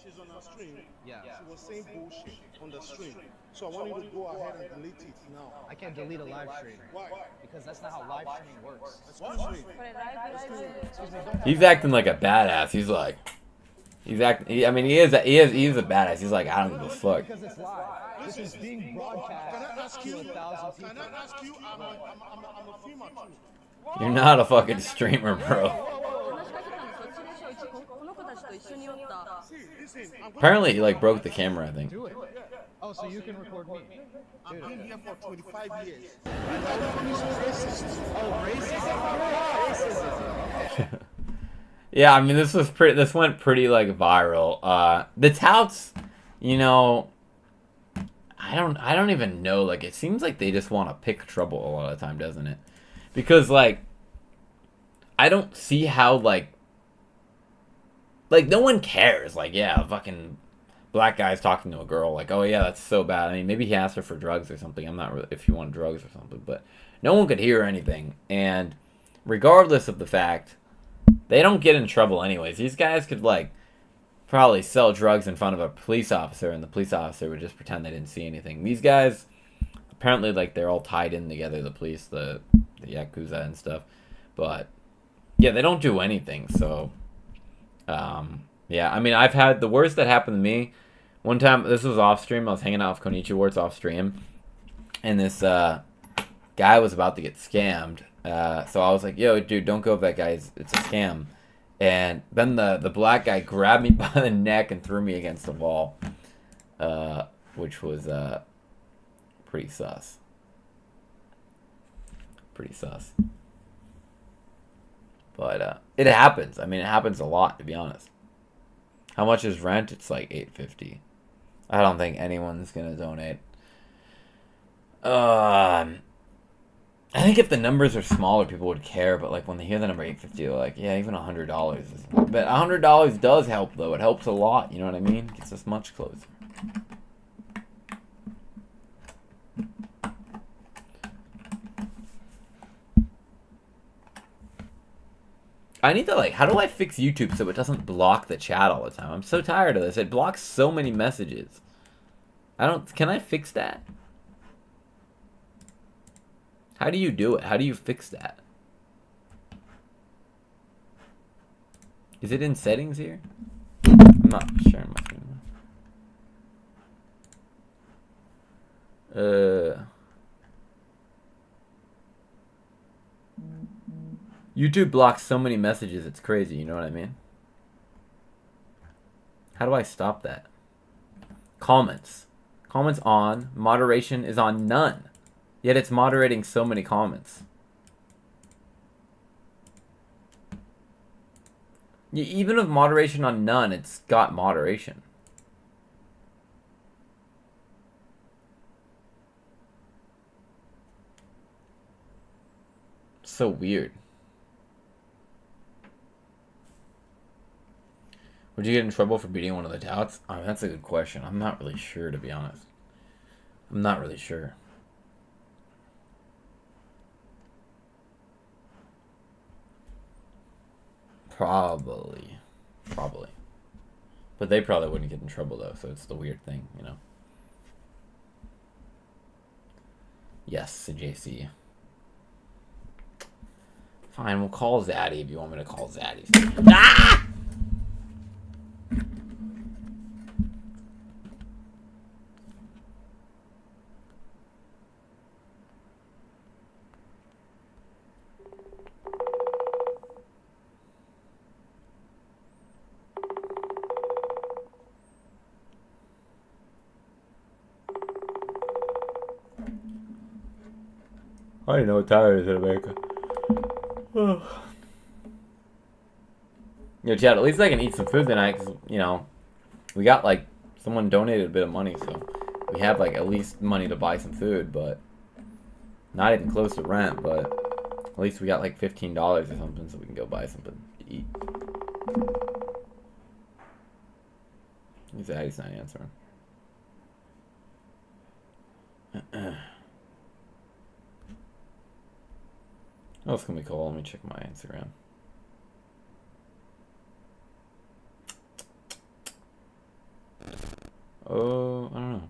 She's on our stream. Yeah. She was saying bullshit on the stream. So I want you to go ahead and delete it now. I can't delete a live stream. Why? Because that's not how live streaming works. Excuse me. Excuse me. Don't. He's acting like a badass. He's like, he's acting. I mean, he is a badass. He's like, I don't give a fuck. Because it's live. This is being broadcast Can I ask you? to 1,000 people. Can I ask you? I'm a filmer too. You're not a fucking streamer, bro. Apparently, he like broke the camera. I think. Do it. Oh, so you can record me. I've been here for 25 years. Oh, racism. Yeah, I mean, this was pretty. This went pretty like viral. The touts, you know, I don't even know. Like, it seems like they just want to pick trouble a lot of the time, doesn't it? Because like, I don't see how like no one cares. Like, yeah, fucking black guy's talking to a girl. Like, oh yeah, that's so bad. I mean, maybe he asked her for drugs or something. I'm not really if you want drugs or something, but no one could hear anything. And regardless of the fact, they don't get in trouble anyways. These guys could like probably sell drugs in front of a police officer, and the police officer would just pretend they didn't see anything. These guys apparently like they're all tied in together. The police, the Yakuza and stuff, but yeah, they don't do anything. So yeah, I mean, I've had the worst that happened to me. One time, this was off stream. I was hanging out with Konichi Warts off stream, and this guy was about to get scammed. So I was like, "Yo, dude, don't go with that guy. It's a scam." And then the black guy grabbed me by the neck and threw me against the wall, which was pretty sus. Pretty sus. But it happens. I mean, it happens a lot, to be honest. How much is rent? It's like $8.50. I don't think anyone's gonna donate. I think if the numbers are smaller, people would care. But like when they hear the number $8.50, they're like, yeah, even $100 is. But $100 does help, though. It helps a lot. You know what I mean? It gets us much closer. I need to, like, how do I fix YouTube so it doesn't block the chat all the time? I'm so tired of this. It blocks so many messages. Can I fix that? How do you do it? How do you fix that? Is it in settings here? I'm not sure. YouTube blocks so many messages, it's crazy, you know what I mean? How do I stop that? Comments. Comments on. Moderation is on none. Yet it's moderating so many comments. Even with moderation on none, it's got moderation. So weird. Would you get in trouble for beating one of the touts? Oh, that's a good question. I'm not really sure, to be honest. I'm not really sure. Probably. But they probably wouldn't get in trouble, though, so it's the weird thing, you know? Yes, JC. Fine, we'll call Zaddy if you want me to call Zaddy. Ah! I don't know what time it is in America. Yo, Chad, at least I can eat some food tonight, because, you know, we got, like, someone donated a bit of money, so we have, like, at least money to buy some food, but not even close to rent, but at least we got, like, $15 or something, so we can go buy something to eat. He's not answering. What else can we call? Let me check my Instagram. Oh, I don't know.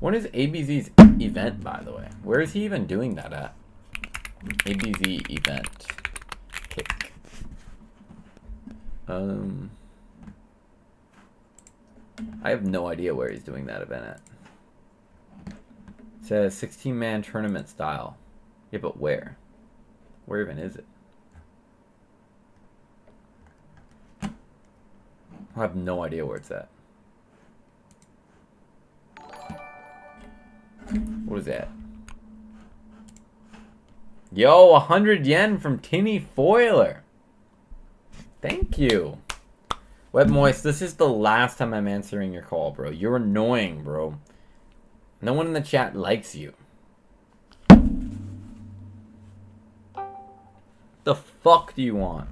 When is ABZ's event, by the way? Where is he even doing that at? ABZ event. Kick. I have no idea where he's doing that event at. It says 16-man tournament style. Yeah, but where? Where even is it? I have no idea where it's at. What is that? Yo, 100 yen from Tinny Foiler. Thank you. Web Moist, this is the last time I'm answering your call, bro. You're annoying, bro. No one in the chat likes you. The fuck do you want?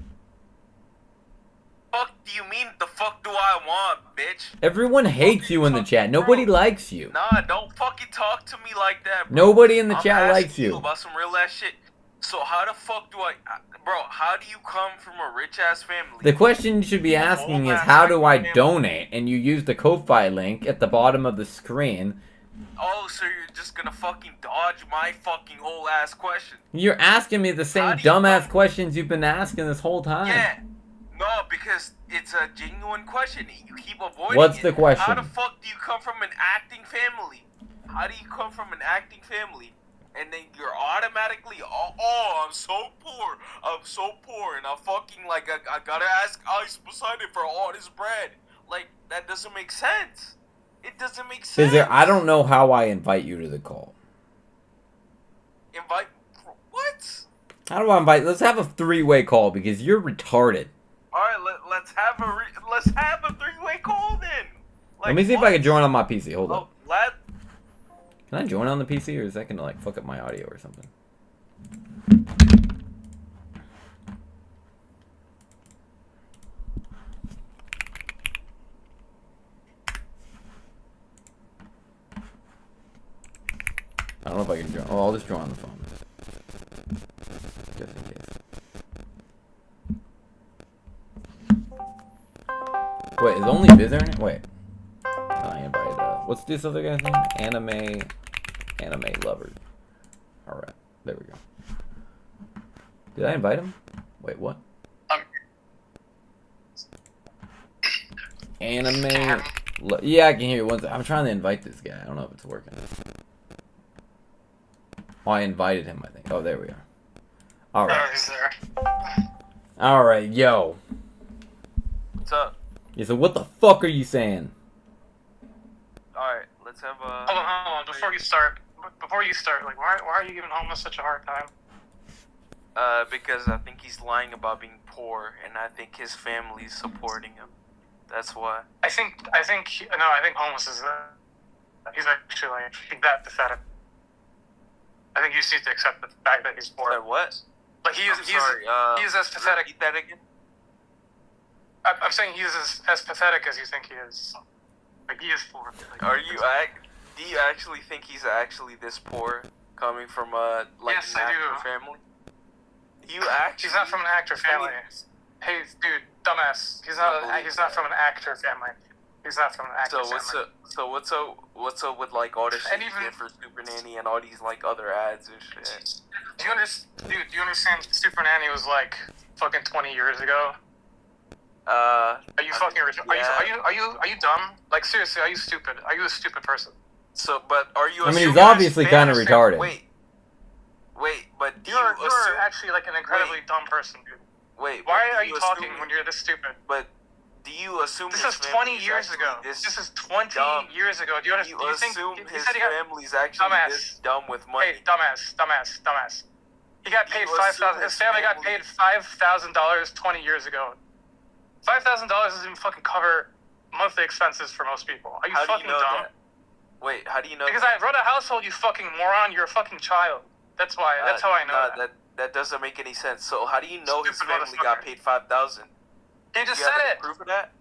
Fuck do you mean? The fuck do I want, bitch? Everyone hates you in the chat. Nobody likes you. Nah, don't fucking talk to me like that, bro. Nobody in the I'm chat likes asking you. About some real ass shit. So how the fuck do bro, how do you come from a rich ass family? The question you should be asking is, how do I donate? And you use the Ko-Fi link at the bottom of the screen. Oh, so you're just gonna fucking dodge my fucking whole ass question? You're asking me the same dumbass questions you've been asking this whole time. Yeah. No, because it's a genuine question. You keep avoiding What's it. the question? How the fuck do you come from an acting family? How do you come from an acting family? And then you're automatically, oh, I'm so poor. I'm so poor. And I fucking, like, I gotta ask Ice Poseidon for all his bread. Like, that doesn't make sense. It doesn't make sense. I don't know how I invite you to the call. Invite? What? How do I invite? Let's have a three-way call because you're retarded. Alright, let's have a three-way call then. Like, let me see if I can join on my PC. Hold on. Can I join on the PC, or is that gonna like fuck up my audio or something? I don't know if I can join. Oh, I'll just join on the phone. Just in case. Wait, is only Biz in it? Wait. I invited, what's this other guy's name? Anime Lover. Alright, there we go. Did I invite him? Wait, what? Yeah, I can hear you. I'm trying to invite this guy. I don't know if it's working. Oh, I invited him, I think. Oh, there we are. Alright. He's there. Alright, yo. What's up? Yeah, so what the fuck are you saying? Alright, let's have a... Hold on. Before you start, like, why are you giving homeless such a hard time? Because I think he's lying about being poor, and I think his family's supporting him. That's why. I think homeless is, he's actually, like, that pathetic. I think you just need to accept the fact that he's poor. What? Like, he is as pathetic. Repeat that again? I'm saying he is as pathetic as you think he is. Like, he is poor. Like, Do you actually think he's actually this poor, coming from an actor family? You actually? He's not from an actor family. Hey, dude, dumbass. He's not from an actor family. He's not from an actor family. So what's up with like all this shit you did for Super Nanny and all these like other ads and shit? Do you understand Super Nanny was like fucking 20 years ago? Are you fucking retarded? Are you dumb? Like, seriously, are you stupid? Are you a stupid person? So, but are you? I mean, he's obviously kind of retarded. Wait, but you're actually like an incredibly dumb person, dude. Wait, why are you talking when you're this stupid? But do you assume this is 20 years ago? This is 20 years ago. Do you think his family's actually this dumb with money? Hey, dumbass. He got paid $5,000. His family got paid $5,000 20 years ago. $5,000 doesn't even fucking cover monthly expenses for most people. Are you How do fucking you know dumb? that? Wait, how do you know Because that? I run a household, you fucking moron. You're a fucking child. That's why. That's how I know that. That doesn't make any sense. So how do you know his Stupid family got motherfucker. paid $5,000? He just Do you said have any it. proof of that?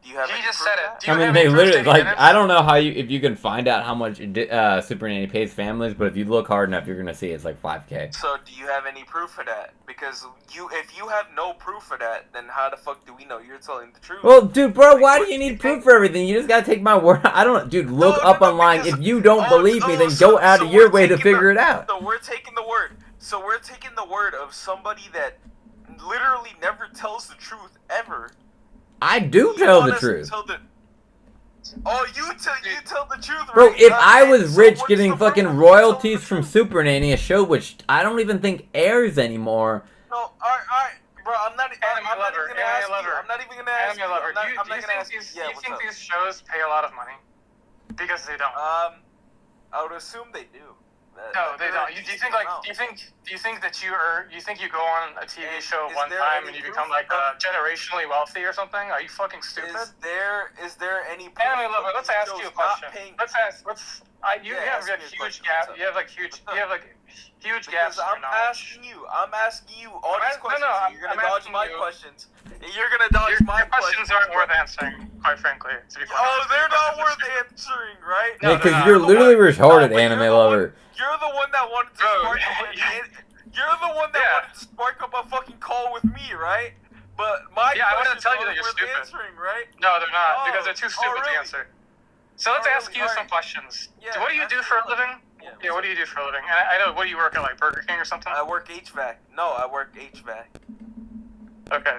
Do you have He any just proof said of it. that? Do you I mean, have they any proof literally that he like. didn't? I don't know how if you can find out how much Super Nanny pays families, but if you look hard enough, you're gonna see it's like $5K. So do you have any proof of that? Because if you have no proof of that, then how the fuck do we know you're telling the truth? Well, dude, bro, why what do you do you need proof for everything? You just gotta take my word. I don't, dude. Look No, up online. because- If you don't believe me, then go out of so your we're way to taking figure it out. So we're taking the word. So we're taking the word of somebody that literally never tells the truth ever. I do You tell want the us to truth. tell the- Oh, you tell the truth, Bro, right? if I was So rich what's getting the proof fucking of you telling royalties the from truth? Super Nanny, a show which I don't even think airs anymore. No, alright, bro. I'm not even gonna ask you. I'm not even gonna ask you. Anime lover. I'm not Do you gonna think ask you. these? Yeah, Do you what's think up? these shows pay a lot of money? Because they don't. I would assume they do. No, they don't. Do you think that you go on a TV show Is one there time any and you proof become like of- generationally wealthy or something? Are you fucking stupid? Is there any proof Anime lover, of let's these ask you a shows not question. paying- You Yeah, have ask like me a huge question. gap. What's up? You have like huge gaps Because in your I'm knowledge. asking you all these questions. I'm You're gonna dodge asking my you. questions. And you're gonna dodge Your my questions aren't worth answering, quite frankly. To be quite Oh, honest. they're Your not questions are worth stupid. answering, right? No, Yeah, they're because not. you're literally retarded, but anime you're the lover. You're the one that wanted to Bro, spark up You're the one that Yeah. wanted to spark up a fucking call with me, right? But my Yeah, I questions wouldn't tell you that aren't you're worth stupid. answering, right? No, they're not, Oh, because they're too stupid really? to answer. So let's Oh, ask really? you some Alright. questions. Yeah, What do you ask do me for a a living? Yeah, Yeah, what do you do for a living? I know, what do you work at, like Burger King or something? I work HVAC. No, I work HVAC. Okay,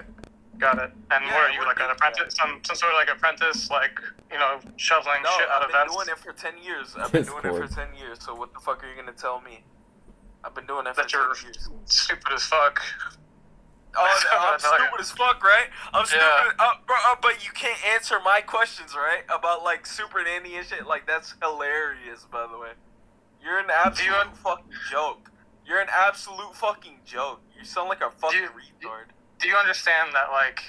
got it. And Yeah, what are I you, work like an HVAC. apprentice? Some sort of like apprentice, like, shoveling No, shit out I've of been vents? doing it for 10 years. I've been doing it for Discord. 10 years, so what the fuck are you gonna tell me? I've been doing it for That you're 10 years. stupid as fuck. Oh, That's what I'm I tell you. stupid as fuck, right? I'm stupid. Yeah. Bro, but you can't answer my questions, right? About like Super Nanny and shit. Like that's hilarious, by the way. You're an absolute fucking joke. You're an absolute fucking joke. You sound like a fucking retard. Do you understand that, like,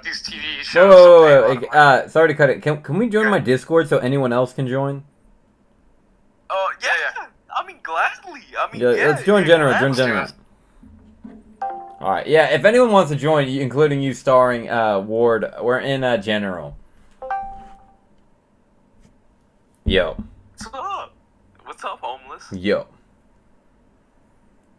these TV Whoa, shows... whoa, pay a whoa, lot of whoa, money? sorry to cut it. Can we join my Discord so anyone else can join? Oh yeah. I mean, gladly. I mean, Yeah, let's join general. Join general. All right. Yeah. If anyone wants to join, including you, starring Ward, we're in general. Yo. What's up? What's up, homeless? Yo.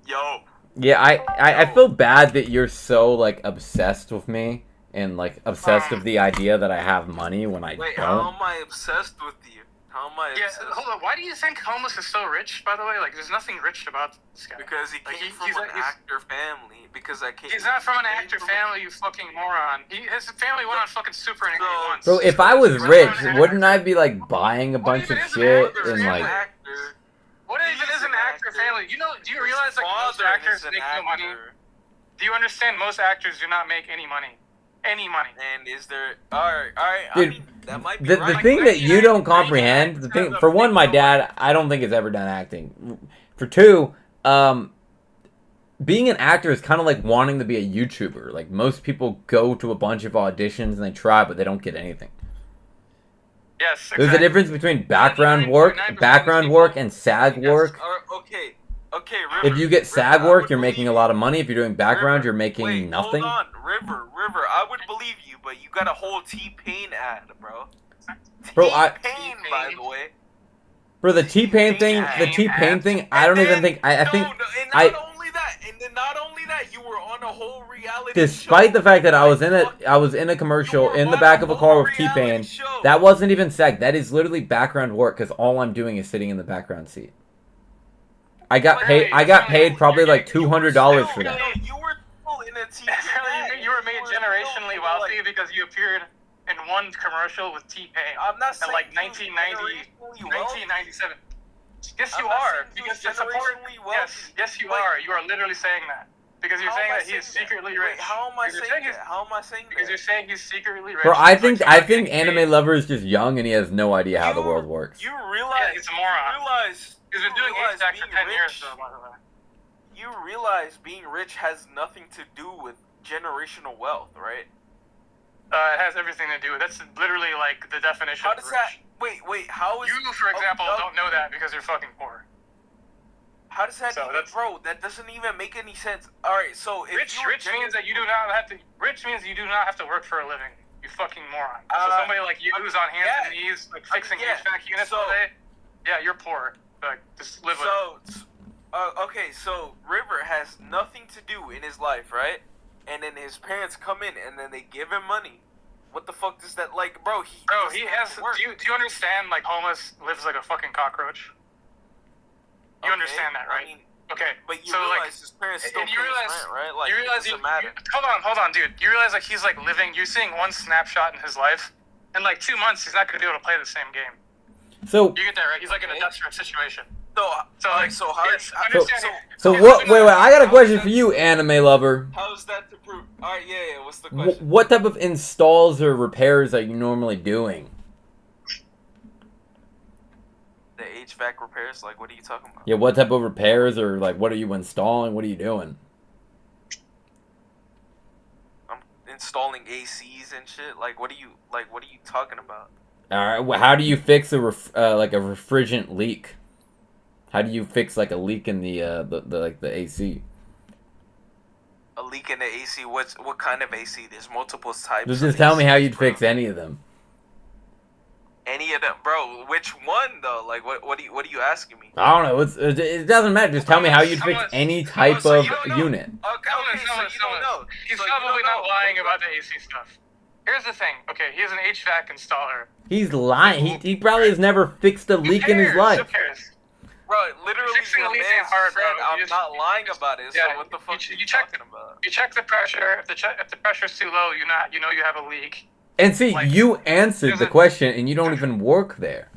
Yo. Yeah, I feel bad that you're so like obsessed with me and like obsessed with the idea that I have money when I Wait, don't. how am I obsessed with you? How am I Yeah, obsessed? hold on. Why do you think homeless is so rich, by the way? Like, there's nothing rich about this guy. Because he Like, came from he's an actor family. Because I came. He's not from an he came actor from- family, you fucking moron. His family went on fucking Super Nanny once. Bro, if I was rich, wouldn't I be like buying a bunch of shit and like? Actor. What even is an actor family? Do you realize like most father actors is an make no money? actor. Do you understand most actors do not make any money? Any money. And is there? Alright. Dude, I mean, that might be The right. thing that you don't comprehend, the thing for one, my dad, I don't think has ever done acting. For two, being an actor is kind of like wanting to be a YouTuber. Like most people go to a bunch of auditions and they try, but they don't get anything. Yes, exactly. There's a difference between background work, and SAG work. Okay. River. If you get SAG I work, would you're believe making a you. lot of money. If you're doing background, River, you're making wait, nothing. Hold on, River. I would believe you, but you got a whole T-Pain ad, bro. Bro, T-Pain, by the way. For the T-Pain thing, I don't even think. I think. And not only that, you were on a whole reality Despite show. the fact that I was in a commercial in the back of a car with T-Pain, that wasn't even SAG. That is literally background work because all I'm doing is sitting in the background seat. I got paid probably like $200 for that. You were still in a T-Pain ad. You were made generationally wealthy because you appeared in one commercial with T-Pain. I'm not saying in like you 1990, generationally 1997. Yes, I'm you not are. saying you Because to support. generationally wealthy. Yes, you are. You are literally saying that. Because you're How saying am I that he is saying that? secretly Wait, rich. how am I Because you're saying he's- that? How am I saying Because you're that? saying he's secretly rich. Bro, I It's think like somebody Anime getting Lover is just young and he has no idea how the You- world works. You realize? he's a moron. You realize? He's been doing HVAC for 10 years, though, by the way. You you realize being rich has nothing to do with generational wealth, right? It has everything to do. That's literally like the definition. How of does rich. that? Wait. How is You, for example, don't know that because you're fucking poor. How does that So even, that's- bro? That doesn't even make any sense. All right, so if Rich you were means that you do not have to. Rich means you do not have to work for a living. You fucking moron. So somebody like you who's on hands and knees, like fixing HVAC units all day, yeah, you're poor. Like just live with it. Okay, so River has nothing to do in his life, right? And then his parents come in and then they give him money. What the fuck does that like, bro? He has. Do you understand? Like homeless lives like a fucking cockroach. You understand that, right? I mean, okay, but you so realize like, his parents still and pay you his realize, rent, right? Like, you realize it doesn't matter. Hold on, dude. You realize like he's like living. You're seeing one snapshot in his life. In like 2 months, he's not gonna be able to play the same game. So You get that right? He's like in a desperate situation. So like, so how yes, how- understand so it. what? Wait. I got a question for you, anime lover. how's that to prove? All right, yeah. What's the question? What type of installs or repairs are you normally doing? The HVAC repairs? Like, what are you talking about? Yeah, what type of repairs or like what are you installing? What are you doing? I'm installing ACs and shit. Like, what are you talking about? All right. How do you fix like a refrigerant leak? How do you fix like a leak in the AC? A leak in the AC? What kind of AC? There's multiple types. Just of tell me how ACs, you'd bro. fix any of them. Any of them, bro? Which one though? Like, what are you asking me? I don't know. It doesn't matter. Just tell me how you'd fix any type so of you don't know. unit. Okay, so you don't know. He's So you probably don't not know. lying about the AC stuff. Here's the thing. Okay, he's an HVAC installer. He's lying. He probably has never fixed a leak in his Who life. cares? Bro, literally, Fixing your a leak man ain't hard, said bro. I'm You just- not lying about it. Yeah, so what the fuck you are you check talking about? You check the pressure. If the pressure's too low, you know you have a leak. And see, Like, you answered the there's a- question, and you don't even work there.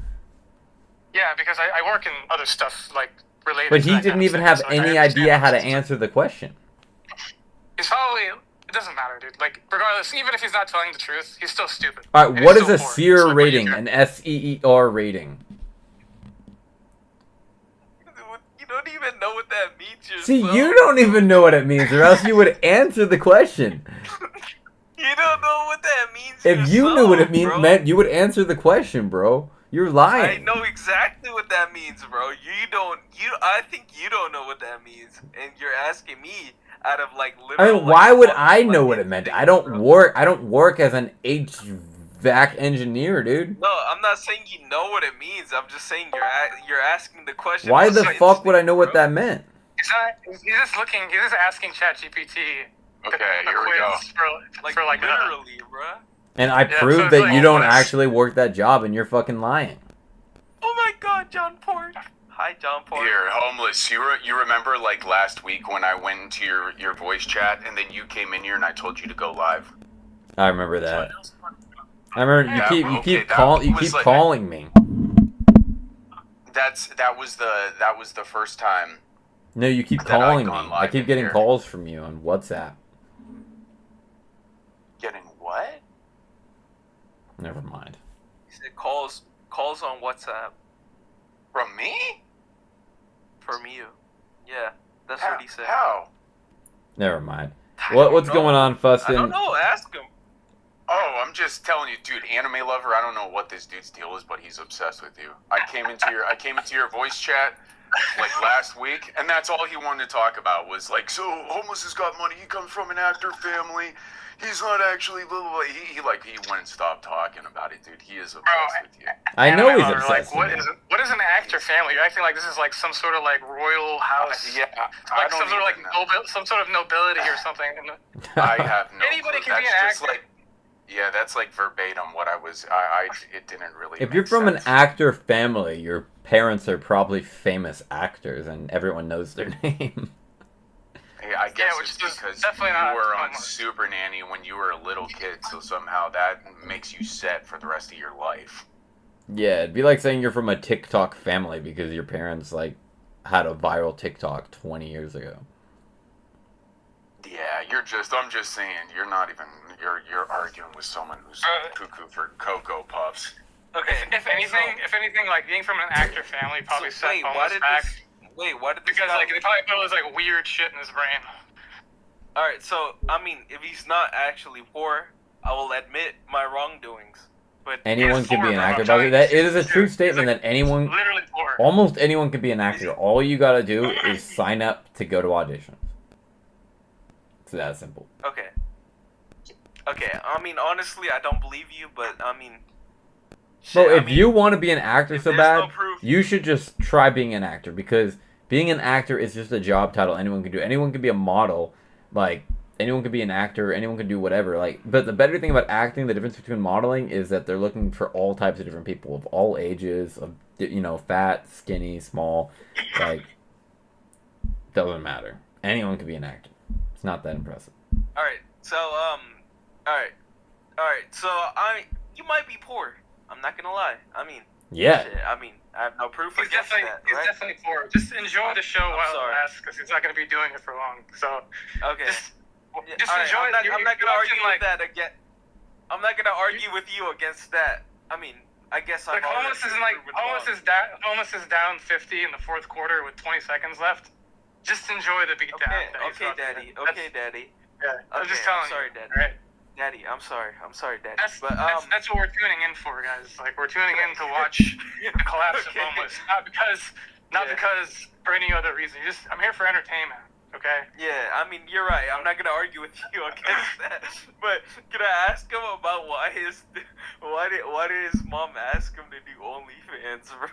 Yeah, because I work in other stuff like related. But to he that didn't kind of even stuff, have so, like, I any understand idea how to it's- answer the question. He's probably. It doesn't matter, dude. Like, regardless, even if he's not telling the truth, he's still stupid. All right, And what he's is a still poor. SEER So, like, what do you rating? care? An SEER rating? You don't even know what that means yourself. See, you don't even know what it means, or else you would answer the question. You don't know what that means If you knew what it bro. meant, you would answer the question, bro. You're I lying. know exactly what that means, bro. I think you don't know what that means, and you're asking me out of like I literal. mean, why like, would fucking, I know like, what it meant? instinct, I don't bro. work as an HVAC engineer, dude. No, I'm not saying you know what it means. I'm just saying you're asking the question. Why with the some fuck would I know instinct, what that meant? He's just asking ChatGPT. Okay, here we go. For like literally, bro. And I Yeah, proved so it's that like- you don't actually work that job, and you're fucking lying. Oh my God, John Port. Hi, John Port. Here, homeless. You remember like last week when I went into your voice chat and then you came in here and I told you to go live? I remember that. I remember you Yeah, keep okay, that was like- calling me. That was the first time. No, you keep that I've calling me. gone I live keep in getting here. calls from you on WhatsApp. Getting what? Never mind. He said calls on WhatsApp From me? from you. Yeah, that's How? what he said. How? Never mind. I What's don't know. going on, I don't Fustin? know. Ask him. Oh, I'm just telling you, dude. Anime lover. I don't know what this dude's deal is, but he's obsessed with you. I came into your voice chat like last week, and that's all he wanted to talk about was like, so homeless has got money. He comes from an actor family. He's not actually blah blah blah. He wouldn't stop talking about it, dude. He is obsessed with you. I know he's Like, obsessed what with is me. what is an actor family? You're acting like this is like some sort of like royal house. Yeah, I Like don't some sort of like even know. some sort of nobility or something. And I have no Anybody clue. can be That's an just actor. like, yeah, that's like verbatim what I was. It didn't really. If make you're from an sense. actor family, your parents are probably famous actors, and everyone knows their name. I guess which it's is because definitely you not were on homeless. Super Nanny when you were a little kid, so somehow that makes you set for the rest of your life. Yeah, it'd be like saying you're from a TikTok family because your parents like had a viral TikTok 20 years ago. Yeah, I'm just saying, you're not even. You're arguing with someone who's cuckoo for Cocoa Puffs. Okay. if anything, like being from an actor family probably set wait, homeless back. Wait, why did this Because guy... like they probably put all this like weird shit in his brain. Alright, so, I mean, if he's not actually poor, I will admit my wrongdoings. But Anyone He's can be poor, an bro. actor. I'm By the way, telling that you, it is a he's true like- statement that anyone, literally poor. almost anyone can be an actor. All you gotta do is sign up to go to auditions. It's that simple. Okay. Okay, I mean, honestly, I don't believe you, but, I mean... Bro, shit, if you want to be an actor so there's bad, no proof- you should just try being an actor, because being an actor is just a job title anyone can do. Anyone can be a model, like, anyone can be an actor, anyone can do whatever. Like, but the better thing about acting, the difference between modeling, is that they're looking for all types of different people of all ages, of, you know, fat, skinny, small, like, doesn't matter. Anyone can be an actor. It's not that impressive. Alright, so, alright, so, you might be poor. I'm not gonna lie. I mean, Yeah. shit, I mean, I have no proof He's against definitely, that, he's right? definitely poor. Just enjoy the show while sorry. it lasts, because he's not going to be doing it for long. So Okay. just Alright, enjoy. I'm not gonna argue like with that again. I'm not gonna argue with you against that. I mean, I guess like I'm Holmes is like Holmes is down 50 in the fourth quarter with 20 seconds left. Just enjoy the beatdown. Okay, Daddy. Okay, Daddy. Yeah, I'm just Okay, telling sorry, you. Daddy. All right. Daddy, I'm sorry, Daddy. That's, but that's what we're tuning in for, guys. Like we're tuning in to watch the collapse Okay. of homeless, not because for any other reason. I'm here for entertainment. Okay. Yeah, I mean, you're right. I'm not gonna argue with you against that. But can I ask him about why did his mom ask him to do OnlyFans, bro?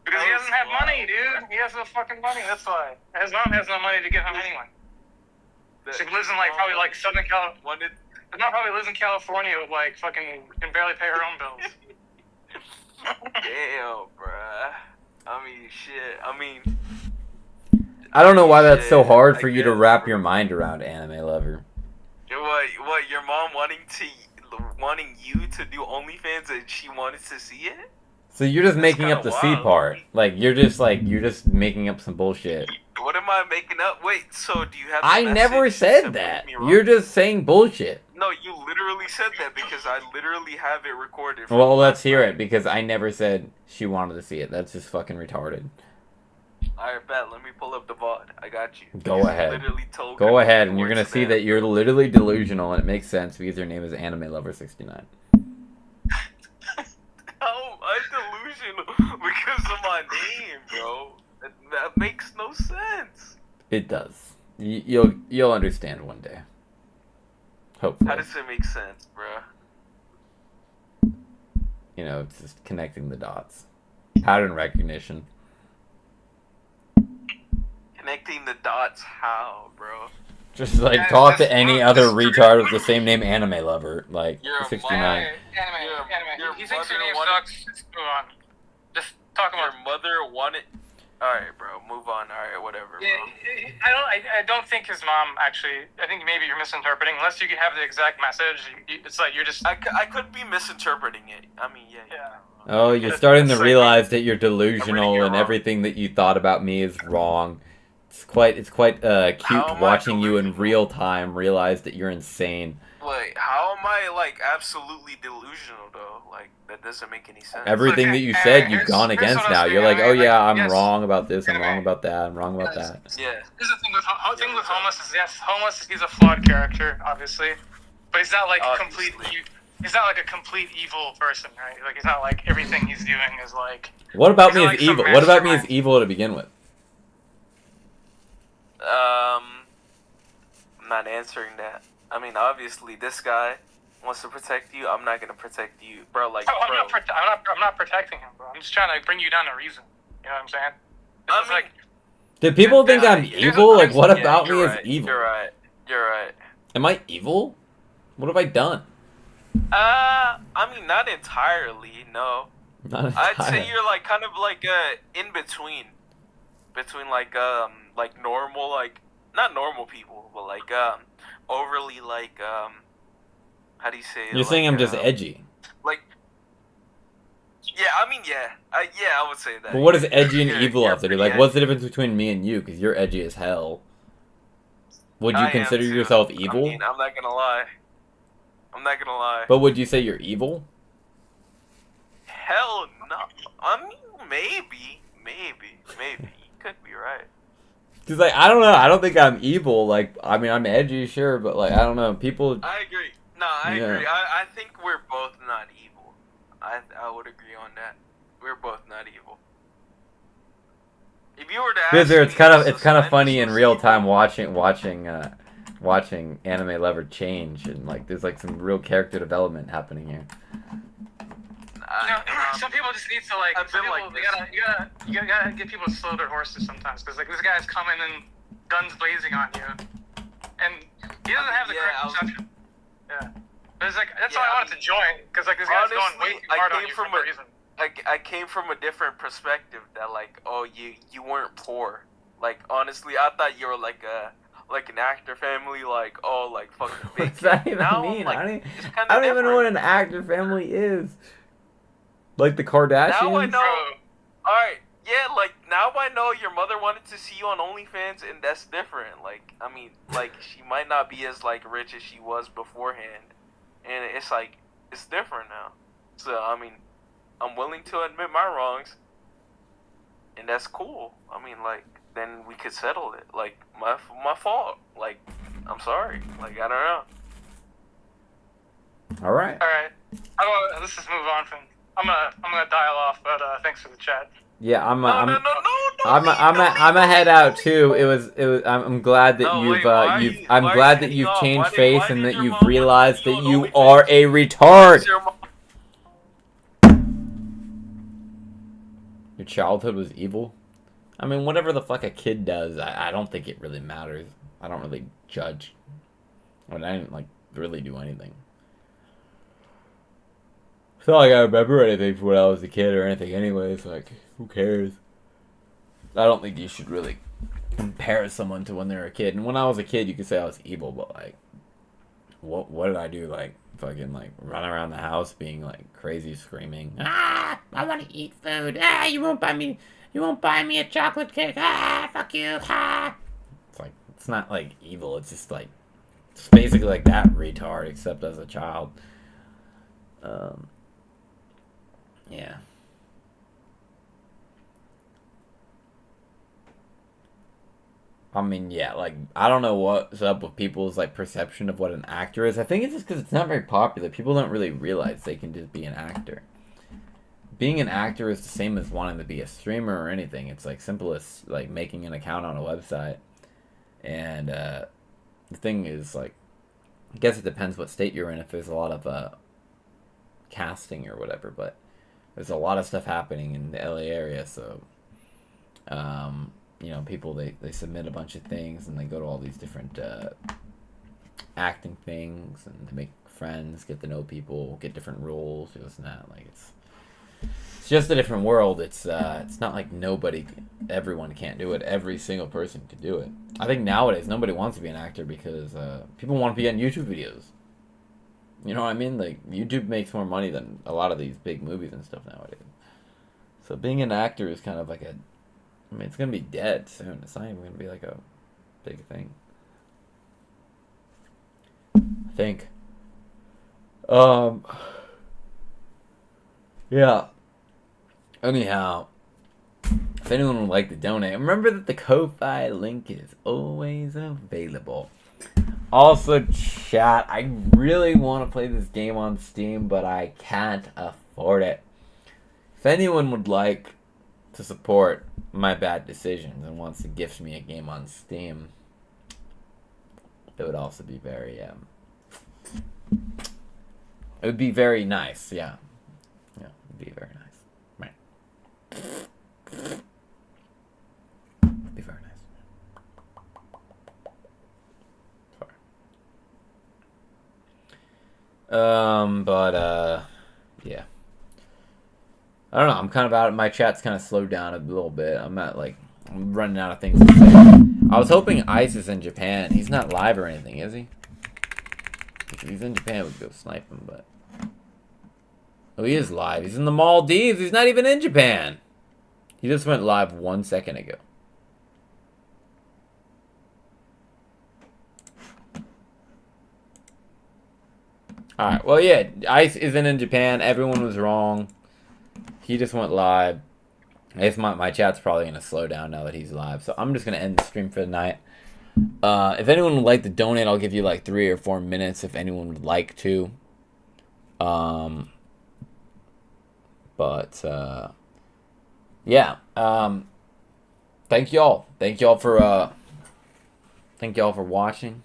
Because he doesn't have money, dude. He has no fucking money. That's why. His mom has no money to give him anyway. She lives in like probably like Southern California. His mom probably lives in California with like fucking can barely pay her own bills. Damn, bruh. I mean, shit. I mean, I don't know why that's so hard I for you to guess, wrap bro. your mind around, anime lover. what? Your mom wanting you to do OnlyFans and she wanted to see it? So you're just That's making up kinda the C wild. part. Like you're just making up some bullshit. What am I making up? Wait, so do you have? The I never message to said prove that. me wrong? You're just saying bullshit. No, you literally said that because I literally have it recorded. from Well, let's last hear night. it, because I never said she wanted to see it. That's just fucking retarded. Alright, bet. Let me pull up the VOD. I got you. Go You ahead. literally told Go her ahead, and you're words gonna to see them. that you're literally delusional, and it makes sense because your name is Anime Lover 69. How am I delusional because of my name, bro? That makes no sense. It does. You'll understand one day. Hopefully. How does it make sense, bro? You know, it's just connecting the dots. Pattern recognition. Connecting the dots, how, bro? Just like Yeah, talk to that's- any other retard with the same name, Anime Lover, like You're a 69. Anime. Your He thinks your mother name wanted- sucks. Just move on. Just talk Your about. mother wanted. Alright, bro. Move on. Alright, whatever, bro. Yeah, I don't think his mom actually. I think maybe you're misinterpreting. Unless you can have the exact message, it's like you're just. I could be misinterpreting it. I mean, yeah. Oh, you're Yeah, starting to it's like- realize that you're I'm reading delusional it and wrong. everything that you thought about me is wrong. It's quite How cute am I watching you in delusional? real time realize that you're insane. Wait, how am I, like, absolutely delusional, though? Like, that doesn't make any sense. Everything Okay, that you said, you've here's- gone here's against what now. I'm You're saying, like, oh like, yeah, I'm yes. wrong about this, I'm Anime. wrong about that, I'm wrong about that. Yeah. Here's the thing with homeless is yes, homeless. He's a flawed character, obviously, but he's not like a complete. Obviously. He's not like a complete evil person, right? Like he's not like everything he's doing is like. What about He's me like is some evil? What about me is mastermind. evil to begin with? I'm not answering that. I mean, obviously, this guy wants to protect you. I'm not gonna protect you, bro. Like, No, I'm bro. not protecting him, bro. I'm just trying to bring you down to reason. You know what I'm saying? It's I just mean- like Do people think I'm evil? Like, what Yeah, about me you're is right, evil? You're right. You're right. Am I evil? What have I done? I mean, not entirely. No. Not I'd entirely. say you're like kind of like in between like normal, like not normal people, but like overly like how do you say it? You're saying Like, I'm just edgy. like yeah, I mean yeah, I would say that. But what does edgy and You're- evil you're have to do? pretty Like, what's the edgy. difference between me and you? Because you're edgy as hell. Would you I am consider too. yourself evil? I mean, I'm not gonna lie. But would you say you're evil? Hell no. I mean, maybe. You could be right. right. Cause like I don't know, I don't think I'm evil. Like I mean, I'm edgy, sure, but like I don't know, people. I agree. No, I agree. I think we're both not evil. I would agree on that. We're both not evil. If you were to ask Because me, it's kind of funny in real time watching anime lover change, and like there's like some real character development happening here. Some people just need to like. Some people, you gotta get people to slow their horses sometimes, because like this guy's coming and guns blazing on you, and he doesn't have the correct perception. Yeah, but it's like that's why I wanted to join, because like this guy's going way too hard on you for no reason. I came from a different perspective that like, oh, you weren't poor. Like honestly, I thought you were like an actor family, like oh like fucking big. What's that even mean? Like, I don't even know what an actor family is. Like the Kardashians? Now I know. Alright, yeah, like now I know your mother wanted to see you on OnlyFans, and that's different. Like, I mean, like she might not be as like rich as she was beforehand, and it's like it's different now. So I mean, I'm willing to admit my wrongs, and that's cool. I mean, like then we could settle it. Like my fault. Like I'm sorry. Like I don't know. All right. Let's just move on from. I'm gonna dial off, but thanks for the chat. Yeah, I'm a head out too. I'm glad that I'm glad that you've changed face and that you've realized that you are a retard. Your childhood was evil? I mean, whatever the fuck a kid does, I don't think it really matters. I don't really judge. I mean, I didn't like really do anything. It's not like I remember anything from when I was a kid or anything anyways, like, who cares? I don't think you should really compare someone to when they're a kid. And when I was a kid, you could say I was evil, but, like, what did I do? Like, fucking, like, run around the house being, like, crazy screaming, ah, I want to eat food, ah, you won't buy me a chocolate cake, ah, fuck you, ah. It's like, it's not, like, evil, it's just, like, it's basically like that retard, except as a child. Yeah. I mean, yeah, like, I don't know what's up with people's, like, perception of what an actor is. I think it's just because it's not very popular. People don't really realize they can just be an actor. Being an actor is the same as wanting to be a streamer or anything. It's, like, simple as, like, making an account on a website. And, the thing is, like, I guess it depends what state you're in, if there's a lot of, casting or whatever, but there's a lot of stuff happening in the LA area, so, you know, people, they submit a bunch of things, and they go to all these different, acting things, and to make friends, get to know people, get different roles, this and that, like, it's just a different world. It's not like everyone can't do it. Every single person can do it. I think nowadays, nobody wants to be an actor because, people want to be on YouTube videos. You know what I mean? Like, YouTube makes more money than a lot of these big movies and stuff nowadays. So being an actor is kind of like I mean, it's going to be dead soon. It's not even going to be like a big thing. I think. Yeah. Anyhow, if anyone would like to donate, remember that the Ko-Fi link is always available. Also, chat, I really want to play this game on Steam, but I can't afford it. If anyone would like to support my bad decisions and wants to gift me a game on Steam, it would also be very, it would be very nice, yeah. Yeah, it would be very nice. Right. It'd be very nice. Yeah. I don't know, I'm kind of out, my chat's kind of slowed down a little bit. I'm running out of things to say. I was hoping Ice is in Japan. He's not live or anything, is he? If he's in Japan, we could go snipe him, but... Oh, he is live. He's in the Maldives. He's not even in Japan. He just went live 1 second ago. Alright, well, yeah, Ice isn't in Japan. Everyone was wrong. He just went live. I guess my chat's probably going to slow down now that he's live. So I'm just going to end the stream for the night. If anyone would like to donate, I'll give you like 3 or 4 minutes if anyone would like to. Yeah. Thank y'all. Thank y'all for watching.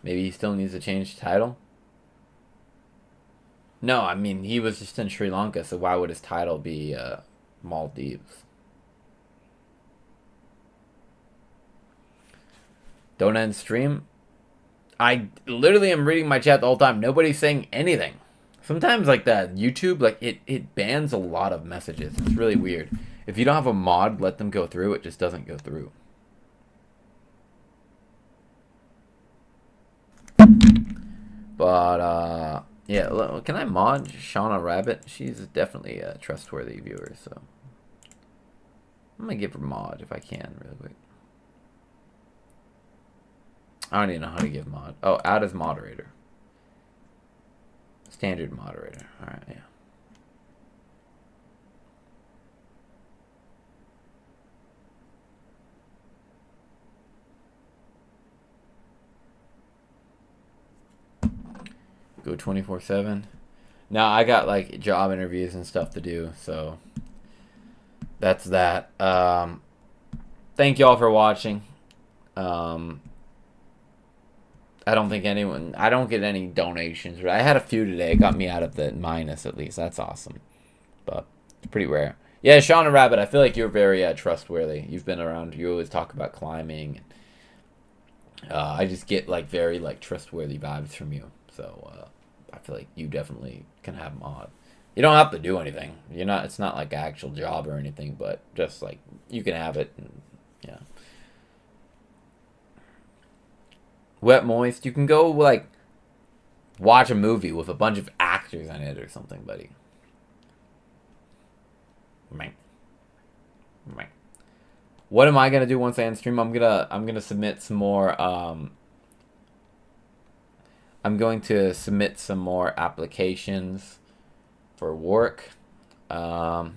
Maybe he still needs to change the title. No, I mean, he was just in Sri Lanka, so why would his title be Maldives? Don't end stream. I literally am reading my chat the whole time. Nobody's saying anything. Sometimes, like that YouTube, like it bans a lot of messages. It's really weird. If you don't have a mod, let them go through. It just doesn't go through. But yeah, can I mod Shauna Rabbit? She's definitely a trustworthy viewer, so I'm gonna give her mod if I can, really quick. I don't even know how to give mod. Oh, add as moderator. Standard moderator. Alright, yeah. Go 24/7. Now I got like job interviews and stuff to do, so that's that. Thank y'all for watching. I don't think I don't get any donations, but I had a few today. It got me out of the minus at least. That's awesome. But it's pretty rare. Yeah, Shauna Rabbit, I feel like you're very trustworthy. You've been around. You always talk about climbing. I just get like very like trustworthy vibes from you. So I feel like you definitely can have mod. You don't have to do anything. It's not like an actual job or anything, but just like you can have it. And, yeah. Wet Moist, you can go like watch a movie with a bunch of actors in it or something, buddy. What am I gonna do once I end stream? I'm gonna submit some more. I'm going to submit some more applications for work. And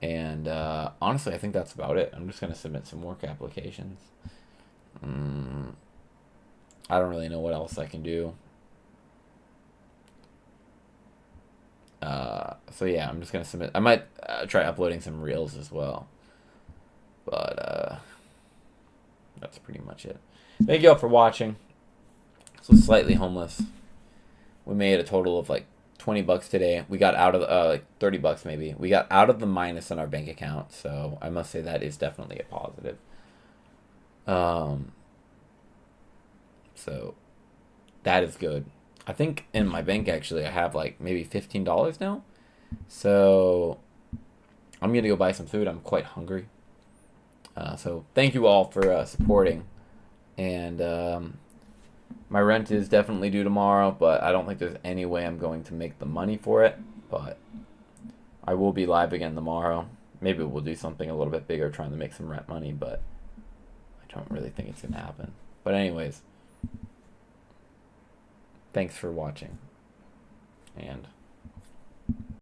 honestly, I think that's about it. I'm just gonna submit some work applications. I don't really know what else I can do. So yeah, I'm just gonna submit. I might try uploading some reels as well. But that's pretty much it. Thank you all for watching. So slightly homeless. We made a total of like $20 today. We got out of like $30 maybe. We got out of the minus in our bank account. So I must say that is definitely a positive. So that is good. I think in my bank actually I have like maybe $15 now. So I'm gonna go buy some food. I'm quite hungry. So thank you all for supporting. And my rent is definitely due tomorrow, but I don't think there's any way I'm going to make the money for it. But I will be live again tomorrow. Maybe we'll do something a little bit bigger trying to make some rent money, but I don't really think it's going to happen. But anyways, thanks for watching. And